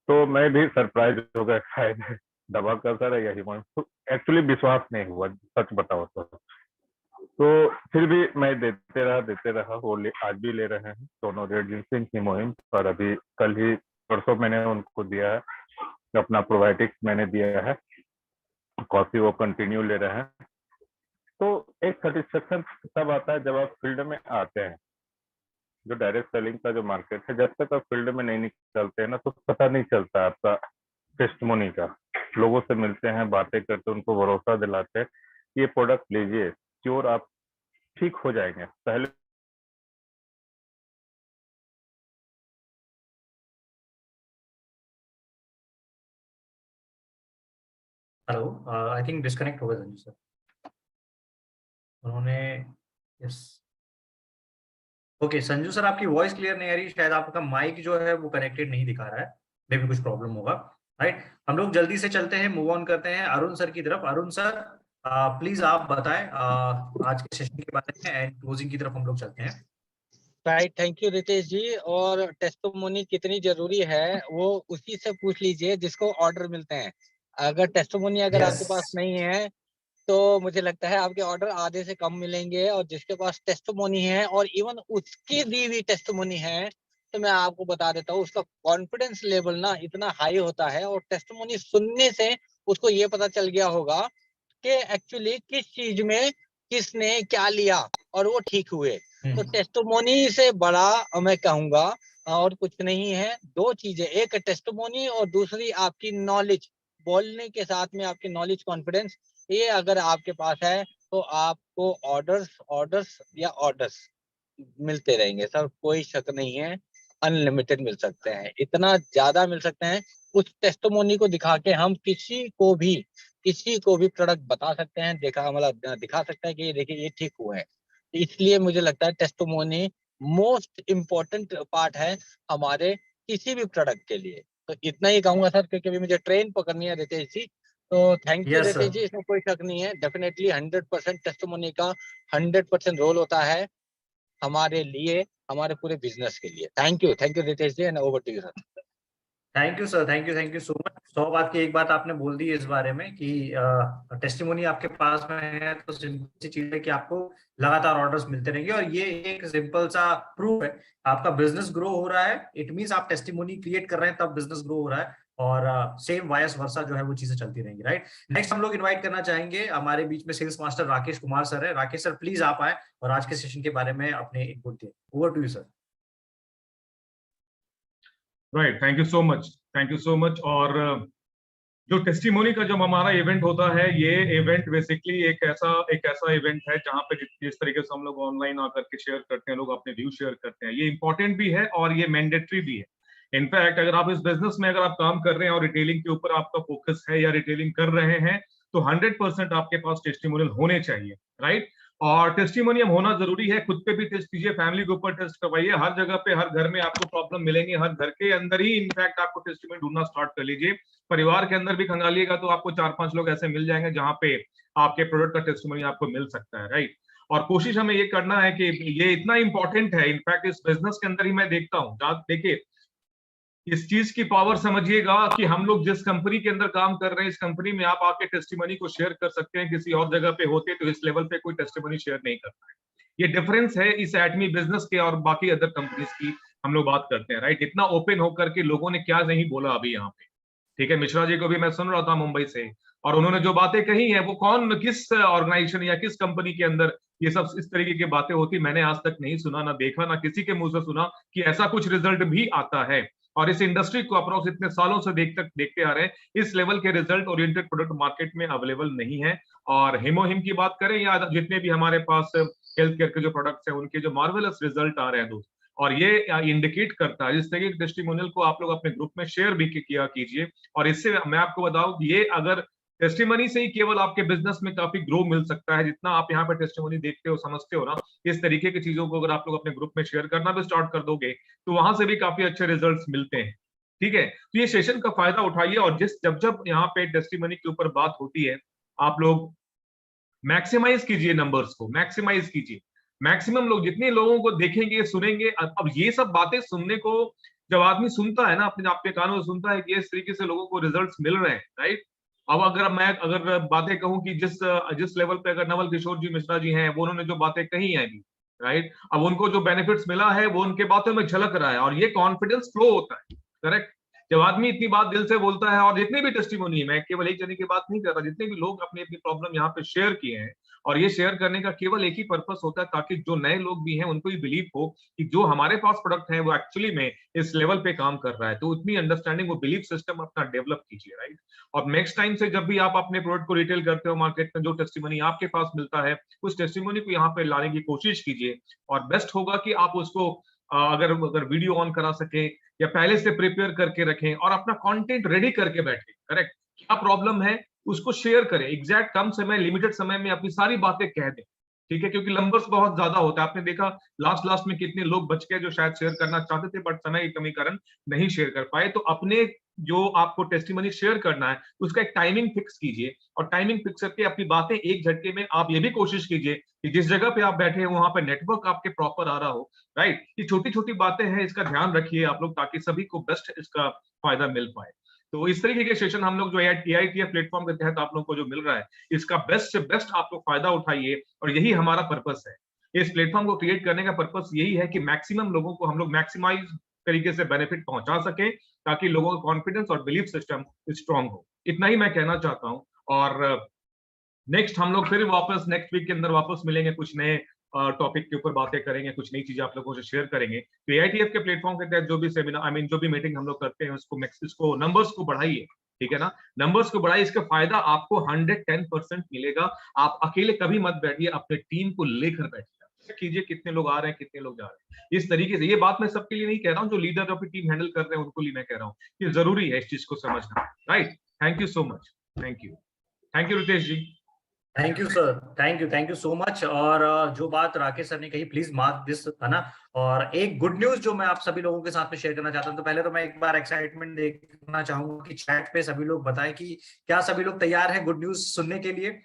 तो मैं भी सरप्राइज हो गया, शायद दवा का असर है यही। तो एक्चुअली विश्वास नहीं हुआ, सच बताओ तो फिर भी मैं देते रहा। वो आज भी ले रहे हैं दोनों, रेड जिनसेंग हिमोइम, और अभी कल ही परसों मैंने उनको दिया है अपना प्रोबायोटिक्स मैंने दिया है, कॉफी वो कंटिन्यू ले रहे हैं। तो एक सेटिस्फेक्शन तब आता है जब आप फील्ड में आते हैं। जो डायरेक्ट सेलिंग का जो मार्केट है, जब तक आप फील्ड में नहीं निकलते हैं ना, तो पता नहीं चलता आपका टेस्टिमोनी का। लोगों से मिलते हैं, बातें करते, उनको भरोसा दिलाते हैं ये प्रोडक्ट लीजिए, श्योर आप ठीक हो जाएंगे। पहले हेलो, आई थिंक डिस्कनेक्ट हो गया संजू सर, उन्होंने। यस, ओके संजू सर, आपकी वॉइस क्लियर नहीं आ रही, शायद आपका माइक जो है वो कनेक्टेड नहीं दिखा रहा है, मे भी कुछ प्रॉब्लम होगा, राइट। हम लोग जल्दी से चलते हैं, मूव ऑन करते हैं अरुण सर की तरफ। अरुण सर प्लीज आप बताएं आज के सेशन के बारे में, एंड क्लोजिंग की तरफ हम लोग चलते हैं। राइट, थैंक यू रितेश जी। और टेस्टिमोनी कितनी जरूरी है वो उसी से पूछ लीजिए जिसको ऑर्डर मिलते हैं। अगर टेस्टिमोनी आपके पास नहीं है तो मुझे लगता है आपके ऑर्डर आधे से कम मिलेंगे। और जिसके पास टेस्टिमोनी है और इवन उसकी दी हुई टेस्टिमोनी है, तो मैं आपको बता देता हूँ उसका कॉन्फिडेंस लेवल ना इतना हाई होता है, और टेस्टिमोनी सुनने से उसको ये पता चल गया होगा कि एक्चुअली किस चीज में किसने क्या लिया और वो ठीक हुए। तो टेस्टिमोनी से बड़ा मैं कहूंगा और कुछ नहीं है। दो चीजें, एक टेस्टिमोनी और दूसरी आपकी नॉलेज, बोलने के साथ में आपकी नॉलेज, कॉन्फिडेंस, ये अगर आपके पास है तो आपको ऑर्डर्स मिलते रहेंगे सर, कोई शक नहीं है। अनलिमिटेड मिल सकते हैं, इतना ज्यादा मिल सकते हैं। उस टेस्टिमोनी को दिखा के हम किसी को भी प्रोडक्ट बता सकते हैं, दिखा सकते हैं कि ये देखिए ये ठीक हुआ है। इसलिए मुझे लगता है टेस्टिमोनी मोस्ट इम्पोर्टेंट पार्ट है हमारे किसी भी प्रोडक्ट के लिए। तो इतना ही कहूंगा सर, क्योंकि अभी मुझे ट्रेन पकड़नी है रितेश जी। तो थैंक यू रितेश जी, इसमें कोई शक नहीं है। डेफिनेटली 100% टेस्टिमोनी का 100% रोल होता है हमारे लिए, हमारे पूरे बिजनेस के लिए। Thank you Ritesh ji, and over to you sir. Thank you sir, thank you so much. 100 बात की एक बात आपने बोल दी इस बारे में कि टेस्टिमोनी आपके पास में है तो सिंपल सी चीज है कि आपको लगातार ऑर्डर्स मिलते रहेंगे, और ये एक सिंपल सा प्रूफ है आपका बिजनेस ग्रो हो रहा है। इट मींस आप टेस्टिमोनी क्रिएट कर रहे हैं तब बिजनेस ग्रो हो रहा है, और सेम वायस वर्सा जो है वो चीजें चलती रहेंगी, राइट। नेक्स्ट हम लोग इनवाइट करना चाहेंगे, हमारे बीच में sales master Rakesh Kumar sir है। राकेश सर प्लीज आप आए और आज के सेशन के बारे में अपने इनपुट दें। Over to you sir. Right, thank you so much. और जो टेस्टिमोनी का जब हमारा इवेंट होता है, ये इवेंट बेसिकली एक ऐसा इवेंट है जहाँ पे जिस तरीके से हम लोग ऑनलाइन आकर के शेयर करते हैं, लोग अपने व्यू शेयर करते हैं, ये इंपॉर्टेंट भी है और ये मैंडेटरी भी है। इनफैक्ट अगर आप इस बिजनेस में अगर आप काम कर रहे हैं और रिटेलिंग के ऊपर आपका फोकस है या रिटेलिंग कर रहे हैं, तो 100% आपके पास टेस्टिमोनियल होने चाहिए, राइट। और टेस्टिमोनियम होना जरूरी है। खुद पे भी टेस्ट कीजिए, फैमिली के ऊपर टेस्ट करवाइए। हर जगह पे, हर घर में आपको प्रॉब्लम मिलेंगे, हर घर के अंदर ही इनफैक्ट आपको टेस्टिमोनियल ढूंढना स्टार्ट कर लीजिए। परिवार के अंदर भी खंगालिएगा तो आपको 4-5 लोग ऐसे मिल जाएंगे जहां पे आपके प्रोडक्ट का टेस्टिमोनियल आपको मिल सकता है, राइट। और कोशिश हमें ये करना है कि ये इतना इंपॉर्टेंट है। इनफैक्ट इस बिजनेस के अंदर ही मैं देखता हूँ, देखिए इस चीज की पावर समझिएगा कि हम लोग जिस कंपनी के अंदर काम कर रहे हैं, इस कंपनी में आप आके टेस्टिमोनी को शेयर कर सकते हैं। किसी और जगह पे होते तो इस लेवल पे कोई टेस्टिमोनी शेयर नहीं करता है। ये डिफरेंस है इस एटमी बिजनेस के और बाकी अदर कंपनीज की हम लोग बात करते हैं, राइट। इतना ओपन होकर के लोगों ने क्या नहीं बोला अभी यहाँ पे, ठीक है। मिश्रा जी को भी मैं सुन रहा था मुंबई से, और उन्होंने जो बातें कही है वो किस ऑर्गेनाइजेशन या किस कंपनी के अंदर ये सब इस तरीके की बातें होती, मैंने आज तक नहीं सुना, ना देखा, ना किसी के मुंह से सुना कि ऐसा कुछ रिजल्ट भी आता है। और इस इंडस्ट्री को अप्रोक्स इतने सालों से देखते आ रहे हैं, इस लेवल के रिजल्ट ओरिएंटेड प्रोडक्ट मार्केट में अवेलेबल नहीं है। और हिमोहिम की बात करें या जितने भी हमारे पास हेल्थ केयर के जो प्रोडक्ट्स हैं, उनके जो मार्वेलस रिजल्ट आ रहे हैं दोस्त, और ये इंडिकेट करता है। जिस तरीके के टेस्टिमोनियल को आप लोग अपने ग्रुप में शेयर भी किया कीजिए। और इससे मैं आपको बताऊं, ये अगर टेस्टिमोनी से ही केवल आपके बिजनेस में काफी ग्रो मिल सकता है। जितना आप यहाँ पे टेस्टिमोनी देखते हो, समझते हो ना, इस तरीके की चीजों को अगर आप लोग अपने ग्रुप में शेयर करना भी स्टार्ट कर दोगे तो वहां से भी काफी अच्छे रिजल्ट्स मिलते हैं, ठीक है। तो ये सेशन का फायदा उठाइए, और जब यहाँ पे टेस्टिमोनी के ऊपर बात होती है, आप लोग मैक्सिमाइज कीजिए, नंबर्स को मैक्सिमाइज कीजिए। मैक्सिमम लोग, जितने लोगों को देखेंगे, सुनेंगे। अब ये सब बातें सुनने को जब आदमी सुनता है ना, अपने आपके कानों से सुनता है कि इस तरीके से लोगों को रिजल्ट्स मिल रहे हैं, राइट। अब अगर बातें कहूं कि जिस लेवल पे अगर नवल किशोर जी मिश्रा जी हैं, वो उन्होंने जो बातें कही हैं अभी, राइट, अब उनको जो बेनिफिट्स मिला है वो उनके बातों में झलक रहा है, और ये कॉन्फिडेंस फ्लो होता है, करेक्ट। जब आदमी इतनी बात दिल से बोलता है, और जितने भी टेस्टिमोनी, मैं केवल एक जने की बात नहीं कर रहा, जितने भी लोग अपनी अपनी प्रॉब्लम यहाँ पे शेयर किए हैं, और ये शेयर करने का केवल एक ही पर्पस होता है, ताकि जो नए लोग भी हैं उनको भी बिलीव हो कि जो हमारे पास प्रोडक्ट है वो एक्चुअली में इस लेवल पे काम कर रहा है। तो उतनी अंडरस्टैंडिंग, वो बिलीफ सिस्टम अपना डेवलप कीजिए, राइट। और नेक्स्ट टाइम से जब भी आप अपने प्रोडक्ट को रिटेल करते हो मार्केट में, जो टेस्टिमोनी आपके पास मिलता है, उस टेस्टिमोनी को यहाँ पे लाने की कोशिश कीजिए। और बेस्ट होगा कि आप उसको अगर वीडियो ऑन करा सके या पहले से प्रिपेयर करके रखें और अपना कंटेंट रेडी करके बैठे, करेक्ट। क्या प्रॉब्लम है उसको शेयर करें, एग्जैक्ट कम समय, लिमिटेड समय में अपनी सारी बातें कह दें, ठीक है। क्योंकि नंबर्स बहुत ज्यादा होता है, आपने देखा लास्ट में कितने लोग बच गए जो शायद शेयर करना चाहते थे बट समय की कमी कारण नहीं शेयर कर पाए। तो अपने जो आपको टेस्टिमोनी शेयर करना है उसका एक टाइमिंग फिक्स कीजिए, और टाइमिंग फिक्स करके अपनी बातें एक झटके में आप ये भी कोशिश कीजिए कि जिस जगह पे आप बैठे हैं वहां पे नेटवर्क आपके प्रॉपर आ रहा हो, राइट। ये छोटी छोटी बातें हैं, इसका ध्यान रखिए आप लोग, ताकि सभी को बेस्ट इसका फायदा मिल पाए। तो इस तरीके के सेशन हम लोग जो AITF प्लेटफॉर्म के तहत आप लोग को जो मिल रहा है, इसका बेस्ट से बेस्ट आप लोग फायदा उठाइए, और यही हमारा पर्पस है। इस प्लेटफॉर्म को क्रिएट करने का पर्पस यही है कि मैक्सिमम लोगों को हम लोग मैक्सिमाइज तरीके से बेनिफिट पहुंचा सके, ताकि लोगों का कॉन्फिडेंस और बिलीफ सिस्टम स्ट्रांग हो। इतना ही मैं कहना चाहता हूं, और नेक्स्ट हम लोग फिर वापस नेक्स्ट वीक के अंदर वापस मिलेंगे, कुछ नए टॉपिक के ऊपर बातें करेंगे, कुछ नई चीजें आप लोगों से शेयर करेंगे। तो AITF के प्लेटफॉर्म के तहत जो भी सेमिनार जो भी मीटिंग हम लोग करते हैं, इसको नंबर्स को बढ़ाइए, ठीक है ना, नंबर्स को बढ़ाइए। इसका फायदा आपको 110% मिलेगा। आप अकेले कभी मत बैठिए, अपने टीम को लेकर बैठिए, कीजिए कितने लोग आ रहे हैं, कितने लोग जा रहे हैं। इस तरीके से, ये बात मैं सबके लिए नहीं कह रहा हूँ, जो लीडर अपनी टीम हैंडल कर रहे हैं उनको लिए मैं कह रहा हूँ कि जरूरी है इस चीज को समझना। Right, thank you so much. Thank you Ritesh ji. Thank you sir, thank you so much. और जो बात राकेश सर ने कही, प्लीज मार्क दिस, है ना। और एक गुड न्यूज जो मैं आप सभी लोगों के साथ में शेयर करना चाहता हूं, तो पहले तो मैं एक बार एक्साइटमेंट देखना चाहूंगा कि चैट पे सभी लोग बताएं कि क्या सभी लोग तैयार हैं गुड न्यूज सुनने के लिए।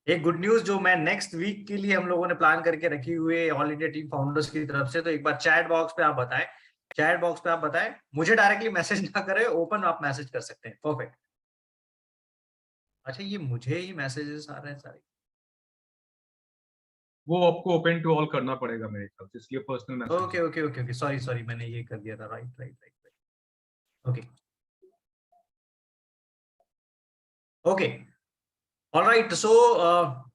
एक गुड न्यूज जो मैं नेक्स्ट वीक के लिए हम लोगों ने प्लान करके रखी हुई है ऑल इंडिया टीम फाउंडर्स की तरफ से, तो एक बार चैट बॉक्स पे आप बताएं, मुझे डायरेक्टली मैसेज ना करें, ओपन आप मैसेज कर सकते हैं। परफेक्ट। अच्छा, ये मुझे ही मैसेजेस आ रहे हैं सारे, वो आपको ओपन टू ऑल करना पड़ेगा मेरे ख्याल से, इसलिए पर्सनल मैसेज। ओके, सॉरी मैंने ये कर दिया था। Right, okay, alright. So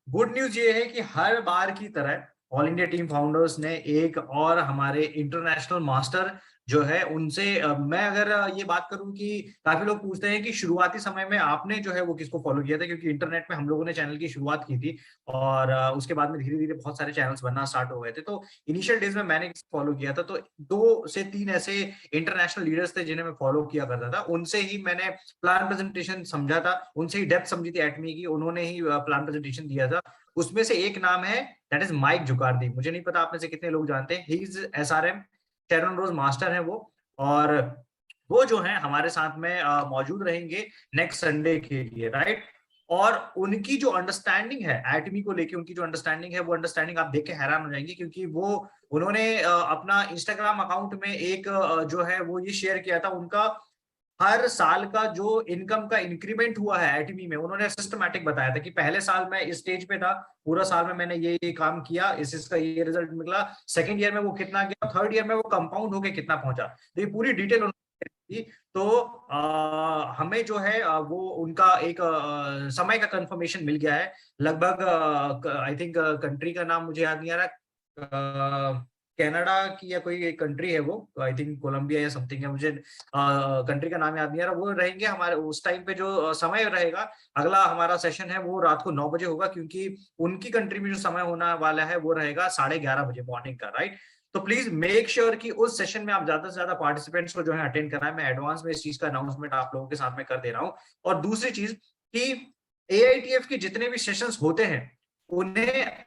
good news ये है कि हर बार की तरह ऑल इंडिया टीम फाउंडर्स ने एक और हमारे इंटरनेशनल मास्टर जो है उनसे मैं अगर ये बात करूं कि काफी लोग पूछते हैं कि शुरुआती समय में आपने जो है वो किसको फॉलो किया था, क्योंकि इंटरनेट में हम लोगों ने चैनल की शुरुआत की थी और उसके बाद में धीरे धीरे बहुत सारे चैनल्स बनना स्टार्ट हो गए थे। तो इनिशियल डेज में मैंने फॉलो किया था, तो 2 से 3 ऐसे इंटरनेशनल लीडर्स थे जिन्हें मैं फॉलो किया करता था। उनसे ही मैंने प्लान प्रेजेंटेशन समझा था, उनसे ही डेप्थ समझी थी एटमी की, उन्होंने ही प्लान प्रेजेंटेशन दिया था। उसमें से एक नाम है, दैट इज माइक जुगार्दी। मुझे नहीं पता आप में से कितने लोग जानते हैं, he is SRM Sharon Rose master है वो, और वो जो है हमारे साथ में मौजूद रहेंगे नेक्स्ट संडे के लिए। राइट, और उनकी जो अंडरस्टैंडिंग है एटमी को लेके, उनकी जो अंडरस्टैंडिंग है, वो अंडरस्टैंडिंग आप देख के हैरान हो जाएंगे, क्योंकि उन्होंने अपना इंस्टाग्राम अकाउंट में एक जो है वो ये शेयर किया था, उनका हर साल का जो इनकम का इंक्रीमेंट हुआ है एटमी में। उन्होंने सिस्टमैटिक बताया था कि पहले साल मैं इस स्टेज पे था, पूरा साल में मैंने ये काम किया, इसका ये रिजल्ट निकला, सेकंड ईयर में वो कितना गया, थर्ड ईयर में वो कंपाउंड होके कितना पहुंचा। तो ये पूरी डिटेल उन्होंने। तो हमें जो है वो उनका एक समय का कंफर्मेशन मिल गया है, लगभग आई थिंक कंट्री का नाम मुझे याद नहीं आ रहा, कनाडा की या कोई एक कंट्री है वो, आई थिंक कोलंबिया या समथिंग है, मुझे कंट्री का नाम याद नहीं आ रहा। वो रहेंगे हमारे उस टाइम पे, जो समय रहेगा अगला हमारा सेशन है वो रात को 9 बजे होगा, क्योंकि उनकी कंट्री में जो समय होने वाला है वो रहेगा 11:30 बजे मॉर्निंग का। राइट, तो प्लीज मेक श्योर कि उस सेशन में आप ज्यादा से ज्यादा पार्टिसिपेंट्स को जो है अटेंड कराएं। मैं एडवांस में इस चीज का अनाउंसमेंट आप लोगों के साथ में कर दे रहा हूँ। और दूसरी चीज कि AITF के जितने भी सेशंस होते हैं उन्हें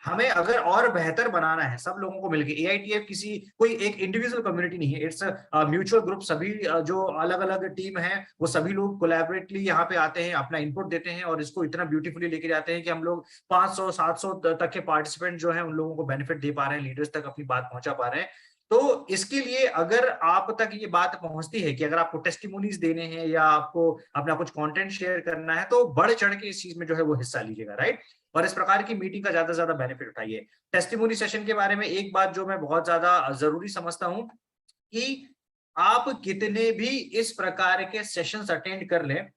हमें अगर और बेहतर बनाना है सब लोगों को मिलकर। AITF किसी कोई एक इंडिविजुअल कम्युनिटी नहीं है, इट्स म्यूचुअल ग्रुप। सभी जो अलग अलग टीम है वो सभी लोग कोलैबोरेटली यहाँ पे आते हैं, अपना इनपुट देते हैं और इसको इतना ब्यूटीफुली लेके जाते हैं कि हम लोग 500-700 तक के पार्टिसिपेंट जो है उन लोगों को बेनिफिट दे पा रहे हैं, लीडर्स तक अपनी बात पहुंचा पा रहे हैं। तो इसके लिए अगर आप तक ये बात पहुंचती है कि अगर आपको टेस्टिमोनीज देने हैं या आपको अपना कुछ कंटेंट शेयर करना है, तो बढ़ चढ़ के इस चीज में जो है वो हिस्सा लीजिएगा। राइट, और इस प्रकार की मीटिंग का ज्यादा से ज्यादा बेनिफिट उठाइए। टेस्टिमोनी सेशन के बारे में एक बात जो मैं बहुत ज्यादा जरूरी समझता हूं कि आप कितने भी इस प्रकार के सेशंस अटेंड कर लें,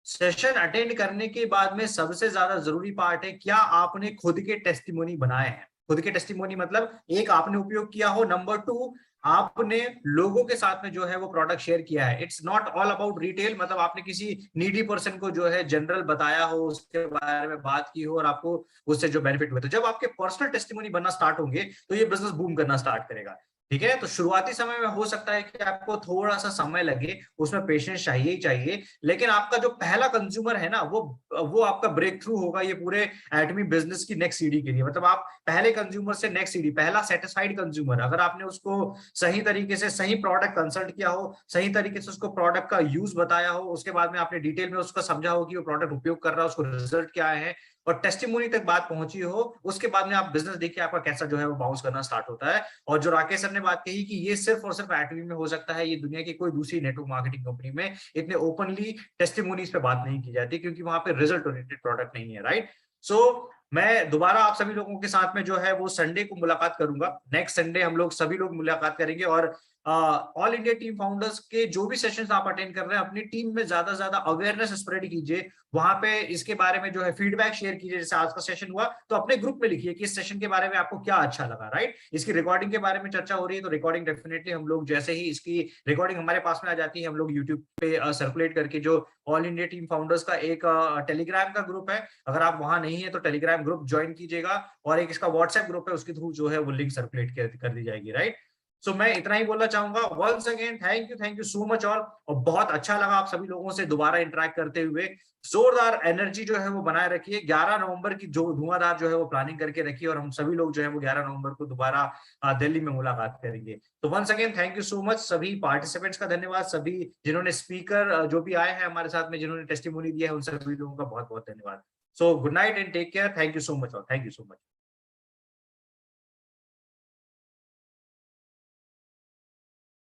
सेशन अटेंड करने के बाद में सबसे ज्यादा जरूरी पार्ट है क्या आपने खुद के टेस्टिमोनी बनाए हैं। खुद के टेस्टिमोनी मतलब एक आपने उपयोग किया हो, नंबर 2 आपने लोगों के साथ में जो है वो प्रोडक्ट शेयर किया है। It's not all about retail, मतलब आपने किसी नीडी पर्सन को जो है जनरल बताया हो, उसके बारे में बात की हो और आपको उससे जो बेनिफिट हुए। तो जब आपके पर्सनल टेस्टिमोनी बनना स्टार्ट होंगे तो ये बिजनेस बूम करना स्टार्ट करेगा। ठीक है, तो शुरुआती समय में हो सकता है कि आपको थोड़ा सा समय लगे, उसमें पेशेंस चाहिए ही चाहिए, लेकिन आपका जो पहला कंज्यूमर है ना वो आपका ब्रेक थ्रू होगा ये पूरे एटमी बिजनेस की नेक्स्ट सीढ़ी के लिए। मतलब आप पहले कंज्यूमर से नेक्स्ट सीढ़ी, पहला सेटिस्फाइड कंज्यूमर, अगर आपने उसको सही तरीके से सही प्रोडक्ट कंसल्ट किया हो, सही तरीके से उसको प्रोडक्ट का यूज बताया हो, उसके बाद में आपने डिटेल में उसका समझा हो कि वो प्रोडक्ट उपयोग कर रहा है, उसको रिजल्ट क्या है, और टेस्टिमोनी तक बात पहुंची हो, उसके बाद में आप बिजनेस देखिए आपका कैसा जो है वो बाउंस करना स्टार्ट होता है। और जो राकेश सर ने बात कही कि ये सिर्फ और सिर्फ एटवी में हो सकता है, ये दुनिया की कोई दूसरी नेटवर्क मार्केटिंग कंपनी में इतने ओपनली टेस्टिमोनीज पे बात नहीं की जाती, क्योंकि वहां पे रिजल्ट ओरिएंटेड प्रोडक्ट नहीं है, राइट। सो मैं दोबारा आप सभी लोगों के साथ में जो है वो संडे को मुलाकात करूंगा। नेक्स्ट संडे हम लोग सभी लोग मुलाकात करेंगे और ऑल इंडिया टीम फाउंडर्स के जो भी सेशंस आप अटेंड कर रहे हैं, अपनी टीम में ज्यादा से ज्यादा अवेयरनेस स्प्रेड कीजिए, वहां पे इसके बारे में जो है फीडबैक शेयर कीजिए। जैसे आज का सेशन हुआ तो अपने ग्रुप में लिखिए कि इस सेशन के बारे में आपको क्या अच्छा लगा, राइट। इसकी रिकॉर्डिंग के बारे में चर्चा हो रही है तो रिकॉर्डिंग डेफिनेटली हम लोग, जैसे ही इसकी रिकॉर्डिंग हमारे पास में आ जाती है, हम लोग यूट्यूब पे सर्कुलेट करके, जो ऑल इंडिया टीम फाउंडर्स का एक टेलीग्राम का ग्रुप है, अगर आप वहां नहीं है तो टेलीग्राम ग्रुप ज्वाइन कीजिएगा, और एक इसका व्हाट्सएप ग्रुप है, उसके थ्रू जो है वो लिंक सर्कुलेट कर दी जाएगी, राइट। सो मैं इतना ही बोलना चाहूंगा। Once again thank you so much all, और बहुत अच्छा लगा आप सभी लोगों से दोबारा इंटरेक्ट करते हुए। जोरदार एनर्जी जो है वो बनाए रखिए। 11 नवंबर की जो धुआंधार जो है वो प्लानिंग करके रखिए, और हम सभी लोग जो है वो 11 नवंबर को दोबारा दिल्ली में मुलाकात करेंगे। तो once again thank you so much. सभी पार्टिसिपेंट्स का धन्यवाद, सभी जिन्होंने स्पीकर जो भी आए हैं हमारे साथ में, जिन्होंने टेस्टिमोनी दिया है, उन सभी लोगों का बहुत बहुत धन्यवाद। So good night and take care. Thank you so much all, thank you so much.